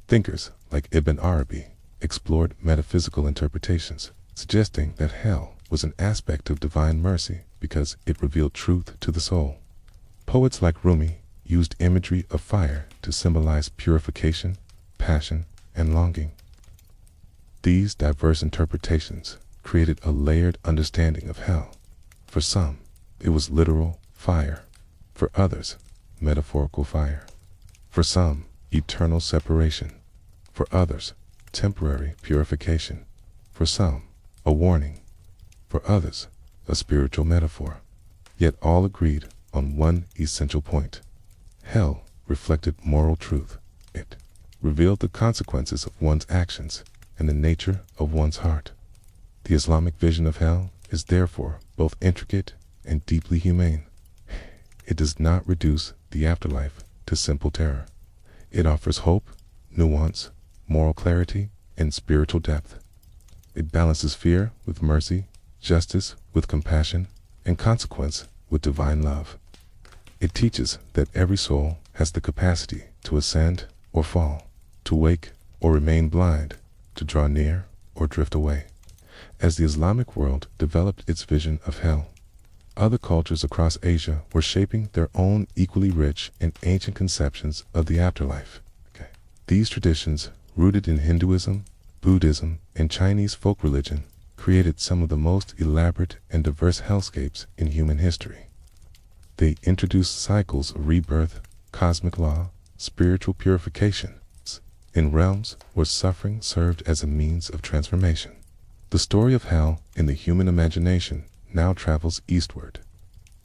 Thinkers like Ibn Arabi explored metaphysical interpretations, suggesting that hell was an aspect of divine mercy because it revealed truth to the soul. Poets like Rumi used imagery of fire to symbolize purification, passion, and longing. These diverse interpretations created a layered understanding of hell. For some, it was literal fire. For others, metaphorical fire. For some, eternal separation. For others, temporary purification. For some, a warning. For others, a spiritual metaphor. Yet all agreed on one essential point. Hell reflected moral truth. It revealed the consequences of one's actions and the nature of one's heart. The Islamic vision of hell is therefore both intricate and deeply humane. It does not reduce the afterlife to simple terror. It offers hope, nuance, moral clarity, and spiritual depth. It balances fear with mercy, justice with compassion, and consequence with divine love. It teaches that every soul has the capacity to ascend or fall, to wake or remain blind, to draw near or drift away. As the Islamic world developed its vision of hell, other cultures across Asia were shaping their own equally rich and ancient conceptions of the afterlife. These traditions, rooted in Hinduism, Buddhism, and Chinese folk religion, created some of the most elaborate and diverse hellscapes in human history. They introduced cycles of rebirth, cosmic law, spiritual purification, in realms where suffering served as a means of transformation. The story of hell in the human imagination now travels eastward,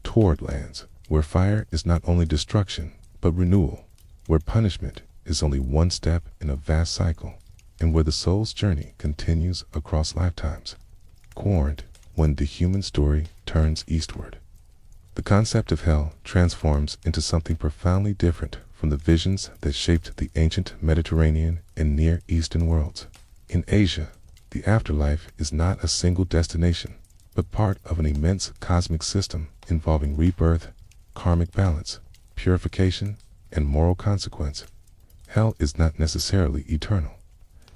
toward lands where fire is not only destruction, but renewal, where punishment is only one step in a vast cycle, and where the soul's journey continues across lifetimes. Quarrant, when the human story turns eastward. The concept of hell transforms into something profoundly different from the visions that shaped the ancient Mediterranean and Near Eastern worlds. In Asia, the afterlife is not a single destination, but part of an immense cosmic system involving rebirth, karmic balance, purification, and moral consequence. Hell is not necessarily eternal.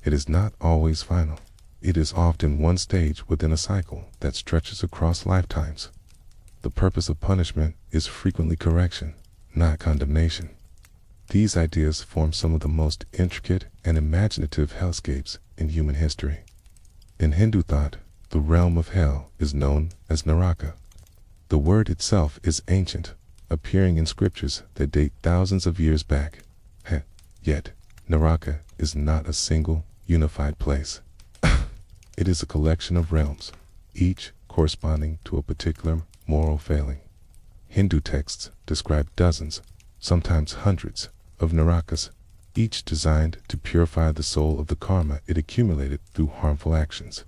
It is not always final. It is often one stage within a cycle that stretches across lifetimes. The purpose of punishment is frequently correction, not condemnation. These ideas form some of the most intricate and imaginative hellscapes in human history. In Hindu thought, the realm of hell is known as Naraka. The word itself is ancient, appearing in scriptures that date thousands of years back. Yet, Naraka is not a single, unified place. It is a collection of realms, each corresponding to a particular moral failing. Hindu texts describe dozens, sometimes hundreds, of Narakas, each designed to purify the soul of the karma it accumulated through harmful actions.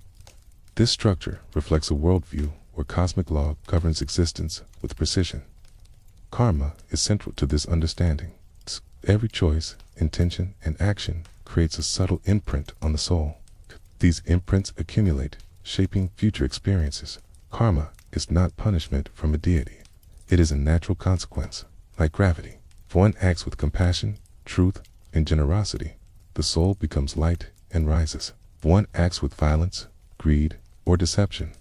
This structure reflects a worldview where cosmic law governs existence with precision. Karma is central to this understanding. Every choice, intention, and action creates a subtle imprint on the soul. These imprints accumulate, shaping future experiences. Karma is not punishment from a deity. It is a natural consequence, like gravity. If one acts with compassion, truth, and generosity, the soul becomes light and rises. If one acts with violence, greed, or deception,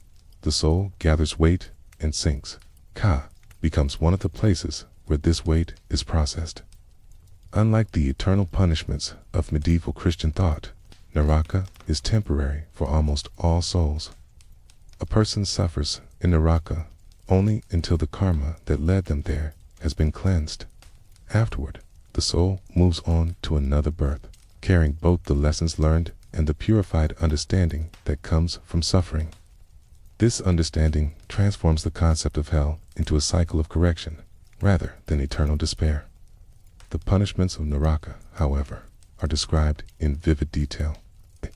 the soul gathers weight and sinks. Ka becomes one of the places where this weight is processed. Unlike the eternal punishments of medieval Christian thought, Naraka is temporary for almost all souls. A person suffers in Naraka only until the karma that led them there has been cleansed. Afterward, the soul moves on to another birth, carrying both the lessons learned and the purified understanding that comes from suffering. This understanding transforms the concept of hell into a cycle of correction, rather than eternal despair. The punishments of Naraka, however, are described in vivid detail.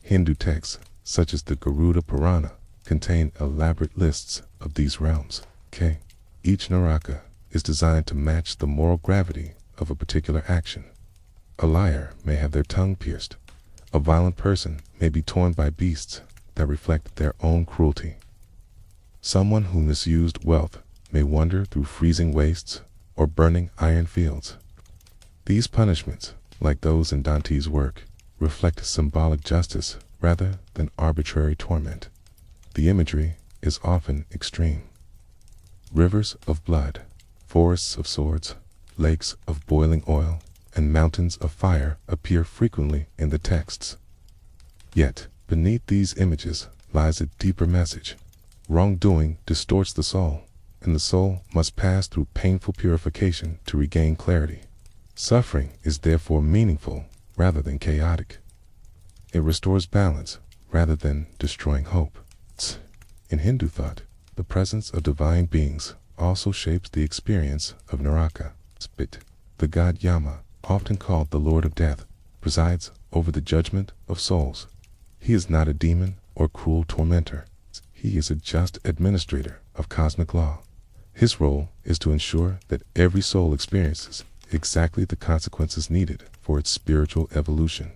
Hindu texts, such as the Garuda Purana, contain elaborate lists of these realms. Each Naraka is designed to match the moral gravity of a particular action. A liar may have their tongue pierced. A violent person may be torn by beasts that reflect their own cruelty. Someone who misused wealth may wander through freezing wastes or burning iron fields. These punishments, like those in Dante's work, reflect symbolic justice rather than arbitrary torment. The imagery is often extreme. Rivers of blood. Forests of swords, lakes of boiling oil, and mountains of fire appear frequently in the texts. Yet, beneath these images lies a deeper message. Wrongdoing distorts the soul, and the soul must pass through painful purification to regain clarity. Suffering is therefore meaningful rather than chaotic. It restores balance rather than destroying hope. In Hindu thought, the presence of divine beings also shapes the experience of Naraka. The god Yama, often called the Lord of Death, presides over the judgment of souls. He is not a demon or cruel tormentor. He is a just administrator of cosmic law. His role is to ensure that every soul experiences exactly the consequences needed for its spiritual evolution.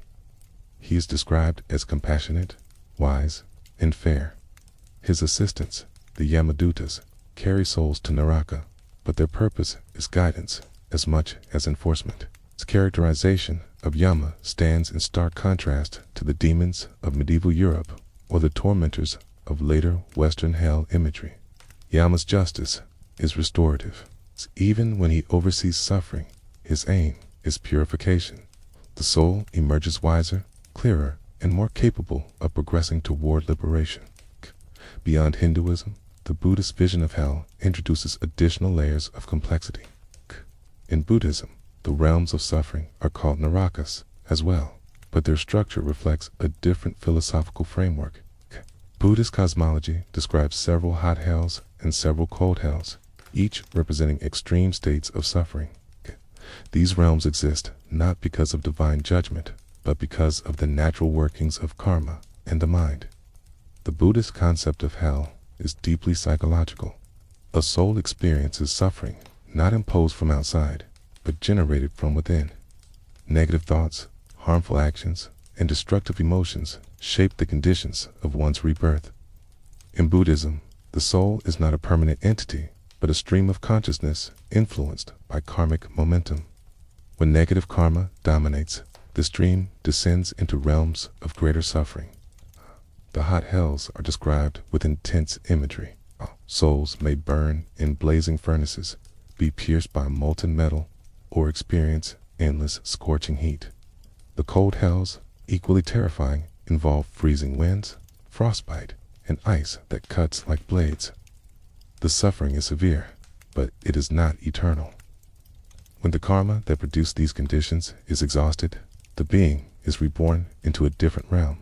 He is described as compassionate, wise, and fair. His assistants, the Yamadutas, carry souls to Naraka, but their purpose is guidance as much as enforcement. Its characterization of Yama stands in stark contrast to the demons of medieval Europe or the tormentors of later Western hell imagery. Yama's justice is restorative. Even when he oversees suffering, his aim is purification. The soul emerges wiser, clearer, and more capable of progressing toward liberation. Beyond Hinduism, the Buddhist vision of hell introduces additional layers of complexity. In Buddhism, the realms of suffering are called narakas as well, but their structure reflects a different philosophical framework. Buddhist cosmology describes several hot hells and several cold hells, each representing extreme states of suffering. These realms exist not because of divine judgment, but because of the natural workings of karma and the mind. The Buddhist concept of hell is deeply psychological. A soul experiences suffering not imposed from outside, but generated from within. Negative thoughts, harmful actions, and destructive emotions shape the conditions of one's rebirth. In Buddhism, the soul is not a permanent entity, but a stream of consciousness influenced by karmic momentum. When negative karma dominates, the stream descends into realms of greater suffering. The hot hells are described with intense imagery. Souls may burn in blazing furnaces, be pierced by molten metal, or experience endless scorching heat. The cold hells, equally terrifying, involve freezing winds, frostbite, and ice that cuts like blades. The suffering is severe, but it is not eternal. When the karma that produced these conditions is exhausted, the being is reborn into a different realm.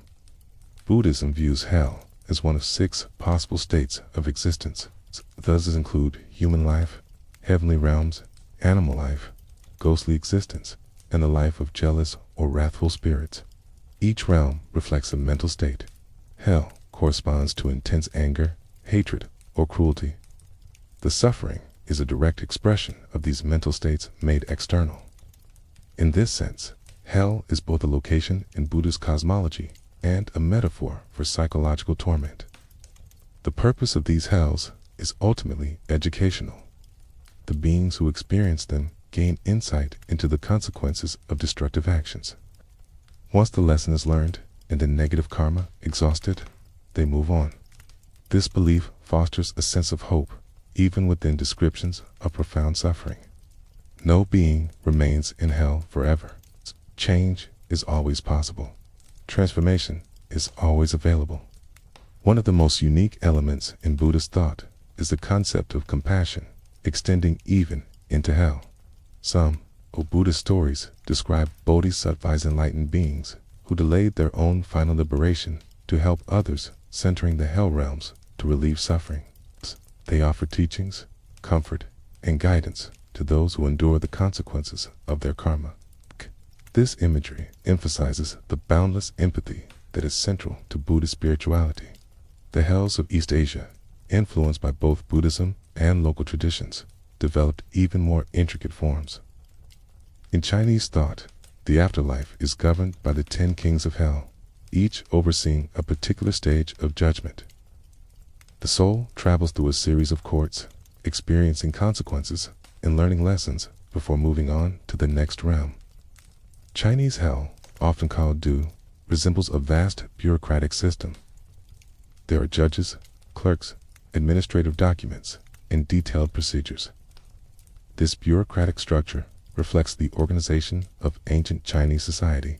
Buddhism views hell as one of 6 possible states of existence. Thus include human life, heavenly realms, animal life, ghostly existence, and the life of jealous or wrathful spirits. Each realm reflects a mental state. Hell corresponds to intense anger, hatred, or cruelty. The suffering is a direct expression of these mental states made external. In this sense, hell is both a location in Buddhist cosmology and a metaphor for psychological torment. The purpose of these hells is ultimately educational. The beings who experience them gain insight into the consequences of destructive actions. Once the lesson is learned and the negative karma exhausted, they move on. This belief fosters a sense of hope, even within descriptions of profound suffering. No being remains in hell forever. Change is always possible. Transformation is always available. One of the most unique elements in Buddhist thought is the concept of compassion, extending even into hell. Some Buddhist stories describe bodhisattvas, enlightened beings, who delayed their own final liberation to help others centering the hell realms to relieve suffering. They offer teachings, comfort, and guidance to those who endure the consequences of their karma. This imagery emphasizes the boundless empathy that is central to Buddhist spirituality. The hells of East Asia, influenced by both Buddhism and local traditions, developed even more intricate forms. In Chinese thought, the afterlife is governed by the 10 kings of hell, each overseeing a particular stage of judgment. The soul travels through a series of courts, experiencing consequences and learning lessons before moving on to the next realm. Chinese hell, often called Du, resembles a vast bureaucratic system. There are judges, clerks, administrative documents, and detailed procedures. This bureaucratic structure reflects the organization of ancient Chinese society.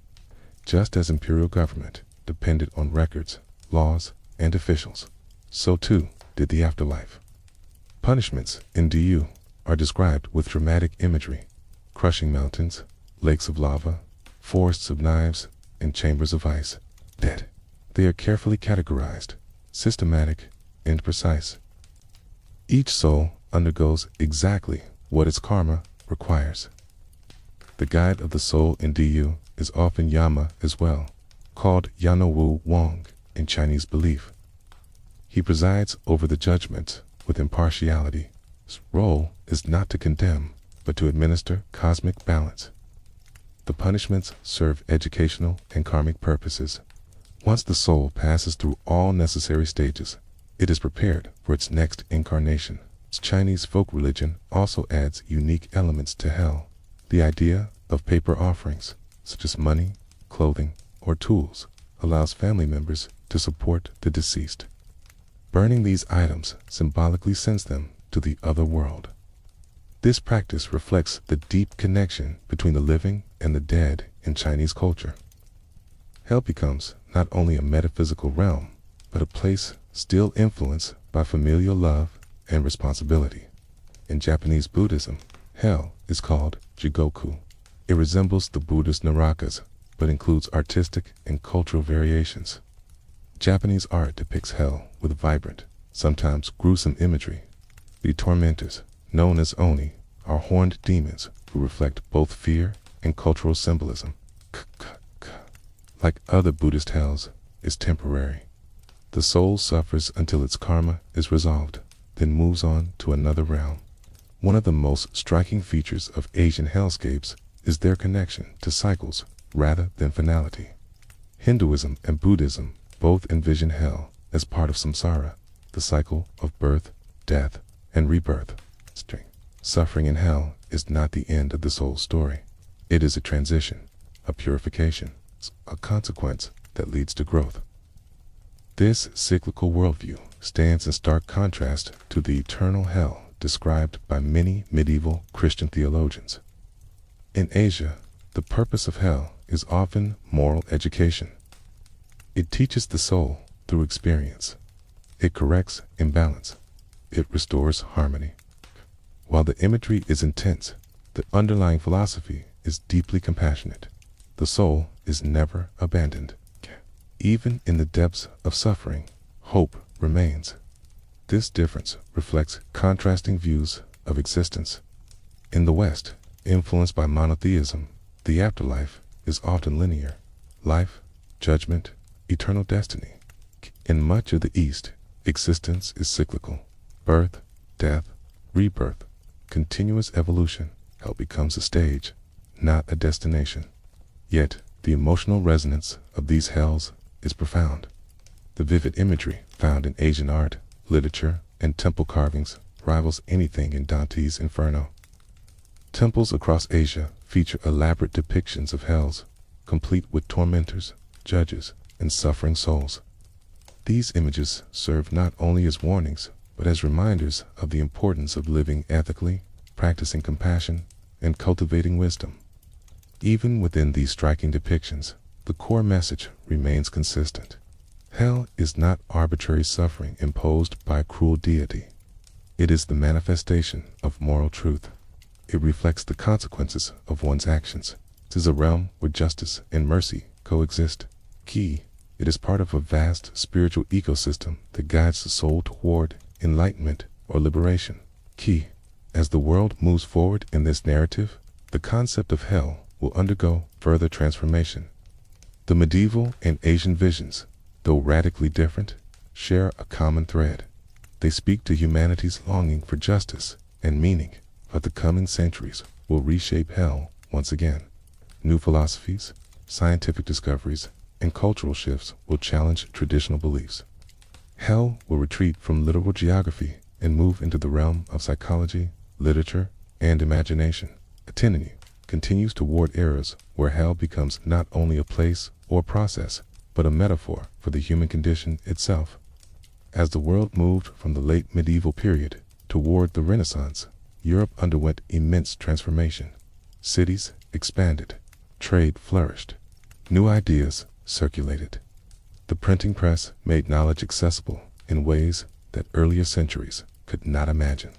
Just as imperial government depended on records, laws, and officials, so too did the afterlife. Punishments in Du are described with dramatic imagery: crushing mountains, lakes of lava, forests of knives, and chambers of ice. Dead. They are carefully categorized, systematic, and precise. Each soul undergoes exactly what its karma requires. The guide of the soul in Du is often Yama as well, called Yanowu Wang in Chinese belief. He presides over the judgment with impartiality. His role is not to condemn, but to administer cosmic balance. The punishments serve educational and karmic purposes. Once the soul passes through all necessary stages, it is prepared for its next incarnation. Chinese folk religion also adds unique elements to hell. The idea of paper offerings, such as money, clothing, or tools, allows family members to support the deceased. Burning these items symbolically sends them to the other world. This practice reflects the deep connection between the living and the dead in Chinese culture. Hell becomes not only a metaphysical realm, but a place still influenced by familial love and responsibility. In Japanese Buddhism, hell is called Jigoku. It resembles the Buddhist narakas, but includes artistic and cultural variations. Japanese art depicts hell with vibrant, sometimes gruesome imagery. The tormentors, known as Oni, are horned demons who reflect both fear and cultural symbolism. Like other Buddhist hells, is temporary. The soul suffers until its karma is resolved, then moves on to another realm. One of the most striking features of Asian hellscapes is their connection to cycles rather than finality. Hinduism and Buddhism both envision hell as part of samsara, the cycle of birth, death, and rebirth. Suffering in hell is not the end of the soul's story. It is a transition, a purification, a consequence that leads to growth. This cyclical worldview stands in stark contrast to the eternal hell described by many medieval Christian theologians. In Asia, the purpose of hell is often moral education. It teaches the soul through experience. It corrects imbalance. It restores harmony. While the imagery is intense, the underlying philosophy is deeply compassionate. The soul is never abandoned. Even in the depths of suffering, hope remains. This difference reflects contrasting views of existence. In the West, influenced by monotheism, the afterlife is often linear: life, judgment, eternal destiny. In much of the East, existence is cyclical: birth, death, rebirth, continuous evolution. Hell becomes a stage, not a destination. Yet, the emotional resonance of these hells is profound. The vivid imagery found in Asian art, literature, and temple carvings rivals anything in Dante's Inferno. Temples across Asia feature elaborate depictions of hells, complete with tormentors, judges, and suffering souls. These images serve not only as warnings, but as reminders of the importance of living ethically, practicing compassion, and cultivating wisdom. Even within these striking depictions, the core message remains consistent. Hell is not arbitrary suffering imposed by a cruel deity. It is the manifestation of moral truth. It reflects the consequences of one's actions. It is a realm where justice and mercy coexist. Key, it is part of a vast spiritual ecosystem that guides the soul toward enlightenment or liberation. Key, as the world moves forward in this narrative, the concept of hell will undergo further transformation. The medieval and Asian visions, though radically different, share a common thread. They speak to humanity's longing for justice and meaning, but the coming centuries will reshape hell once again. New philosophies, scientific discoveries, and cultural shifts will challenge traditional beliefs. Hell will retreat from literal geography and move into the realm of psychology, literature, and imagination. Eternity continues toward eras where hell becomes not only a place or process, but a metaphor for the human condition itself. As the world moved from the late medieval period toward the Renaissance, Europe underwent immense transformation. Cities expanded, trade flourished, new ideas circulated. The printing press made knowledge accessible in ways that earlier centuries could not imagine.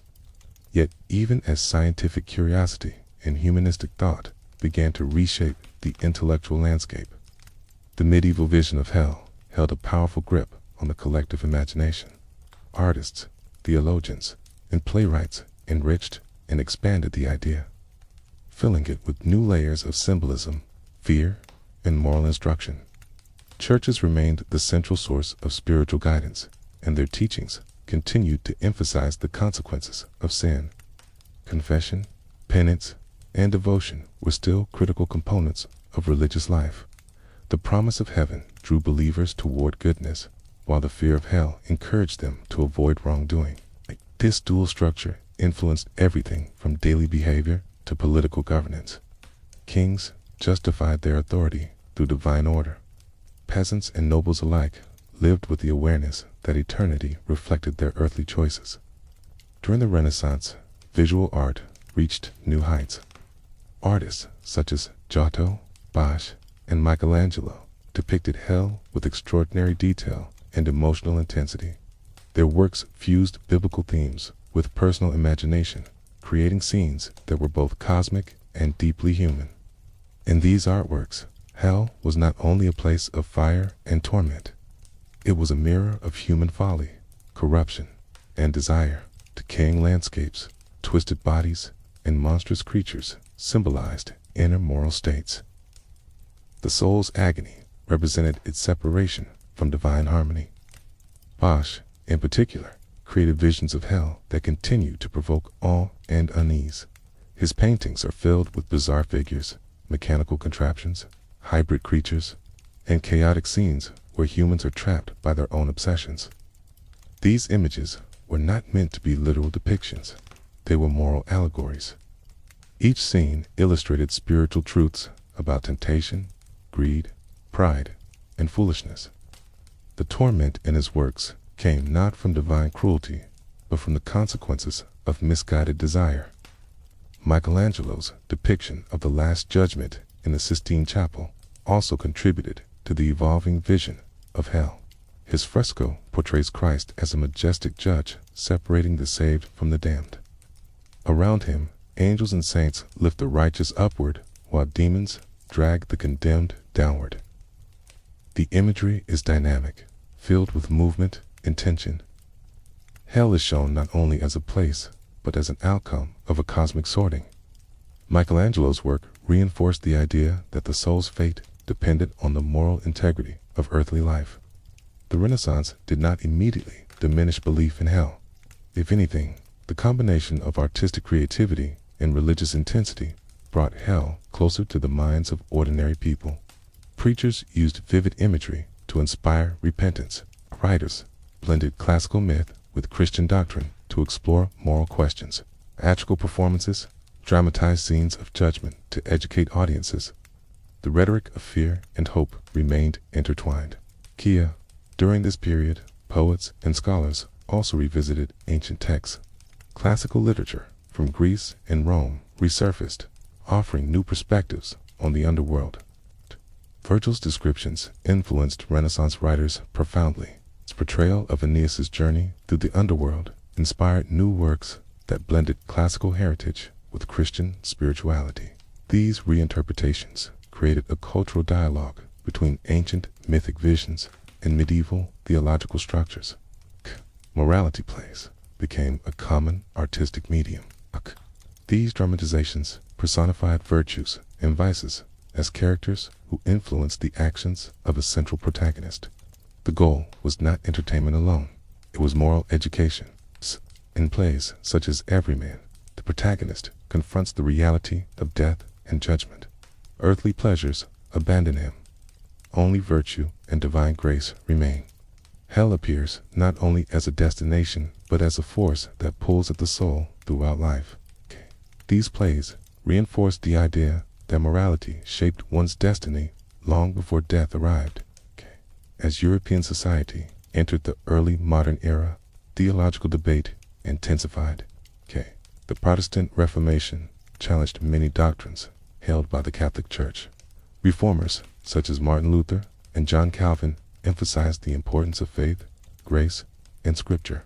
Yet even as scientific curiosity and humanistic thought began to reshape the intellectual landscape, the medieval vision of hell held a powerful grip on the collective imagination. Artists, theologians, and playwrights enriched and expanded the idea, filling it with new layers of symbolism, fear, and moral instruction. Churches remained the central source of spiritual guidance, and their teachings continued to emphasize the consequences of sin. Confession, penance, and devotion were still critical components of religious life. The promise of heaven drew believers toward goodness, while the fear of hell encouraged them to avoid wrongdoing. This dual structure influenced everything from daily behavior to political governance. Kings justified their authority through divine order. Peasants and nobles alike lived with the awareness that eternity reflected their earthly choices. During the Renaissance, visual art reached new heights. Artists such as Giotto, Bosch, and Michelangelo depicted hell with extraordinary detail and emotional intensity. Their works fused biblical themes with personal imagination, creating scenes that were both cosmic and deeply human. In these artworks, hell was not only a place of fire and torment. It was a mirror of human folly, corruption, and desire. Decaying landscapes, twisted bodies, and monstrous creatures symbolized inner moral states. The soul's agony represented its separation from divine harmony. Bosch, in particular, created visions of hell that continue to provoke awe and unease. His paintings are filled with bizarre figures, mechanical contraptions, hybrid creatures, and chaotic scenes where humans are trapped by their own obsessions. These images were not meant to be literal depictions. They were moral allegories. Each scene illustrated spiritual truths about temptation, greed, pride, and foolishness. The torment in his works came not from divine cruelty, but from the consequences of misguided desire. Michelangelo's depiction of the Last Judgment in the Sistine Chapel also contributed to the evolving vision of hell. His fresco portrays Christ as a majestic judge separating the saved from the damned. Around him, angels and saints lift the righteous upward, while demons drag the condemned downward. The imagery is dynamic, filled with movement and tension. Hell is shown not only as a place, but as an outcome of a cosmic sorting. Michelangelo's work reinforced the idea that the soul's fate depended on the moral integrity of earthly life. The Renaissance did not immediately diminish belief in hell. If anything, the combination of artistic creativity and religious intensity brought hell closer to the minds of ordinary people. Preachers used vivid imagery to inspire repentance. Writers blended classical myth with Christian doctrine to explore moral questions. Theatrical performances dramatized scenes of judgment to educate audiences. The rhetoric of fear and hope remained intertwined. During this period, poets and scholars also revisited ancient texts. Classical literature from Greece and Rome resurfaced, offering new perspectives on the underworld. Virgil's descriptions influenced Renaissance writers profoundly. His portrayal of Aeneas's journey through the underworld inspired new works that blended classical heritage with Christian spirituality. These reinterpretations created a cultural dialogue between ancient mythic visions and medieval theological structures. Morality plays became a common artistic medium. These dramatizations personified virtues and vices as characters who influenced the actions of a central protagonist. The goal was not entertainment alone, it was moral education. In plays such as Everyman, the protagonist confronts the reality of death and judgment. Earthly pleasures abandon him. Only virtue and divine grace remain. Hell appears not only as a destination, but as a force that pulls at the soul throughout life. These plays reinforced the idea that morality shaped one's destiny long before death arrived. As European society entered the early modern era, theological debate intensified. The Protestant Reformation challenged many doctrines held by the Catholic Church. Reformers such as Martin Luther and John Calvin emphasized the importance of faith, grace, and Scripture.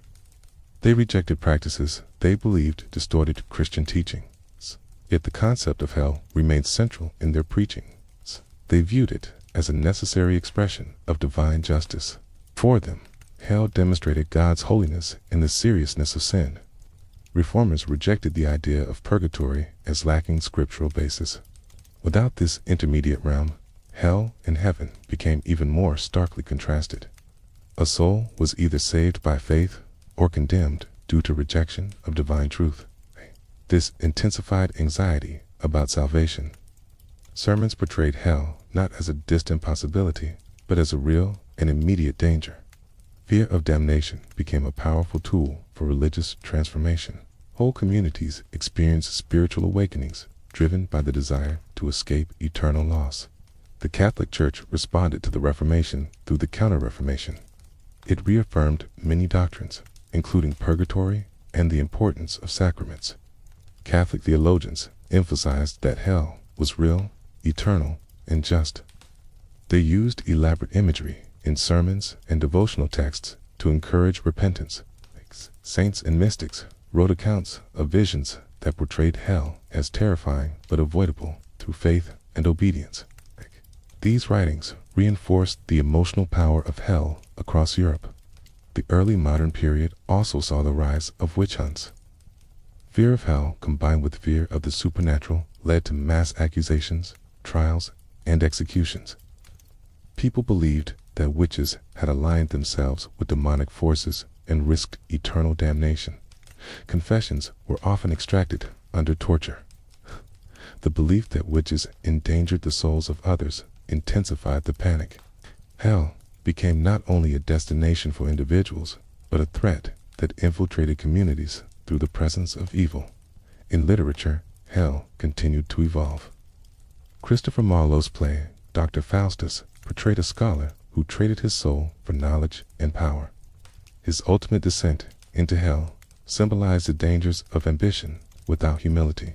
They rejected practices they believed distorted Christian teachings, yet the concept of hell remained central in their preachings. They viewed it as a necessary expression of divine justice. For them, hell demonstrated God's holiness and the seriousness of sin. Reformers rejected the idea of purgatory as lacking scriptural basis. Without this intermediate realm, hell and heaven became even more starkly contrasted. A soul was either saved by faith or condemned due to rejection of divine truth. This intensified anxiety about salvation. Sermons portrayed hell not as a distant possibility, but as a real and immediate danger. Fear of damnation became a powerful tool for religious transformation. Whole communities experienced spiritual awakenings driven by the desire to escape eternal loss. The Catholic Church responded to the Reformation through the Counter-Reformation. It reaffirmed many doctrines, including purgatory and the importance of sacraments. Catholic theologians emphasized that hell was real, eternal, and just. They used elaborate imagery in sermons and devotional texts to encourage repentance. Saints and mystics wrote accounts of visions that portrayed hell as terrifying but avoidable through faith and obedience. These writings reinforced the emotional power of hell across Europe. The early modern period also saw the rise of witch hunts. Fear of hell combined with fear of the supernatural led to mass accusations, trials, and executions. People believed that witches had aligned themselves with demonic forces and risked eternal damnation. Confessions were often extracted under torture. The belief that witches endangered the souls of others intensified the panic. Hell became not only a destination for individuals, but a threat that infiltrated communities through the presence of evil. In literature, hell continued to evolve. Christopher Marlowe's play, Dr. Faustus, portrayed a scholar who traded his soul for knowledge and power. His ultimate descent into hell symbolized the dangers of ambition without humility.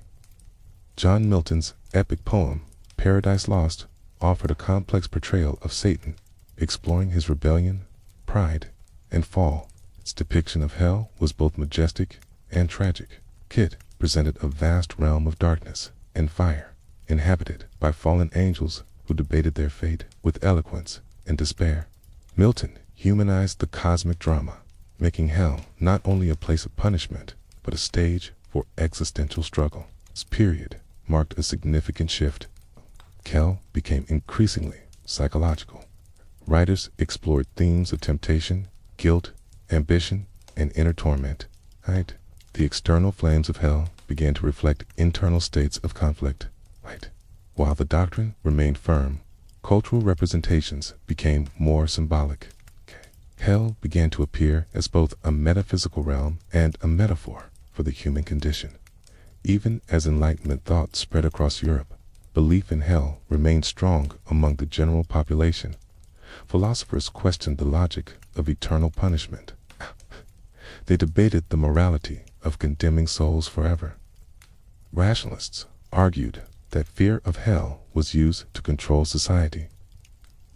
John Milton's epic poem, Paradise Lost, offered a complex portrayal of Satan, exploring his rebellion, pride, and fall. Its depiction of hell was both majestic and tragic. Kit presented a vast realm of darkness and fire, inhabited by fallen angels who debated their fate with eloquence and despair. Milton humanized the cosmic drama, making hell not only a place of punishment, but a stage for existential struggle. This period marked a significant shift. Hell became increasingly psychological. Writers explored themes of temptation, guilt, ambition, and inner torment. The external flames of hell began to reflect internal states of conflict. While the doctrine remained firm, cultural representations became more symbolic. Hell began to appear as both a metaphysical realm and a metaphor for the human condition. Even as Enlightenment thought spread across Europe, belief in hell remained strong among the general population. Philosophers questioned the logic of eternal punishment. They debated the morality of condemning souls forever. Rationalists argued that fear of hell was used to control society.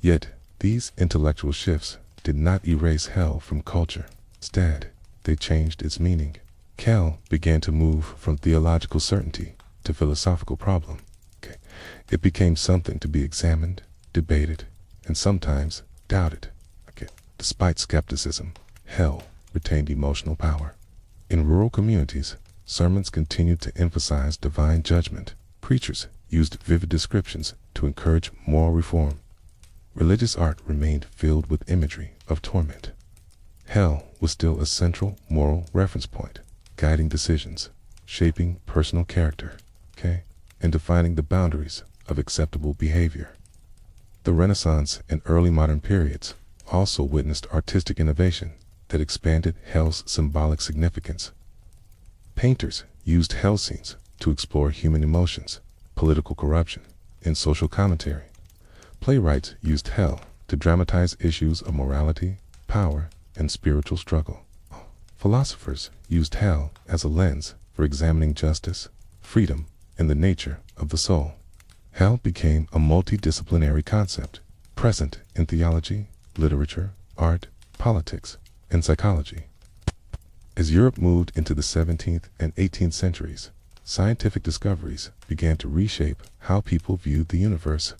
Yet, these intellectual shifts did not erase hell from culture. Instead, they changed its meaning. Hell began to move from theological certainty to philosophical problem. It became something to be examined, debated, and sometimes doubted. Despite skepticism, hell retained emotional power. In rural communities, sermons continued to emphasize divine judgment. Preachers used vivid descriptions to encourage moral reform. Religious art remained filled with imagery of torment. Hell was still a central moral reference point, guiding decisions, shaping personal character, and defining the boundaries of acceptable behavior. The Renaissance and early modern periods also witnessed artistic innovation that expanded hell's symbolic significance. Painters used hell scenes to explore human emotions, political corruption, and social commentary. Playwrights used hell to dramatize issues of morality, power, and spiritual struggle. Philosophers used hell as a lens for examining justice, freedom, and the nature of the soul. Hell became a multidisciplinary concept, present in theology, literature, art, politics, and psychology. As Europe moved into the 17th and 18th centuries, scientific discoveries began to reshape how people viewed the universe.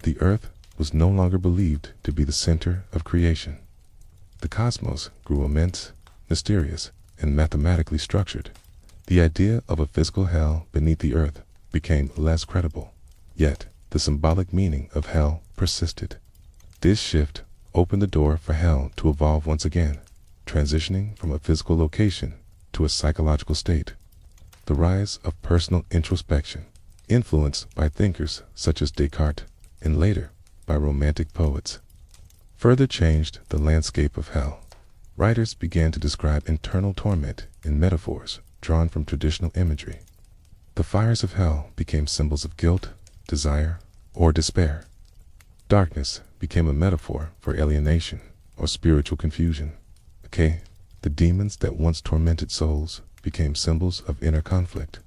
The Earth was no longer believed to be the center of creation. The cosmos grew immense, mysterious, and mathematically structured. The idea of a physical hell beneath the earth became less credible. Yet, the symbolic meaning of hell persisted. This shift opened the door for hell to evolve once again, transitioning from a physical location to a psychological state. The rise of personal introspection, influenced by thinkers such as Descartes, and later by romantic poets, further changed the landscape of hell. Writers began to describe internal torment in metaphors drawn from traditional imagery. The fires of hell became symbols of guilt, desire, or despair. Darkness became a metaphor for alienation or spiritual confusion. The demons that once tormented souls became symbols of inner conflict.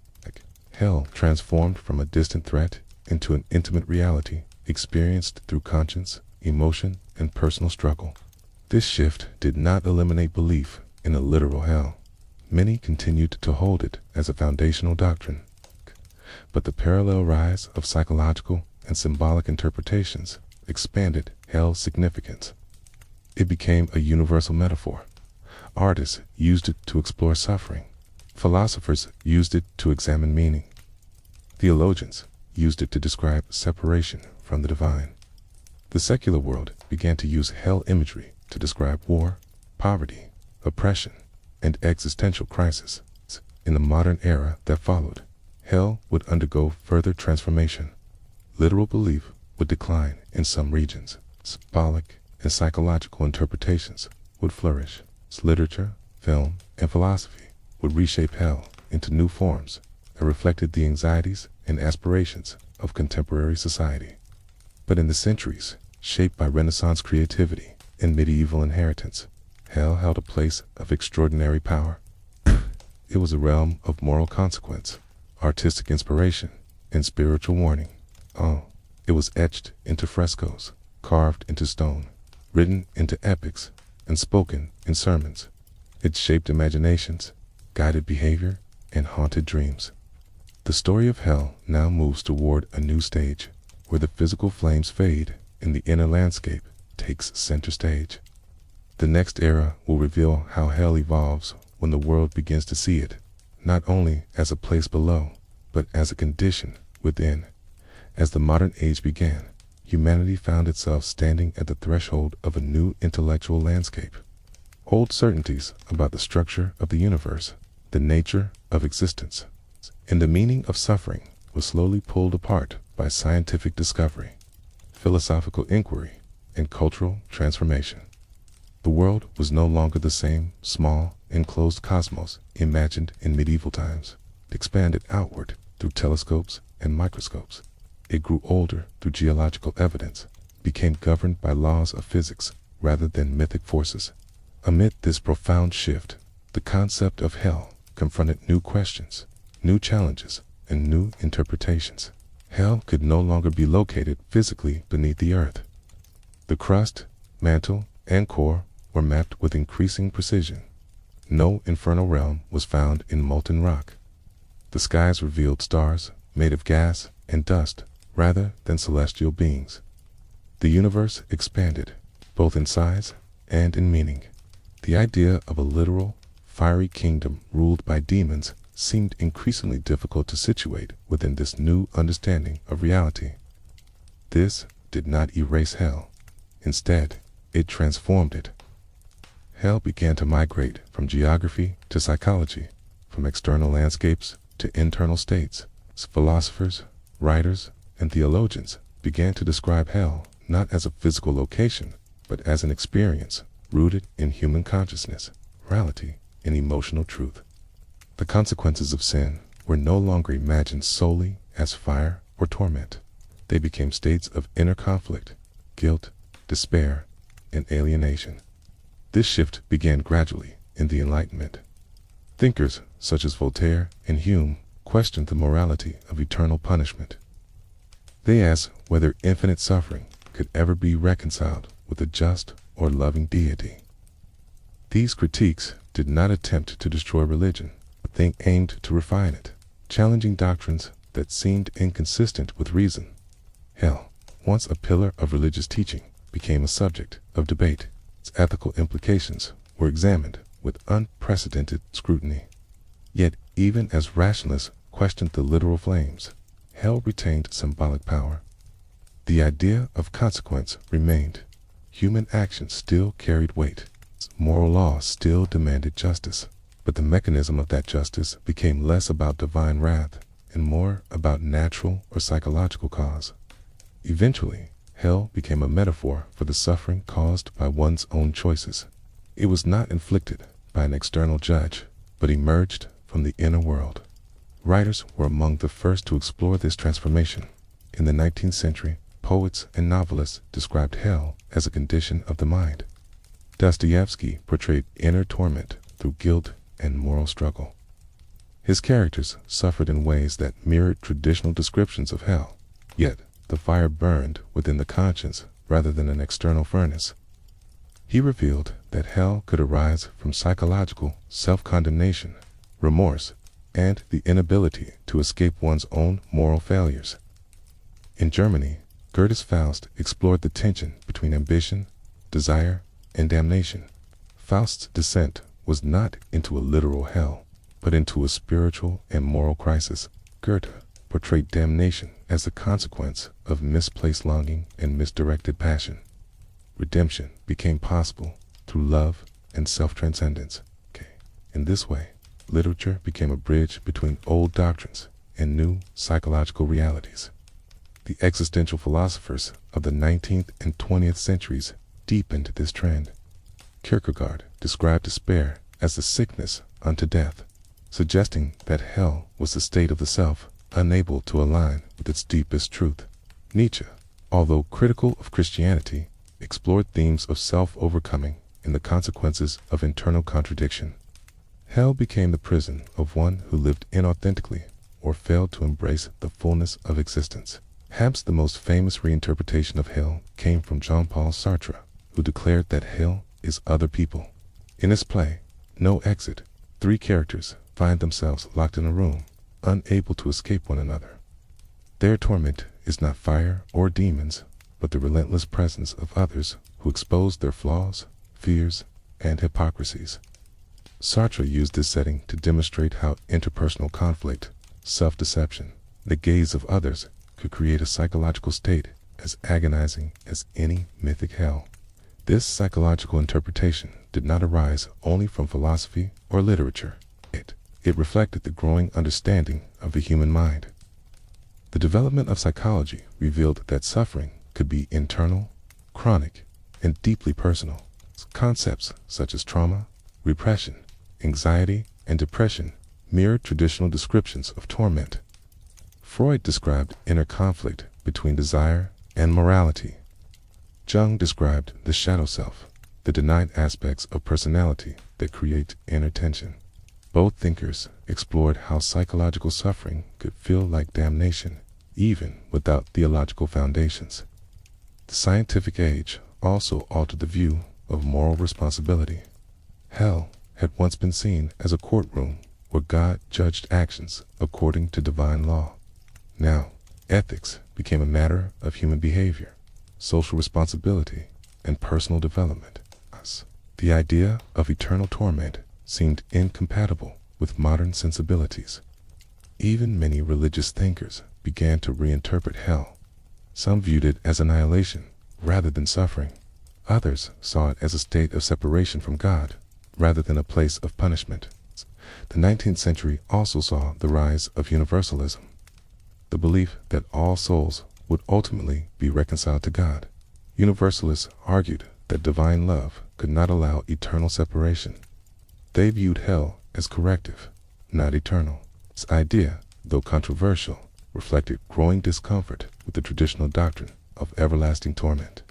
Hell transformed from a distant threat into an intimate reality experienced through conscience, emotion, and personal struggle. This shift did not eliminate belief in a literal hell. Many continued to hold it as a foundational doctrine. But the parallel rise of psychological and symbolic interpretations expanded hell's significance. It became a universal metaphor. Artists used it to explore suffering. Philosophers used it to examine meaning. Theologians used it to describe separation from the divine. The secular world began to use hell imagery to describe war, poverty, oppression, and existential crisis. In the modern era that followed, hell would undergo further transformation. Literal belief would decline in some regions. Symbolic and psychological interpretations would flourish. Literature, film, and philosophy would reshape hell into new forms that reflected the anxieties and aspirations of contemporary society. But in the centuries shaped by Renaissance creativity and medieval inheritance, hell held a place of extraordinary power. It was a realm of moral consequence, artistic inspiration, and spiritual warning. It was etched into frescoes, carved into stone, written into epics, and spoken in sermons. It shaped imaginations, guided behavior, and haunted dreams. The story of hell now moves toward a new stage, where the physical flames fade and the inner landscape takes center stage. The next era will reveal how hell evolves when the world begins to see it, not only as a place below, but as a condition within. As the modern age began, humanity found itself standing at the threshold of a new intellectual landscape. Old certainties about the structure of the universe, the nature of existence, and the meaning of suffering was slowly pulled apart by scientific discovery, philosophical inquiry, and cultural transformation. The world was no longer the same small, enclosed cosmos imagined in medieval times. It expanded outward through telescopes and microscopes. It grew older through geological evidence, became governed by laws of physics rather than mythic forces. Amid this profound shift, the concept of hell confronted new questions, new challenges, and new interpretations. Hell could no longer be located physically beneath the earth. The crust, mantle, and core were mapped with increasing precision. No infernal realm was found in molten rock. The skies revealed stars made of gas and dust rather than celestial beings. The universe expanded, both in size and in meaning. The idea of a literal, fiery kingdom ruled by demons seemed increasingly difficult to situate within this new understanding of reality. This did not erase hell. Instead, it transformed it. Hell began to migrate from geography to psychology, from external landscapes to internal states. Philosophers, writers, and theologians began to describe hell not as a physical location, but as an experience rooted in human consciousness, morality, and emotional truth. The consequences of sin were no longer imagined solely as fire or torment. They became states of inner conflict, guilt, despair, and alienation. This shift began gradually in the Enlightenment. Thinkers such as Voltaire and Hume, questioned the morality of eternal punishment. They asked whether infinite suffering could ever be reconciled with a just or loving deity. These critiques did not attempt to destroy religion, but they aimed to refine it, challenging doctrines that seemed inconsistent with reason. Hell, once a pillar of religious teaching, became a subject of debate. Its ethical implications were examined with unprecedented scrutiny. Yet, even as rationalists questioned the literal flames, hell retained symbolic power. The idea of consequence remained. Human actions still carried weight. Moral law still demanded justice, but the mechanism of that justice became less about divine wrath and more about natural or psychological cause. Eventually, hell became a metaphor for the suffering caused by one's own choices. It was not inflicted by an external judge, but emerged from the inner world. Writers were among the first to explore this transformation. In the 19th century, poets and novelists described hell as a condition of the mind. Dostoevsky portrayed inner torment through guilt and moral struggle. His characters suffered in ways that mirrored traditional descriptions of hell, yet the fire burned within the conscience rather than an external furnace. He revealed that hell could arise from psychological self-condemnation, remorse, and the inability to escape one's own moral failures. In Germany, Goethe's Faust explored the tension between ambition, desire, and damnation. Faust's descent was not into a literal hell, but into a spiritual and moral crisis. Goethe portrayed damnation as the consequence of misplaced longing and misdirected passion. Redemption became possible through love and self-transcendence. In this way, literature became a bridge between old doctrines and new psychological realities. The existential philosophers of the 19th and 20th centuries deepened this trend. Kierkegaard described despair as the sickness unto death, suggesting that hell was the state of the self, unable to align with its deepest truth. Nietzsche, although critical of Christianity, explored themes of self-overcoming and the consequences of internal contradiction. Hell became the prison of one who lived inauthentically or failed to embrace the fullness of existence. Perhaps the most famous reinterpretation of hell came from Jean-Paul Sartre, who declared that hell is other people. In his play, No Exit, 3 characters find themselves locked in a room, unable to escape one another. Their torment is not fire or demons, but the relentless presence of others who expose their flaws, fears, and hypocrisies. Sartre used this setting to demonstrate how interpersonal conflict, self-deception, the gaze of others could create a psychological state as agonizing as any mythic hell. This psychological interpretation did not arise only from philosophy or literature. It reflected the growing understanding of the human mind. The development of psychology revealed that suffering could be internal, chronic, and deeply personal. Concepts such as trauma, repression, anxiety, and depression mirrored traditional descriptions of torment. Freud described inner conflict between desire and morality. Jung described the shadow self, the denied aspects of personality that create inner tension. Both thinkers explored how psychological suffering could feel like damnation, even without theological foundations. The scientific age also altered the view of moral responsibility. Hell had once been seen as a courtroom where God judged actions according to divine law. Now, ethics became a matter of human behavior, social responsibility, and personal development. The idea of eternal torment seemed incompatible with modern sensibilities. Even many religious thinkers began to reinterpret hell. Some viewed it as annihilation rather than suffering. Others saw it as a state of separation from God rather than a place of punishment. The 19th century also saw the rise of universalism, the belief that all souls would ultimately be reconciled to God. Universalists argued that divine love could not allow eternal separation. They viewed hell as corrective, not eternal. This idea, though controversial, reflected growing discomfort with the traditional doctrine of everlasting torment.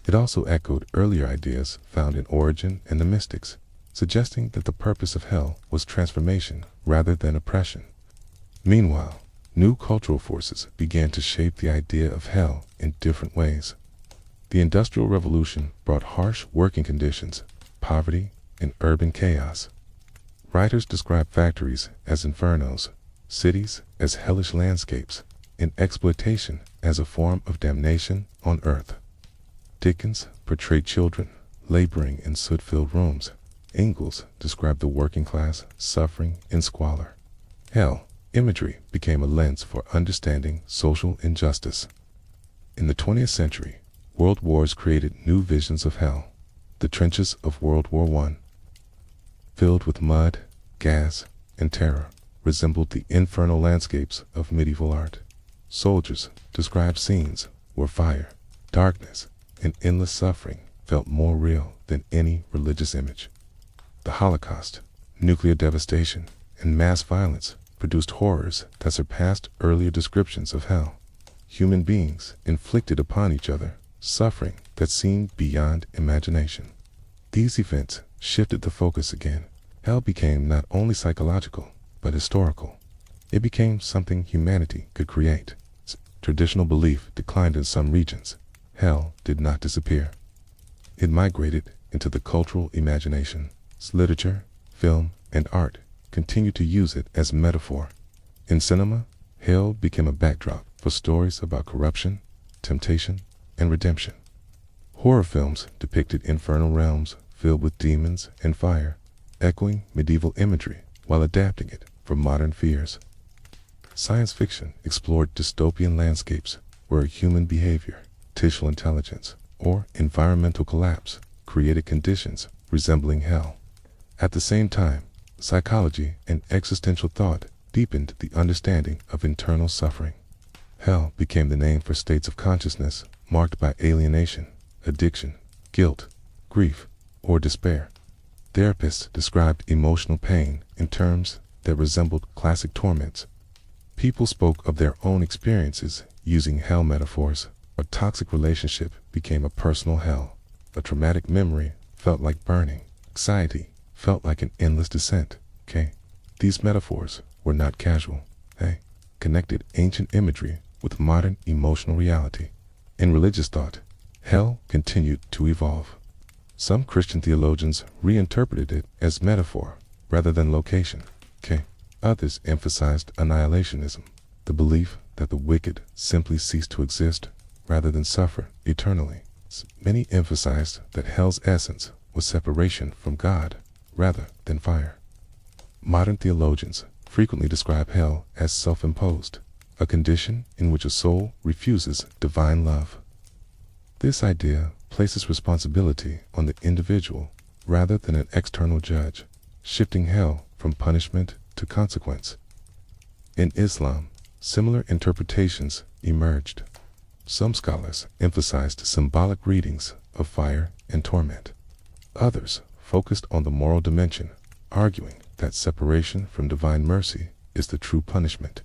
It also echoed earlier ideas found in Origen and the mystics, suggesting that the purpose of hell was transformation rather than oppression. Meanwhile, new cultural forces began to shape the idea of hell in different ways. The Industrial Revolution brought harsh working conditions, poverty, and urban chaos. Writers describe factories as infernos, cities as hellish landscapes, and exploitation as a form of damnation on earth. Dickens portrayed children laboring in soot-filled rooms. Ingalls described the working class suffering in squalor. Hell imagery became a lens for understanding social injustice. In the 20th century, world wars created new visions of hell. The trenches of World War I, filled with mud, gas, and terror, resembled the infernal landscapes of medieval art. Soldiers described scenes where fire, darkness, and endless suffering felt more real than any religious image. The Holocaust, nuclear devastation, and mass violence produced horrors that surpassed earlier descriptions of hell. Human beings inflicted upon each other suffering that seemed beyond imagination. These events shifted the focus again. Hell became not only psychological, but historical. It became something humanity could create. Traditional belief declined in some regions. Hell did not disappear. It migrated into the cultural imagination. Literature, film, and art continued to use it as metaphor. In cinema, hell became a backdrop for stories about corruption, temptation, and redemption. Horror films depicted infernal realms filled with demons and fire, echoing medieval imagery while adapting it for modern fears. Science fiction explored dystopian landscapes where human behavior, artificial intelligence, or environmental collapse created conditions resembling hell. At the same time, psychology and existential thought deepened the understanding of internal suffering. Hell became the name for states of consciousness marked by alienation, addiction, guilt, grief, or despair. Therapists described emotional pain in terms that resembled classic torments. People spoke of their own experiences using hell metaphors. A toxic relationship became a personal hell. A traumatic memory felt like burning. Anxiety felt like an endless descent. These metaphors were not casual. They connected ancient imagery with modern emotional reality. In religious thought, hell continued to evolve. Some Christian theologians reinterpreted it as metaphor rather than location. Others emphasized annihilationism, the belief that the wicked simply cease to exist rather than suffer eternally. Many emphasized that hell's essence was separation from God rather than fire. Modern theologians frequently describe hell as self-imposed, a condition in which a soul refuses divine love. This idea places responsibility on the individual rather than an external judge, shifting hell from punishment to consequence. In Islam, similar interpretations emerged. Some scholars emphasized symbolic readings of fire and torment. Others focused on the moral dimension, arguing that separation from divine mercy is the true punishment.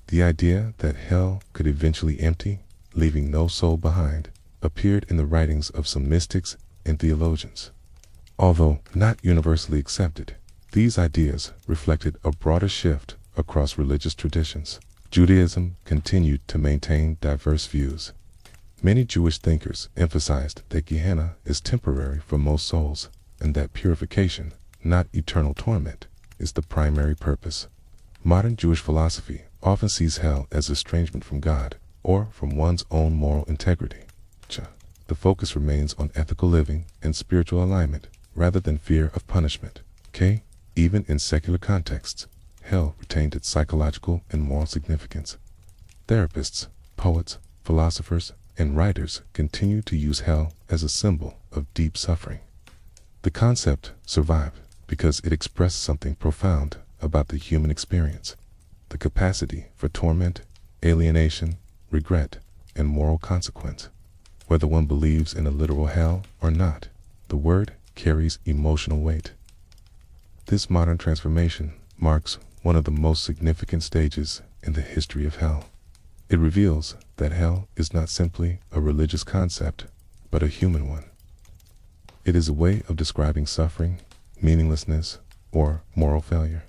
The idea that hell could eventually empty, leaving no soul behind, appeared in the writings of some mystics and theologians. Although not universally accepted, these ideas reflected a broader shift across religious traditions. Judaism continued to maintain diverse views. Many Jewish thinkers emphasized that Gehenna is temporary for most souls, and that purification, not eternal torment, is the primary purpose. Modern Jewish philosophy often sees hell as estrangement from God or from one's own moral integrity. The focus remains on ethical living and spiritual alignment rather than fear of punishment. Even in secular contexts, hell retained its psychological and moral significance. Therapists, poets, philosophers, and writers continue to use hell as a symbol of deep suffering. The concept survived because it expressed something profound about the human experience: the capacity for torment, alienation, regret, and moral consequence. Whether one believes in a literal hell or not, the word carries emotional weight. This modern transformation marks one of the most significant stages in the history of hell. It reveals that hell is not simply a religious concept, but a human one. It is a way of describing suffering, meaninglessness, or moral failure.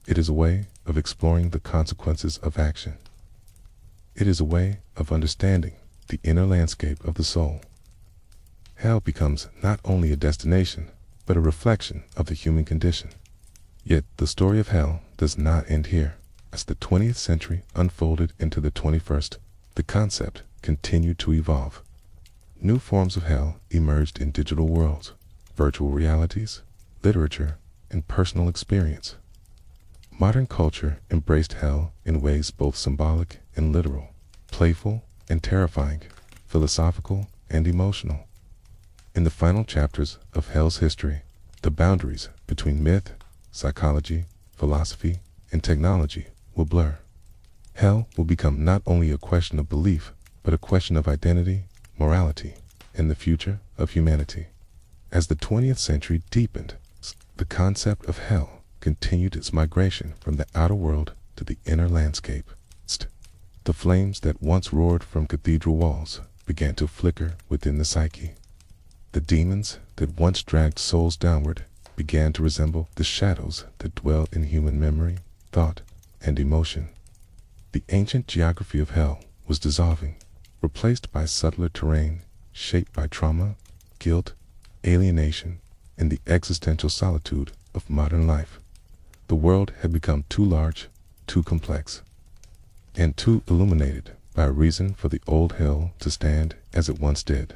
It is a way of exploring the consequences of action. It is a way of understanding the inner landscape of the soul. Hell becomes not only a destination, but a reflection of the human condition. Yet the story of hell does not end here. As the 20th century unfolded into the 21st, the concept continued to evolve. New forms of hell emerged in digital worlds, virtual realities, literature, and personal experience. Modern culture embraced hell in ways both symbolic and literal, playful and terrifying, philosophical and emotional. In the final chapters of hell's history, the boundaries between myth, psychology, philosophy, and technology will blur. Hell will become not only a question of belief, but a question of identity, morality, and the future of humanity. As the 20th century deepened, the concept of hell continued its migration from the outer world to the inner landscape. The flames that once roared from cathedral walls began to flicker within the psyche. The demons that once dragged souls downward began to resemble the shadows that dwell in human memory, thought, and emotion. The ancient geography of hell was dissolving, replaced by subtler terrain shaped by trauma, guilt, alienation, and the existential solitude of modern life. The world had become too large, too complex, and too illuminated by a reason for the old hell to stand as it once did.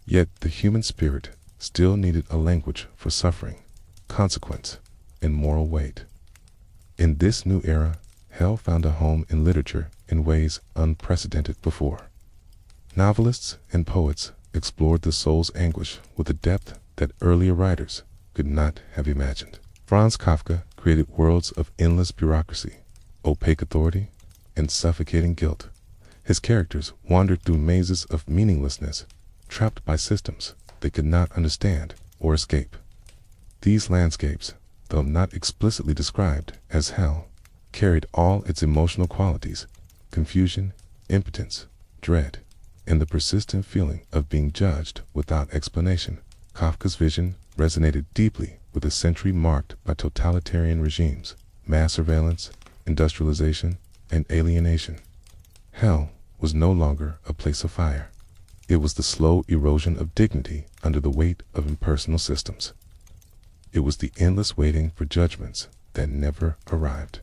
Yet the human spirit still needed a language for suffering, consequence, and moral weight. In this new era, hell found a home in literature in ways unprecedented before. Novelists and poets explored the soul's anguish with a depth that earlier writers could not have imagined. Franz Kafka created worlds of endless bureaucracy, opaque authority, and suffocating guilt. His characters wandered through mazes of meaninglessness, trapped by systems they could not understand or escape. These landscapes, though not explicitly described as hell, carried all its emotional qualities: confusion, impotence, dread, and the persistent feeling of being judged without explanation. Kafka's vision resonated deeply with a century marked by totalitarian regimes, mass surveillance, industrialization, and alienation. Hell was no longer a place of fire. It was the slow erosion of dignity under the weight of impersonal systems. It was the endless waiting for judgments that never arrived.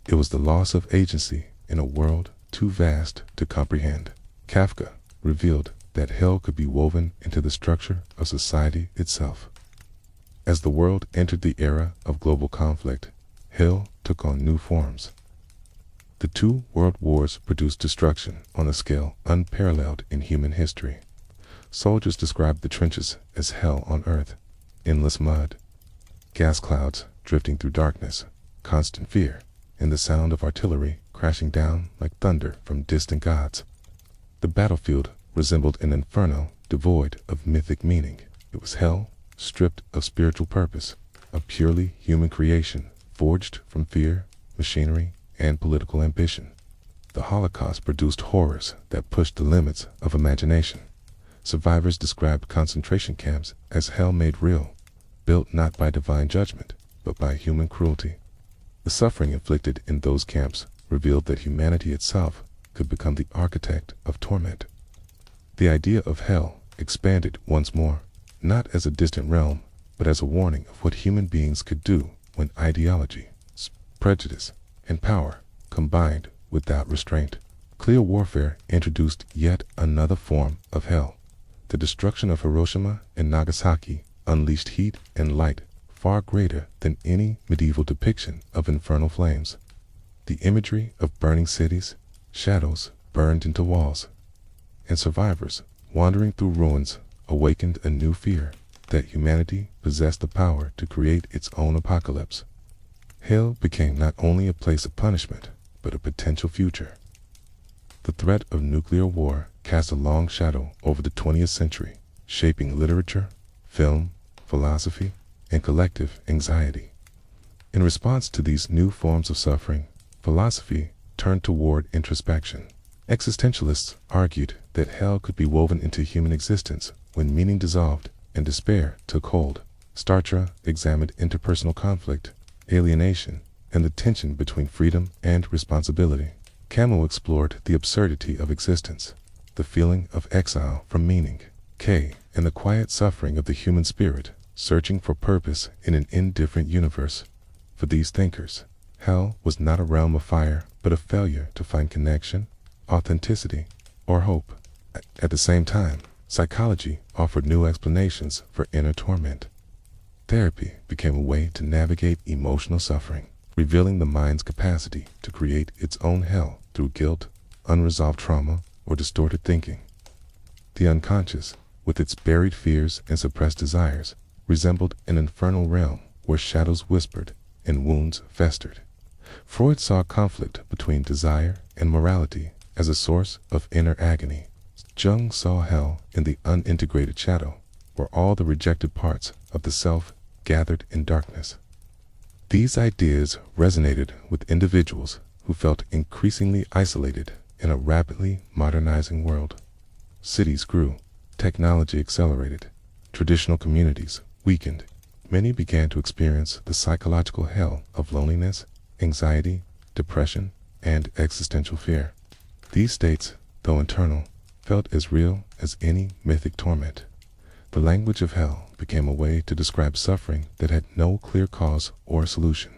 It was the loss of agency in a world too vast to comprehend. Kafka revealed that hell could be woven into the structure of society itself. As the world entered the era of global conflict, hell took on new forms. The two world wars produced destruction on a scale unparalleled in human history. Soldiers described the trenches as hell on earth: endless mud, gas clouds drifting through darkness, constant fear, and the sound of artillery crashing down like thunder from distant gods. The battlefield resembled an inferno devoid of mythic meaning. It was hell stripped of spiritual purpose, a purely human creation forged from fear, machinery, and political ambition. The Holocaust produced horrors that pushed the limits of imagination. Survivors described concentration camps as hell made real, built not by divine judgment, but by human cruelty. The suffering inflicted in those camps revealed that humanity itself could become the architect of torment. The idea of hell expanded once more, not as a distant realm, but as a warning of what human beings could do when ideology, prejudice, and power combined without restraint. Clear warfare introduced yet another form of hell. The destruction of Hiroshima and Nagasaki unleashed heat and light far greater than any medieval depiction of infernal flames. The imagery of burning cities, shadows burned into walls, and survivors wandering through ruins awakened a new fear that humanity possessed the power to create its own apocalypse. Hell became not only a place of punishment, but a potential future. The threat of nuclear war cast a long shadow over the 20th century, shaping literature, film, philosophy, and collective anxiety. In response to these new forms of suffering, philosophy turned toward introspection. Existentialists argued that hell could be woven into human existence when meaning dissolved and despair took hold. Startra examined interpersonal conflict, alienation, and the tension between freedom and responsibility. Camus explored the absurdity of existence, the feeling of exile from meaning, and the quiet suffering of the human spirit, searching for purpose in an indifferent universe. For these thinkers, hell was not a realm of fire, but a failure to find connection, authenticity, or hope. At the same time, psychology offered new explanations for inner torment. Therapy became a way to navigate emotional suffering, revealing the mind's capacity to create its own hell through guilt, unresolved trauma, or distorted thinking. The unconscious, with its buried fears and suppressed desires, resembled an infernal realm where shadows whispered and wounds festered. Freud saw conflict between desire and morality as a source of inner agony. Jung saw hell in the unintegrated shadow, where all the rejected parts of the self gathered in darkness. These ideas resonated with individuals who felt increasingly isolated in a rapidly modernizing world. Cities grew, technology accelerated, traditional communities weakened. Many began to experience the psychological hell of loneliness, anxiety, depression, and existential fear. These states, though internal, felt as real as any mythic torment. The language of hell became a way to describe suffering that had no clear cause or solution.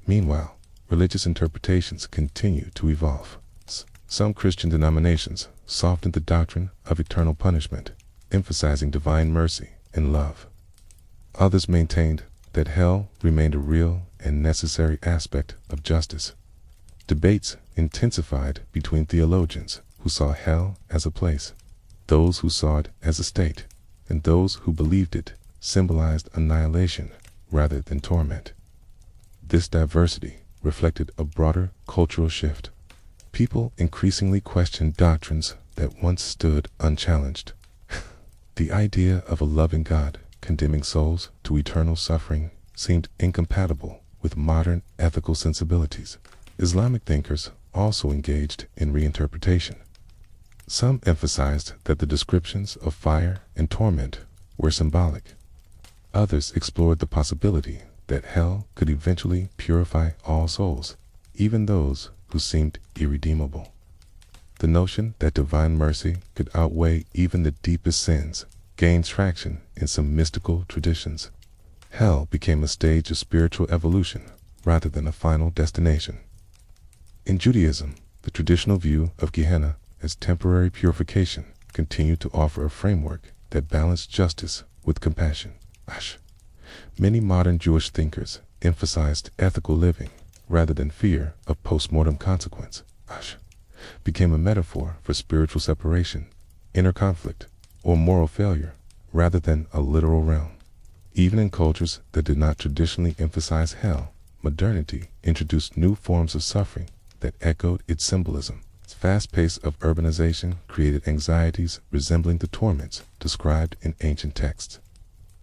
Meanwhile, religious interpretations continued to evolve. Some Christian denominations softened the doctrine of eternal punishment, emphasizing divine mercy and love. Others maintained that hell remained a real and necessary aspect of justice. Debates intensified between theologians who saw hell as a place, those who saw it as a state, and those who believed it symbolized annihilation rather than torment. This diversity reflected a broader cultural shift. People increasingly questioned doctrines that once stood unchallenged. The idea of a loving God condemning souls to eternal suffering seemed incompatible with modern ethical sensibilities. Islamic thinkers also engaged in reinterpretation. Some emphasized that the descriptions of fire and torment were symbolic. Others explored the possibility that hell could eventually purify all souls, even those who seemed irredeemable. The notion that divine mercy could outweigh even the deepest sins gained traction in some mystical traditions. Hell became a stage of spiritual evolution rather than a final destination. In Judaism, the traditional view of Gehenna as temporary purification continued to offer a framework that balanced justice with compassion. Many modern Jewish thinkers emphasized ethical living rather than fear of post-mortem consequence. Became a metaphor for spiritual separation, inner conflict, or moral failure rather than a literal realm. Even in cultures that did not traditionally emphasize hell, modernity introduced new forms of suffering that echoed its symbolism. Its fast pace of urbanization created anxieties resembling the torments described in ancient texts.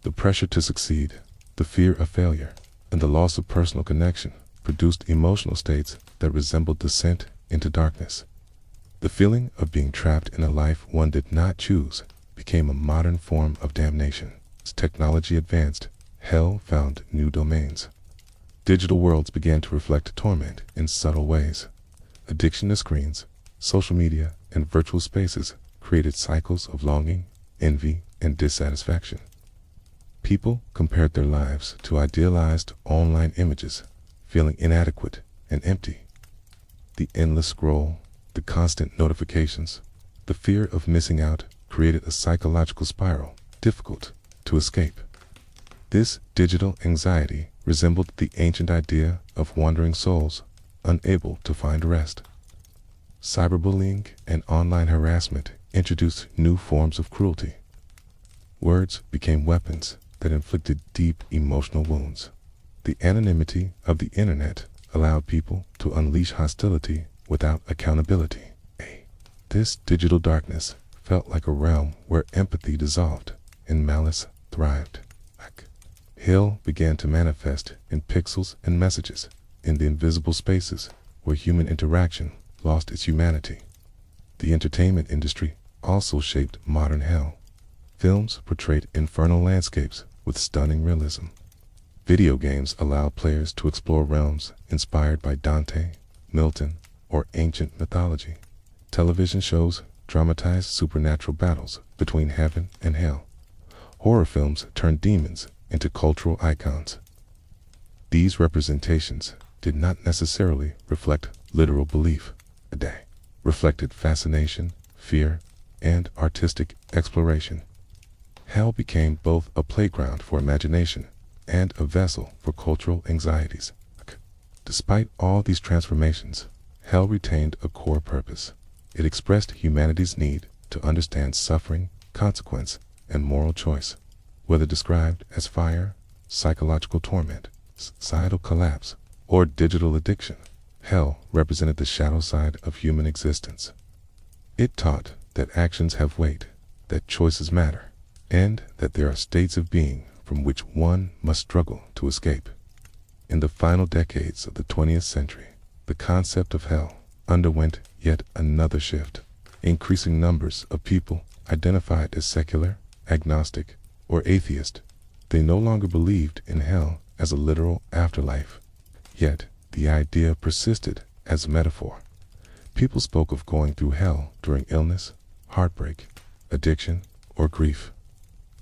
The pressure to succeed, the fear of failure, and the loss of personal connection produced emotional states that resembled descent into darkness. The feeling of being trapped in a life one did not choose became a modern form of damnation. As technology advanced, hell found new domains. Digital worlds began to reflect torment in subtle ways. Addiction to screens, social media, and virtual spaces created cycles of longing, envy, and dissatisfaction. People compared their lives to idealized online images, feeling inadequate and empty. The endless scroll, the constant notifications, the fear of missing out created a psychological spiral difficult to escape. This digital anxiety resembled the ancient idea of wandering souls unable to find rest. Cyberbullying and online harassment introduced new forms of cruelty. Words became weapons that inflicted deep emotional wounds. The anonymity of the internet allowed people to unleash hostility without accountability. This digital darkness felt like a realm where empathy dissolved and malice thrived. Hell began to manifest in pixels and messages, in the invisible spaces where human interaction lost its humanity. The entertainment industry also shaped modern hell. Films portrayed infernal landscapes with stunning realism. Video games allow players to explore realms inspired by Dante, Milton, or ancient mythology. Television shows dramatize supernatural battles between heaven and hell. Horror films turn demons into cultural icons. These representations did not necessarily reflect literal belief. They reflected fascination, fear, and artistic exploration. Hell became both a playground for imagination and a vessel for cultural anxieties. Despite all these transformations, hell retained a core purpose. It expressed humanity's need to understand suffering, consequence, and moral choice. Whether described as fire, psychological torment, societal collapse, or digital addiction, hell represented the shadow side of human existence. It taught that actions have weight, that choices matter, and that there are states of being from which one must struggle to escape. In the final decades of the 20th century, the concept of hell underwent yet another shift. Increasing numbers of people identified as secular, agnostic, or atheist. They no longer believed in hell as a literal afterlife. Yet, the idea persisted as a metaphor. People spoke of going through hell during illness, heartbreak, addiction, or grief.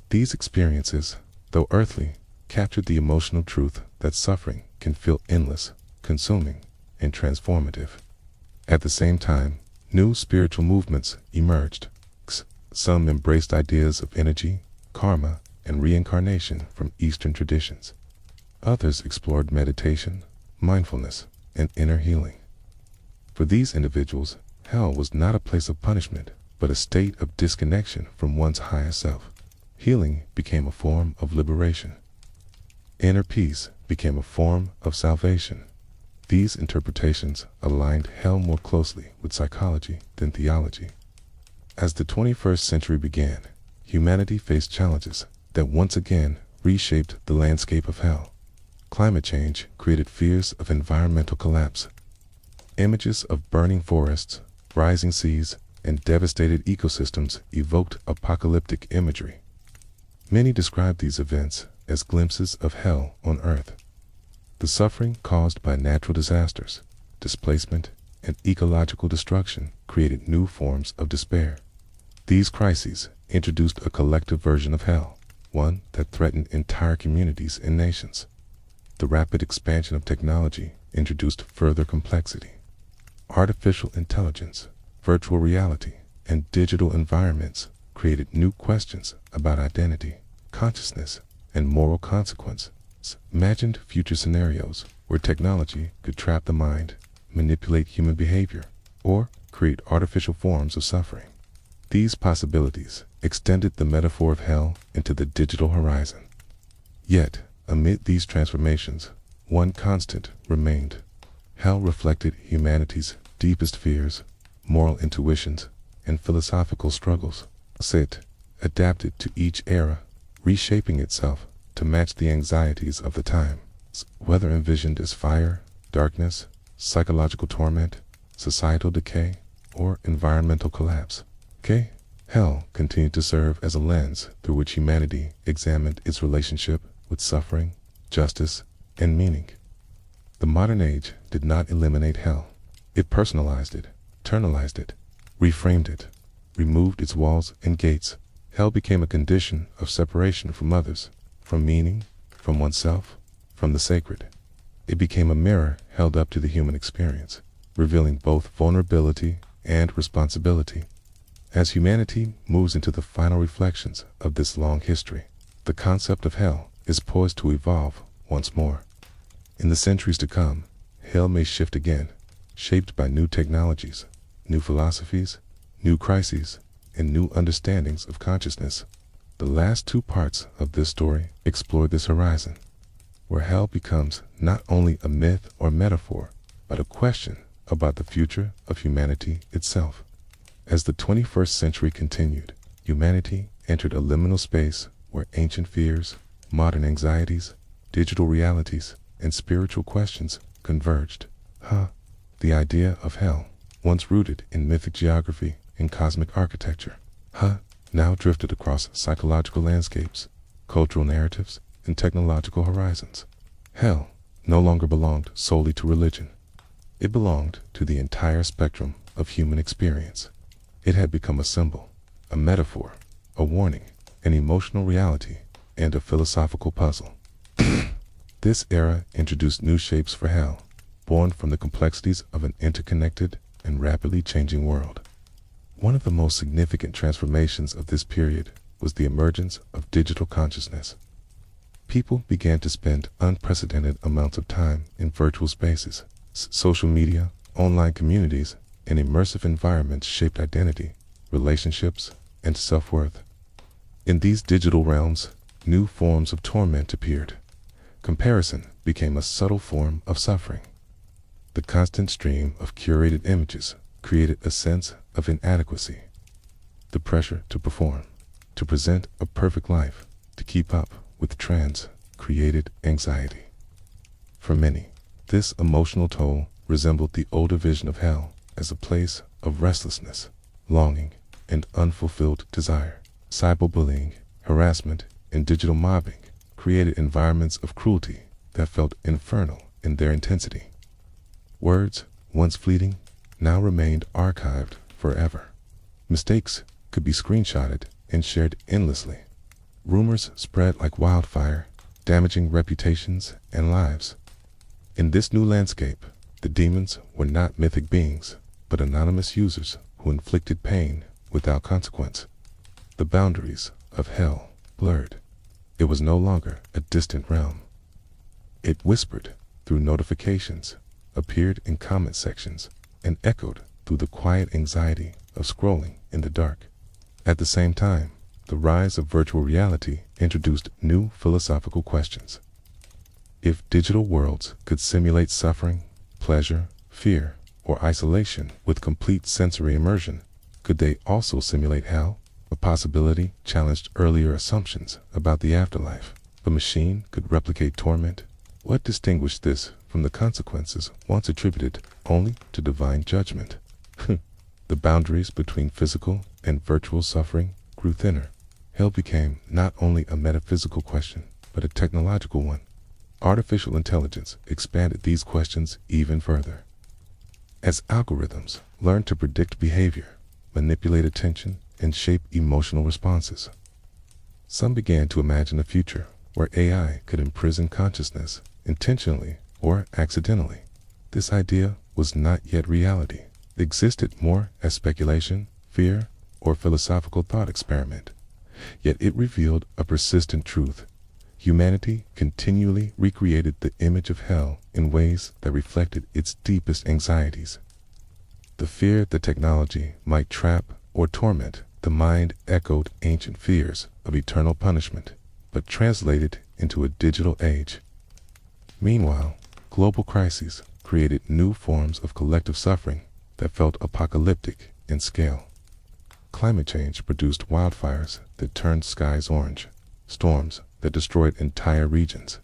These experiences, though earthly, captured the emotional truth that suffering can feel endless, consuming, and transformative. At the same time, new spiritual movements emerged. Some embraced ideas of energy, karma, and reincarnation from Eastern traditions. Others explored meditation, mindfulness, and inner healing. For these individuals, hell was not a place of punishment, but a state of disconnection from one's higher self. Healing became a form of liberation. Inner peace became a form of salvation. These interpretations aligned hell more closely with psychology than theology. As the 21st century began, humanity faced challenges that once again reshaped the landscape of hell. Climate change created fears of environmental collapse. Images of burning forests, rising seas, and devastated ecosystems evoked apocalyptic imagery. Many describe these events as glimpses of hell on Earth. The suffering caused by natural disasters, displacement, and ecological destruction created new forms of despair. These crises introduced a collective version of hell, one that threatened entire communities and nations. The rapid expansion of technology introduced further complexity. Artificial intelligence, virtual reality, and digital environments created new questions about identity, consciousness, and moral consequence. Imagined future scenarios where technology could trap the mind, manipulate human behavior, or create artificial forms of suffering. These possibilities extended the metaphor of hell into the digital horizon. Yet, amid these transformations, one constant remained. Hell reflected humanity's deepest fears, moral intuitions, and philosophical struggles. It adapted to each era, reshaping itself to match the anxieties of the time. Whether envisioned as fire, darkness, psychological torment, societal decay, or environmental collapse. Hell continued to serve as a lens through which humanity examined its relationship with suffering, justice, and meaning. The modern age did not eliminate hell. It personalized it, internalized it, reframed it, removed its walls and gates. Hell became a condition of separation from others, from meaning, from oneself, from the sacred. It became a mirror held up to the human experience, revealing both vulnerability and responsibility. As humanity moves into the final reflections of this long history, the concept of hell is poised to evolve once more. In the centuries to come, hell may shift again, shaped by new technologies, new philosophies, new crises, and new understandings of consciousness. The last two parts of this story explore this horizon, where hell becomes not only a myth or metaphor, but a question about the future of humanity itself. As the 21st century continued, humanity entered a liminal space where ancient fears, modern anxieties, digital realities, and spiritual questions converged. The idea of hell, once rooted in mythic geography and cosmic architecture, now drifted across psychological landscapes, cultural narratives, and technological horizons. Hell no longer belonged solely to religion. It belonged to the entire spectrum of human experience. It had become a symbol, a metaphor, a warning, an emotional reality, and a philosophical puzzle. This era introduced new shapes for hell, born from the complexities of an interconnected and rapidly changing world. One of the most significant transformations of this period was the emergence of digital consciousness. People began to spend unprecedented amounts of time in virtual spaces. Social media, online communities, and immersive environments shaped identity, relationships, and self-worth. In these digital realms, new forms of torment appeared. Comparison became a subtle form of suffering. The constant stream of curated images created a sense of inadequacy. The pressure to perform, to present a perfect life, to keep up with trends, created anxiety. For many, this emotional toll resembled the older vision of hell as a place of restlessness, longing, and unfulfilled desire. Cyberbullying, harassment, and digital mobbing created environments of cruelty that felt infernal in their intensity. Words, once fleeting, now remained archived forever. Mistakes could be screenshotted and shared endlessly. Rumors spread like wildfire, damaging reputations and lives. In this new landscape, the demons were not mythic beings, but anonymous users who inflicted pain without consequence. The boundaries of hell blurred. It was no longer a distant realm. It whispered through notifications, appeared in comment sections, and echoed through the quiet anxiety of scrolling in the dark. At the same time, the rise of virtual reality introduced new philosophical questions. If digital worlds could simulate suffering, pleasure, fear, or isolation with complete sensory immersion, could they also simulate hell? A possibility challenged earlier assumptions about the afterlife. The machine could replicate torment. What distinguished this from the consequences once attributed only to divine judgment? The boundaries between physical and virtual suffering grew thinner. Hell became not only a metaphysical question, but a technological one. Artificial intelligence expanded these questions even further. As algorithms learned to predict behavior, manipulate attention, and shape emotional responses, some began to imagine a future where AI could imprison consciousness intentionally or accidentally. This idea was not yet reality. It existed more as speculation, fear, or philosophical thought experiment. Yet it revealed a persistent truth. Humanity continually recreated the image of hell in ways that reflected its deepest anxieties. The fear that technology might trap or torment the mind echoed ancient fears of eternal punishment, but translated into a digital age. Meanwhile, global crises created new forms of collective suffering that felt apocalyptic in scale. Climate change produced wildfires that turned skies orange, storms that destroyed entire regions,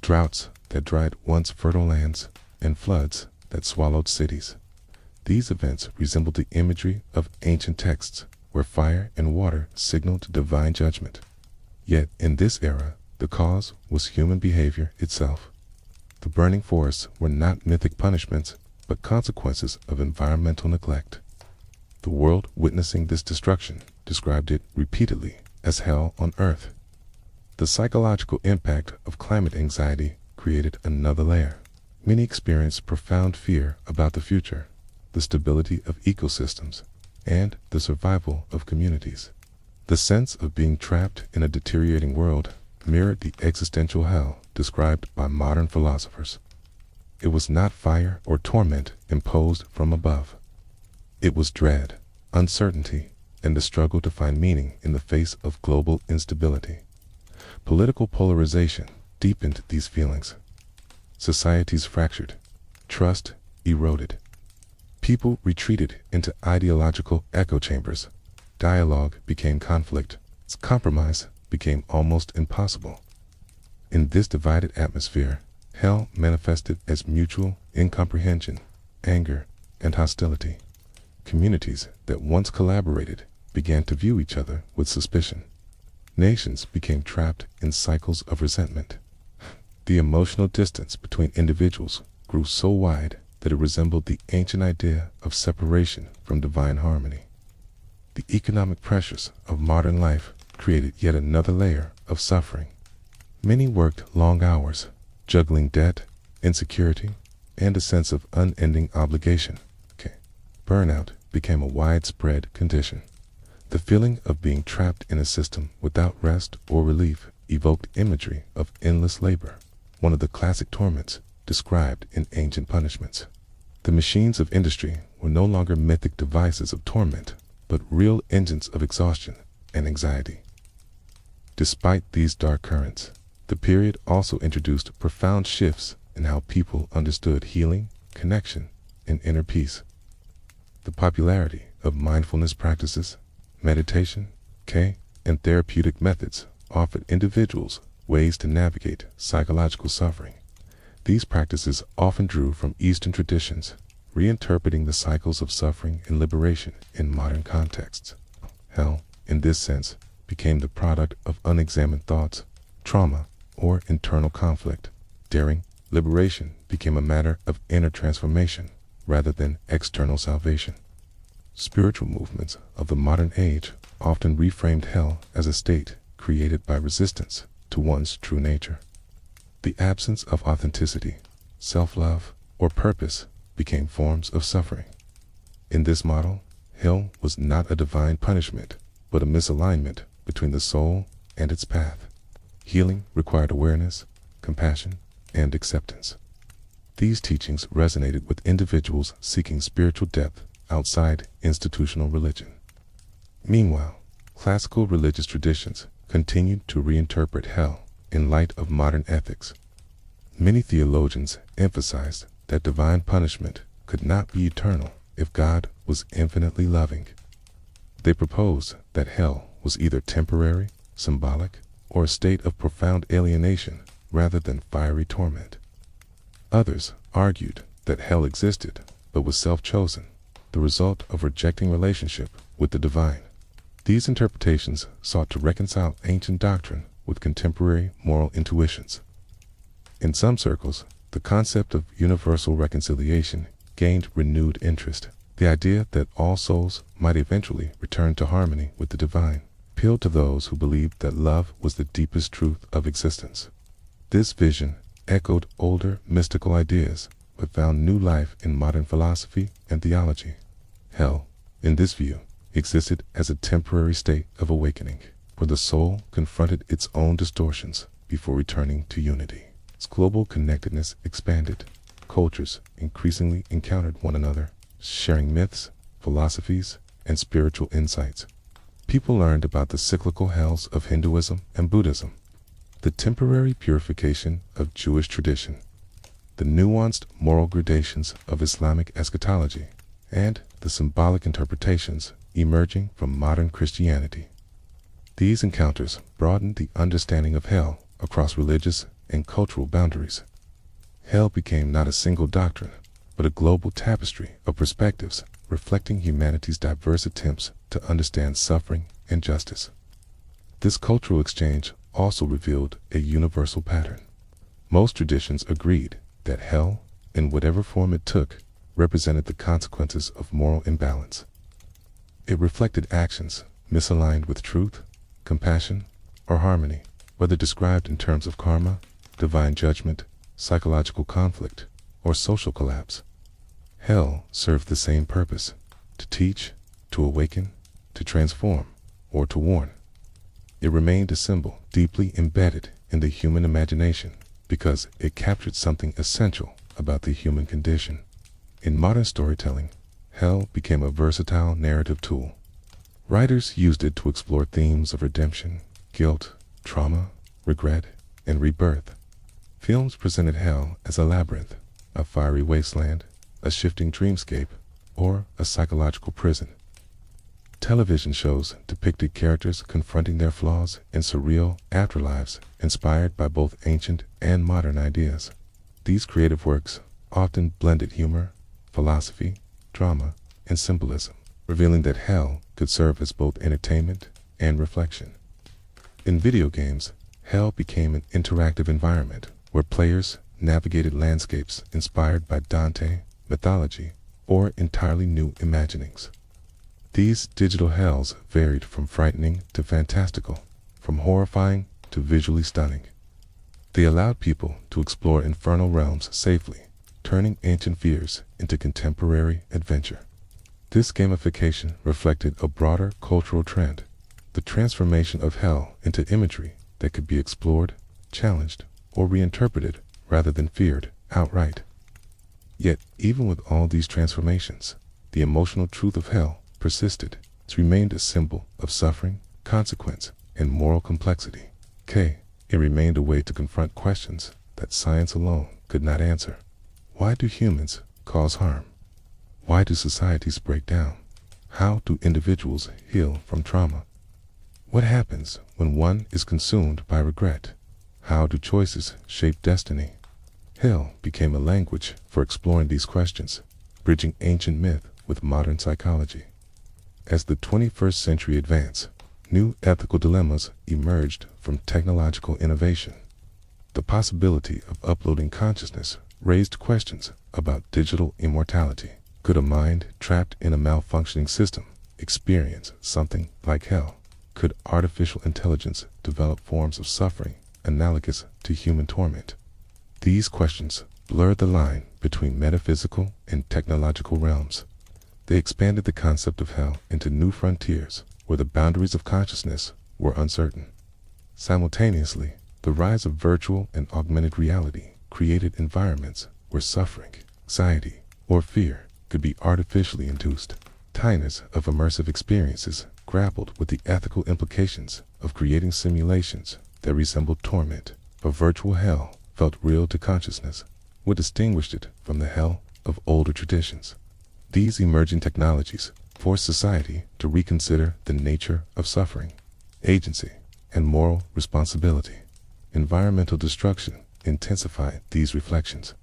droughts that dried once fertile lands, and floods that swallowed cities. These events resembled the imagery of ancient texts, where fire and water signaled divine judgment. Yet in this era, the cause was human behavior itself. The burning forests were not mythic punishments, but consequences of environmental neglect. The world witnessing this destruction described it repeatedly as hell on earth. The psychological impact of climate anxiety created another layer. Many experienced profound fear about the future, the stability of ecosystems, and the survival of communities. The sense of being trapped in a deteriorating world mirrored the existential hell described by modern philosophers. It was not fire or torment imposed from above. It was dread, uncertainty, and the struggle to find meaning in the face of global instability. Political polarization deepened these feelings. Societies fractured, trust eroded. People retreated into ideological echo chambers. Dialogue became conflict. Compromise became almost impossible. In this divided atmosphere, hell manifested as mutual incomprehension, anger, and hostility. Communities that once collaborated began to view each other with suspicion. Nations became trapped in cycles of resentment. The emotional distance between individuals grew so wide that it resembled the ancient idea of separation from divine harmony. The economic pressures of modern life created yet another layer of suffering. Many worked long hours, juggling debt, insecurity, and a sense of unending obligation. Burnout became a widespread condition. The feeling of being trapped in a system without rest or relief evoked imagery of endless labor, one of the classic torments described in ancient punishments. The machines of industry were no longer mythic devices of torment, but real engines of exhaustion and anxiety. Despite these dark currents, the period also introduced profound shifts in how people understood healing, connection, and inner peace. The popularity of mindfulness practices, meditation, and therapeutic methods offered individuals ways to navigate psychological suffering. These practices often drew from Eastern traditions, reinterpreting the cycles of suffering and liberation in modern contexts. Hell, in this sense, became the product of unexamined thoughts, trauma, or internal conflict. Daring liberation became a matter of inner transformation rather than external salvation. Spiritual movements of the modern age often reframed hell as a state created by resistance to one's true nature. The absence of authenticity, self-love, or purpose became forms of suffering. In this model, hell was not a divine punishment, but a misalignment between the soul and its path. Healing required awareness, compassion, and acceptance. These teachings resonated with individuals seeking spiritual depth outside institutional religion. Meanwhile, classical religious traditions continued to reinterpret hell in light of modern ethics. Many theologians emphasized that divine punishment could not be eternal if God was infinitely loving. They proposed that hell was either temporary, symbolic, or a state of profound alienation rather than fiery torment. Others argued that hell existed but was self-chosen, the result of rejecting relationship with the divine. These interpretations sought to reconcile ancient doctrine with contemporary moral intuitions. In some circles, the concept of universal reconciliation gained renewed interest. The idea that all souls might eventually return to harmony with the divine appealed to those who believed that love was the deepest truth of existence. This vision echoed older mystical ideas but found new life in modern philosophy and theology. Hell, in this view, existed as a temporary state of awakening, where the soul confronted its own distortions before returning to unity. As global connectedness expanded, cultures increasingly encountered one another, sharing myths, philosophies, and spiritual insights. People learned about the cyclical hells of Hinduism and Buddhism, the temporary purification of Jewish tradition, the nuanced moral gradations of Islamic eschatology, and the symbolic interpretations emerging from modern Christianity. These encounters broadened the understanding of hell across religious and cultural boundaries. Hell became not a single doctrine, but a global tapestry of perspectives reflecting humanity's diverse attempts to understand suffering and justice. This cultural exchange also revealed a universal pattern. Most traditions agreed that hell, in whatever form it took, represented the consequences of moral imbalance. It reflected actions misaligned with truth, compassion, or harmony, whether described in terms of karma, divine judgment, psychological conflict, or social collapse. Hell served the same purpose: to teach, to awaken, to transform, or to warn. It remained a symbol deeply embedded in the human imagination because it captured something essential about the human condition. In modern storytelling, hell became a versatile narrative tool. Writers used it to explore themes of redemption, guilt, trauma, regret, and rebirth. Films presented hell as a labyrinth, a fiery wasteland, a shifting dreamscape, or a psychological prison. Television shows depicted characters confronting their flaws in surreal afterlives inspired by both ancient and modern ideas. These creative works often blended humor, philosophy, drama, and symbolism, revealing that hell could serve as both entertainment and reflection. In video games, hell became an interactive environment where players navigated landscapes inspired by Dante, mythology, or entirely new imaginings. These digital hells varied from frightening to fantastical, from horrifying to visually stunning. They allowed people to explore infernal realms safely, turning ancient fears into contemporary adventure. This gamification reflected a broader cultural trend, the transformation of hell into imagery that could be explored, challenged, or reinterpreted rather than feared outright. Yet, even with all these transformations, the emotional truth of hell persisted. It remained a symbol of suffering, consequence, and moral complexity. It remained a way to confront questions that science alone could not answer. Why do humans cause harm? Why do societies break down? How do individuals heal from trauma? What happens when one is consumed by regret? How do choices shape destiny? Hell became a language for exploring these questions, bridging ancient myth with modern psychology. As the 21st century advanced, new ethical dilemmas emerged from technological innovation. The possibility of uploading consciousness raised questions about digital immortality. Could a mind trapped in a malfunctioning system experience something like hell? Could artificial intelligence develop forms of suffering analogous to human torment? These questions blurred the line between metaphysical and technological realms. They expanded the concept of hell into new frontiers where the boundaries of consciousness were uncertain. Simultaneously, the rise of virtual and augmented reality created environments where suffering, anxiety, or fear could be artificially induced. Designers of immersive experiences grappled with the ethical implications of creating simulations that resembled torment. A virtual hell felt real to consciousness. What distinguished it from the hell of older traditions? These emerging technologies forced society to reconsider the nature of suffering, agency, and moral responsibility. Environmental destruction intensified these reflections.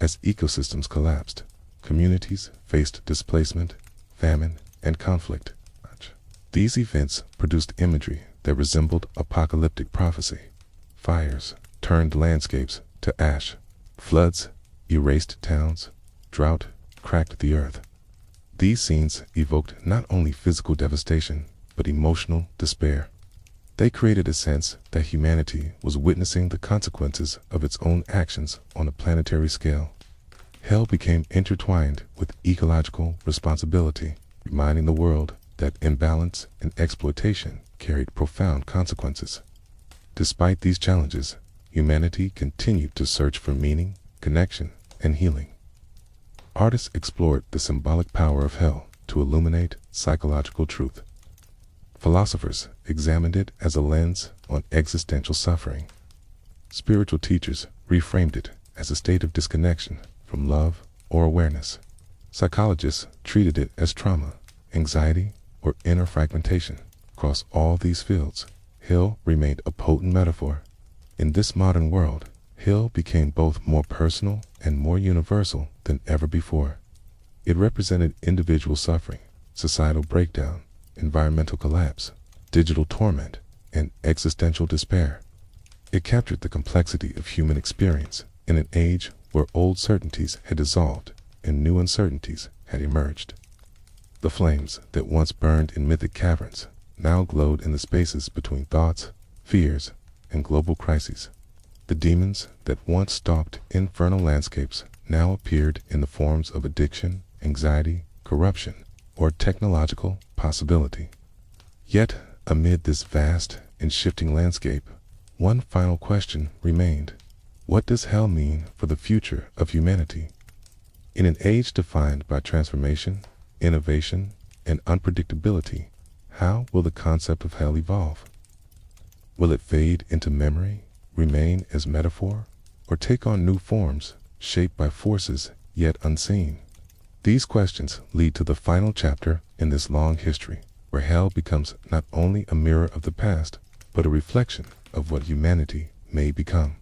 As ecosystems collapsed, communities faced displacement, famine, and conflict. These events produced imagery that resembled apocalyptic prophecy. Fires turned landscapes to ash. Floods erased towns. Drought cracked the earth. These scenes evoked not only physical devastation, but emotional despair. They created a sense that humanity was witnessing the consequences of its own actions on a planetary scale. Hell became intertwined with ecological responsibility, reminding the world that imbalance and exploitation carried profound consequences. Despite these challenges, humanity continued to search for meaning, connection, and healing. Artists explored the symbolic power of hell to illuminate psychological truth. Philosophers examined it as a lens on existential suffering. Spiritual teachers reframed it as a state of disconnection from love or awareness. Psychologists treated it as trauma, anxiety, or inner fragmentation. Across all these fields, hell remained a potent metaphor. In this modern world, hell became both more personal and more universal than ever before. It represented individual suffering, societal breakdown, environmental collapse, digital torment, and existential despair. It captured the complexity of human experience in an age where old certainties had dissolved and new uncertainties had emerged. The flames that once burned in mythic caverns now glowed in the spaces between thoughts, fears, and global crises. The demons that once stalked infernal landscapes now appeared in the forms of addiction, anxiety, corruption, or technological possibility. Yet, amid this vast and shifting landscape, one final question remained. What does hell mean for the future of humanity? In an age defined by transformation, innovation, and unpredictability, how will the concept of hell evolve? Will it fade into memory, remain as metaphor, or take on new forms shaped by forces yet unseen? These questions lead to the final chapter in this long history, where hell becomes not only a mirror of the past, but a reflection of what humanity may become.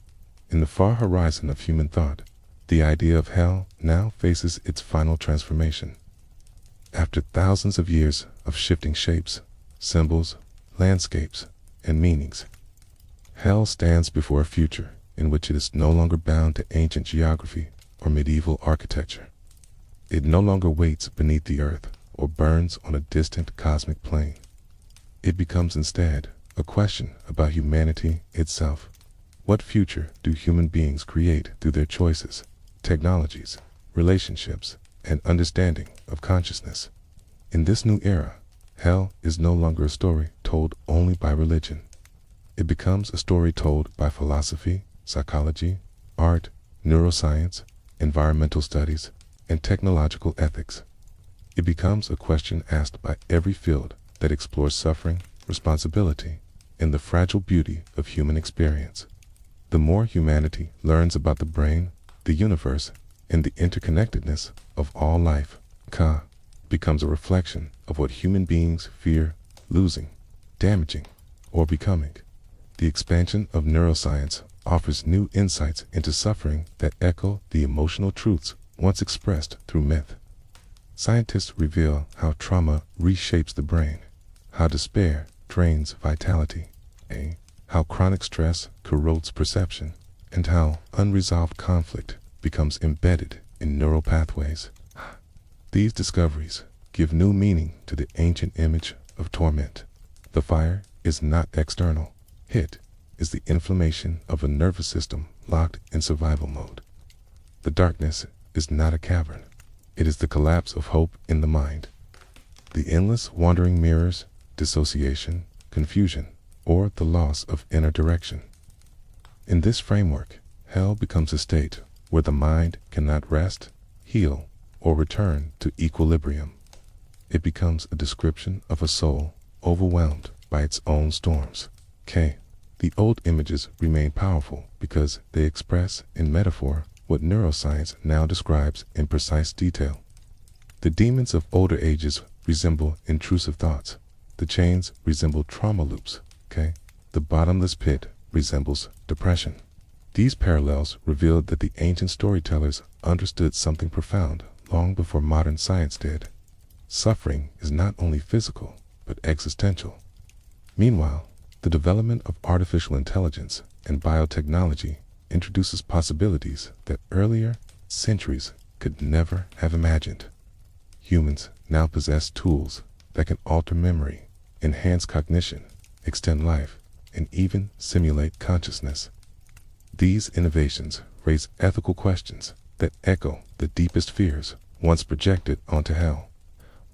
In the far horizon of human thought, the idea of hell now faces its final transformation. After thousands of years of shifting shapes, symbols, landscapes, and meanings. Hell stands before a future in which it is no longer bound to ancient geography or medieval architecture. It no longer waits beneath the earth or burns on a distant cosmic plane. It becomes instead a question about humanity itself. What future do human beings create through their choices, technologies, relationships, and understanding of consciousness? In this new era, hell is no longer a story told only by religion. It becomes a story told by philosophy, psychology, art, neuroscience, environmental studies, and technological ethics. It becomes a question asked by every field that explores suffering, responsibility, and the fragile beauty of human experience. The more humanity learns about the brain, the universe, and the interconnectedness of all life, Ka becomes a reflection of what human beings fear losing, damaging, or becoming. The expansion of neuroscience offers new insights into suffering that echo the emotional truths once expressed through myth. Scientists reveal how trauma reshapes the brain, how despair drains vitality, how chronic stress corrodes perception, and how unresolved conflict becomes embedded in neural pathways. These discoveries give new meaning to the ancient image of torment. The fire is not external. It is the inflammation of a nervous system locked in survival mode. The darkness is not a cavern. It is the collapse of hope in the mind. The endless wandering mirrors dissociation, confusion, or the loss of inner direction. In this framework, hell becomes a state where the mind cannot rest, heal, or return to equilibrium. It becomes a description of a soul overwhelmed by its own storms. The old images remain powerful because they express in metaphor what neuroscience now describes in precise detail. The demons of older ages resemble intrusive thoughts. The chains resemble trauma loops. The bottomless pit resembles depression. These parallels reveal that the ancient storytellers understood something profound long before modern science did. Suffering is not only physical, but existential. Meanwhile, the development of artificial intelligence and biotechnology introduces possibilities that earlier centuries could never have imagined. Humans now possess tools that can alter memory, enhance cognition, extend life, and even simulate consciousness. These innovations raise ethical questions that echo the deepest fears once projected onto hell.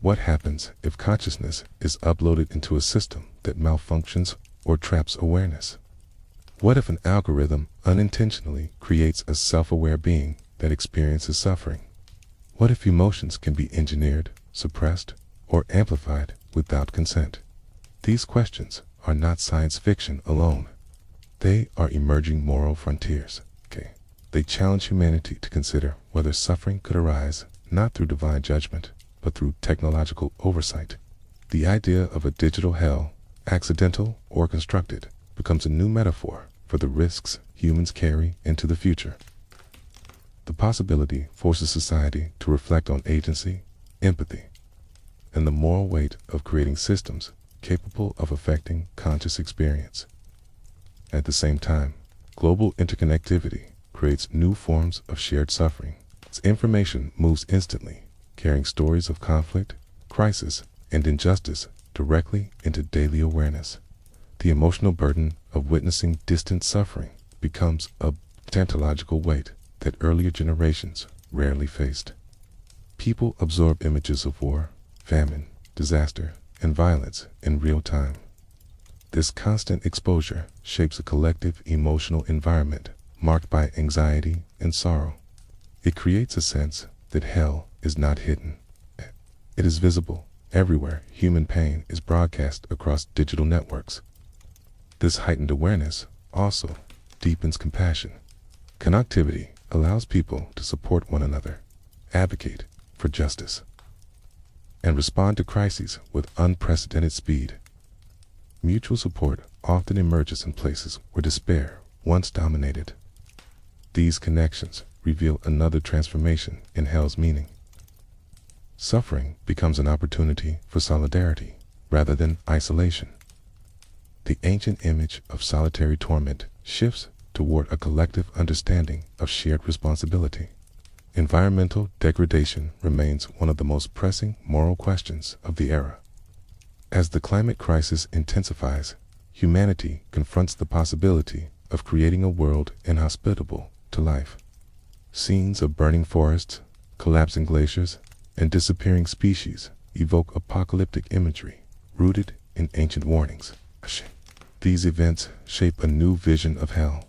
What happens if consciousness is uploaded into a system that malfunctions or traps awareness? What if an algorithm unintentionally creates a self-aware being that experiences suffering? What if emotions can be engineered, suppressed, or amplified without consent? These questions are not science fiction alone. They are emerging moral frontiers. They challenge humanity to consider whether suffering could arise not through divine judgment, but through technological oversight. The idea of a digital hell, accidental or constructed, becomes a new metaphor for the risks humans carry into the future. The possibility forces society to reflect on agency, empathy, and the moral weight of creating systems capable of affecting conscious experience. At the same time, global interconnectivity creates new forms of shared suffering. As information moves instantly, carrying stories of conflict, crisis, and injustice directly into daily awareness. The emotional burden of witnessing distant suffering becomes a tantological weight that earlier generations rarely faced. People absorb images of war, famine, disaster, and violence in real time. This constant exposure shapes a collective emotional environment marked by anxiety and sorrow. It creates a sense that hell is not hidden. It is visible everywhere. Human pain is broadcast across digital networks. This heightened awareness also deepens compassion. Connectivity allows people to support one another, advocate for justice, and respond to crises with unprecedented speed. Mutual support often emerges in places where despair once dominated. These connections reveal another transformation in hell's meaning. Suffering becomes an opportunity for solidarity rather than isolation. The ancient image of solitary torment shifts toward a collective understanding of shared responsibility. Environmental degradation remains one of the most pressing moral questions of the era. As the climate crisis intensifies, humanity confronts the possibility of creating a world inhospitable to life. Scenes of burning forests, collapsing glaciers, and disappearing species evoke apocalyptic imagery rooted in ancient warnings. These events shape a new vision of hell,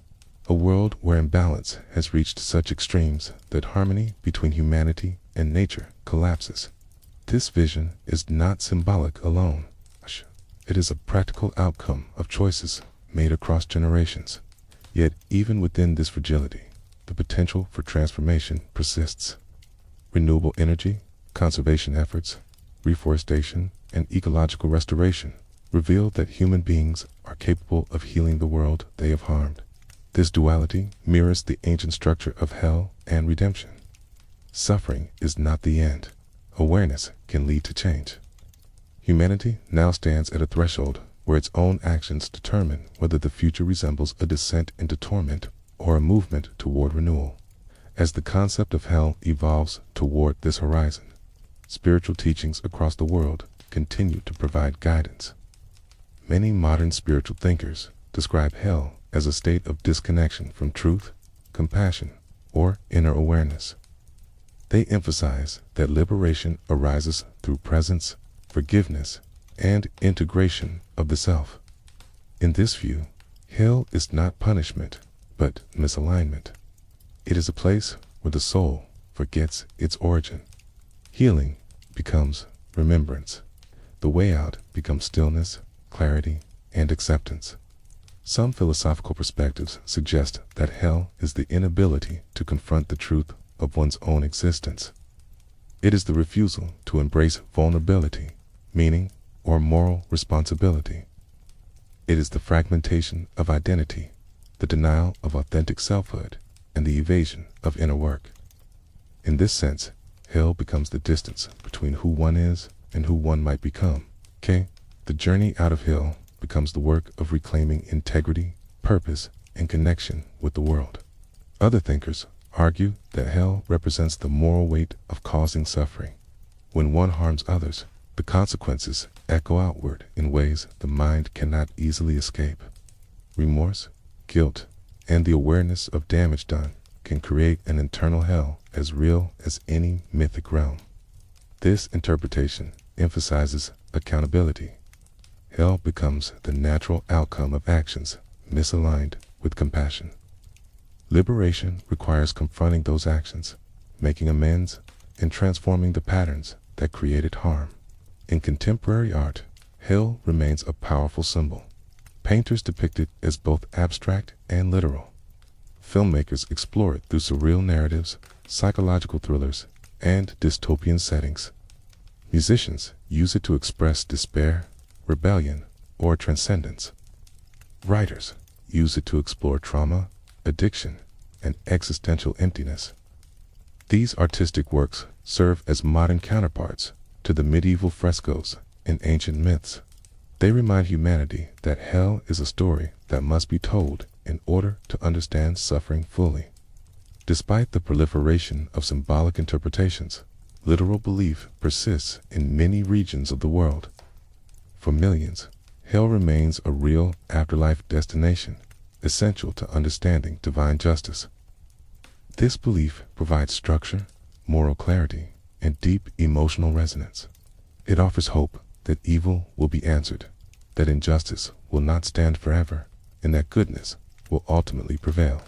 a world where imbalance has reached such extremes that harmony between humanity and nature collapses. This vision is not symbolic alone. It is a practical outcome of choices made across generations. Yet even within this fragility, the potential for transformation persists. Renewable energy, conservation efforts, reforestation, and ecological restoration reveal that human beings are capable of healing the world they have harmed. This duality mirrors the ancient structure of hell and redemption. Suffering is not the end. Awareness can lead to change. Humanity now stands at a threshold where its own actions determine whether the future resembles a descent into torment or a movement toward renewal. As the concept of hell evolves toward this horizon, spiritual teachings across the world continue to provide guidance. Many modern spiritual thinkers describe hell as a state of disconnection from truth, compassion, or inner awareness. They emphasize that liberation arises through presence, forgiveness, and integration of the self. In this view, hell is not punishment, but misalignment. It is a place where the soul forgets its origin. Healing becomes remembrance. The way out becomes stillness, clarity, and acceptance. Some philosophical perspectives suggest that hell is the inability to confront the truth of one's own existence. It is the refusal to embrace vulnerability, meaning, or moral responsibility. It is the fragmentation of identity, the denial of authentic selfhood, and the evasion of inner work. In this sense, hell becomes the distance between who one is and who one might become. The journey out of hell becomes the work of reclaiming integrity, purpose, and connection with the world. Other thinkers argue that hell represents the moral weight of causing suffering. When one harms others, the consequences echo outward in ways the mind cannot easily escape. Remorse, guilt, and the awareness of damage done can create an internal hell as real as any mythic realm. This interpretation emphasizes accountability. Hell becomes the natural outcome of actions misaligned with compassion. Liberation requires confronting those actions, making amends, and transforming the patterns that created harm. In contemporary art, hell remains a powerful symbol. Painters depict it as both abstract and literal. Filmmakers explore it through surreal narratives, psychological thrillers, and dystopian settings. Musicians use it to express despair, rebellion, or transcendence. Writers use it to explore trauma, addiction, and existential emptiness. These artistic works serve as modern counterparts to the medieval frescoes and ancient myths. They remind humanity that hell is a story that must be told in order to understand suffering fully. Despite the proliferation of symbolic interpretations, literal belief persists in many regions of the world. For millions, hell remains a real afterlife destination, essential to understanding divine justice. This belief provides structure, moral clarity, and deep emotional resonance. It offers hope that evil will be answered, that injustice will not stand forever, and that goodness will ultimately prevail.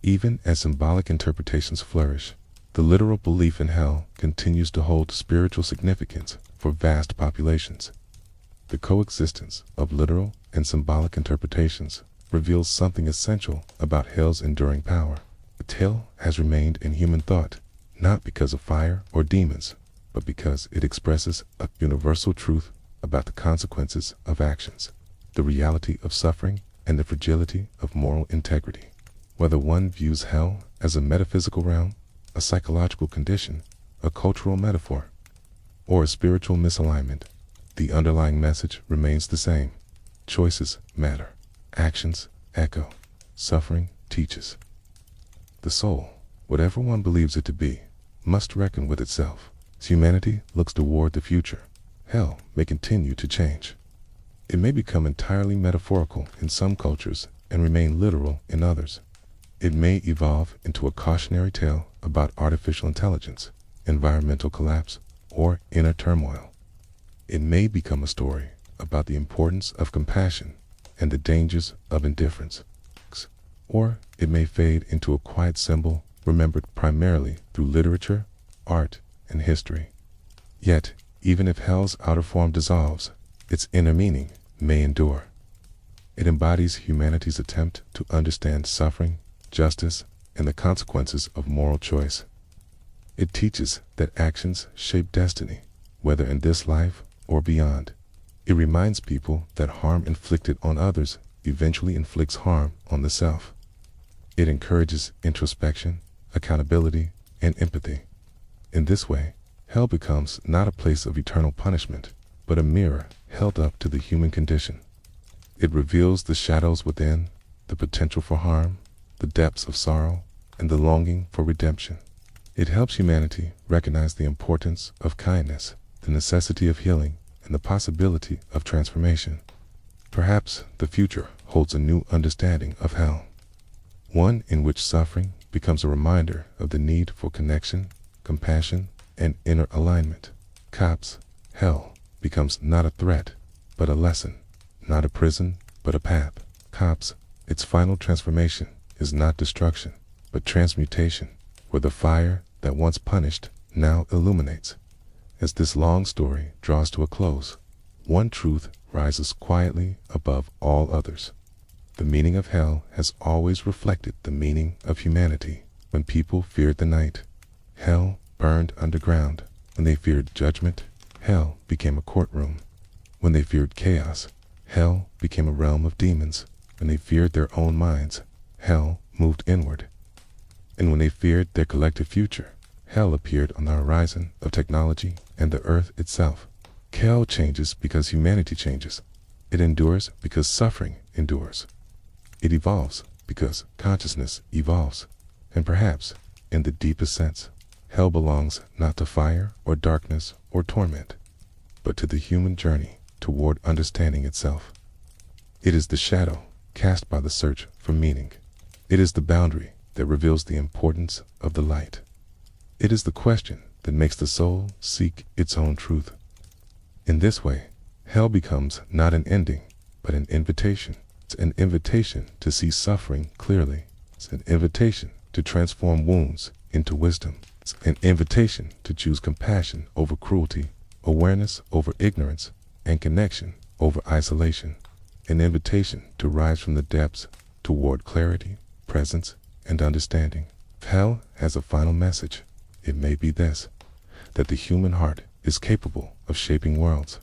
Even as symbolic interpretations flourish, the literal belief in hell continues to hold spiritual significance for vast populations. The coexistence of literal and symbolic interpretations reveals something essential about hell's enduring power. Hell has remained in human thought, not because of fire or demons, but because it expresses a universal truth about the consequences of actions, the reality of suffering, and the fragility of moral integrity. Whether one views hell as a metaphysical realm, a psychological condition, a cultural metaphor, or a spiritual misalignment, the underlying message remains the same. Choices matter. Actions echo. Suffering teaches. The soul, whatever one believes it to be, must reckon with itself. As humanity looks toward the future, hell may continue to change. It may become entirely metaphorical in some cultures and remain literal in others. It may evolve into a cautionary tale about artificial intelligence, environmental collapse, or inner turmoil. It may become a story about the importance of compassion and the dangers of indifference. Or it may fade into a quiet symbol remembered primarily through literature, art, and history. Yet, even if hell's outer form dissolves, its inner meaning may endure. It embodies humanity's attempt to understand suffering, justice, and the consequences of moral choice. It teaches that actions shape destiny, whether in this life or beyond. It reminds people that harm inflicted on others eventually inflicts harm on the self. It encourages introspection, accountability, and empathy. In this way, hell becomes not a place of eternal punishment, but a mirror held up to the human condition. It reveals the shadows within, the potential for harm, the depths of sorrow, and the longing for redemption. It helps humanity recognize the importance of kindness, the necessity of healing, and the possibility of transformation. Perhaps the future holds a new understanding of hell, one in which suffering becomes a reminder of the need for connection, compassion, and inner alignment. Cops, hell becomes not a threat, but a lesson, not a prison, but a path. Cops, its final transformation is not destruction, but transmutation, where the fire that once punished now illuminates. As this long story draws to a close, one truth rises quietly above all others. The meaning of hell has always reflected the meaning of humanity. When people feared the night, hell burned underground. When they feared judgment, hell became a courtroom. When they feared chaos, hell became a realm of demons. When they feared their own minds, hell moved inward. And when they feared their collective future, hell appeared on the horizon of technology and the earth itself. Hell changes because humanity changes. It endures because suffering endures. It evolves because consciousness evolves. And perhaps, in the deepest sense, hell belongs not to fire or darkness or torment, but to the human journey toward understanding itself. It is the shadow cast by the search for meaning. It is the boundary that reveals the importance of the light. It is the question that makes the soul seek its own truth. In this way, hell becomes not an ending, but an invitation. It's an invitation to see suffering clearly. It's an invitation to transform wounds into wisdom. It's an invitation to choose compassion over cruelty, awareness over ignorance, and connection over isolation. An invitation to rise from the depths toward clarity, presence, and understanding. If hell has a final message, it may be this: that the human heart is capable of shaping worlds,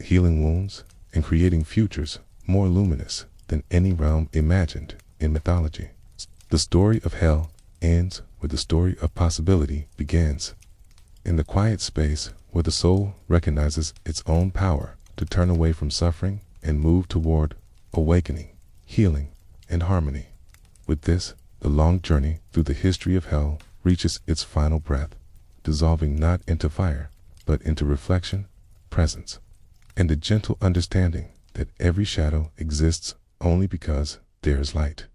healing wounds, and creating futures more luminous than any realm imagined in mythology. The story of hell ends where the story of possibility begins, in the quiet space where the soul recognizes its own power to turn away from suffering and move toward awakening, healing, and harmony. With this, the long journey through the history of hell reaches its final breath, dissolving not into fire, but into reflection, presence, and a gentle understanding that every shadow exists only because there is light.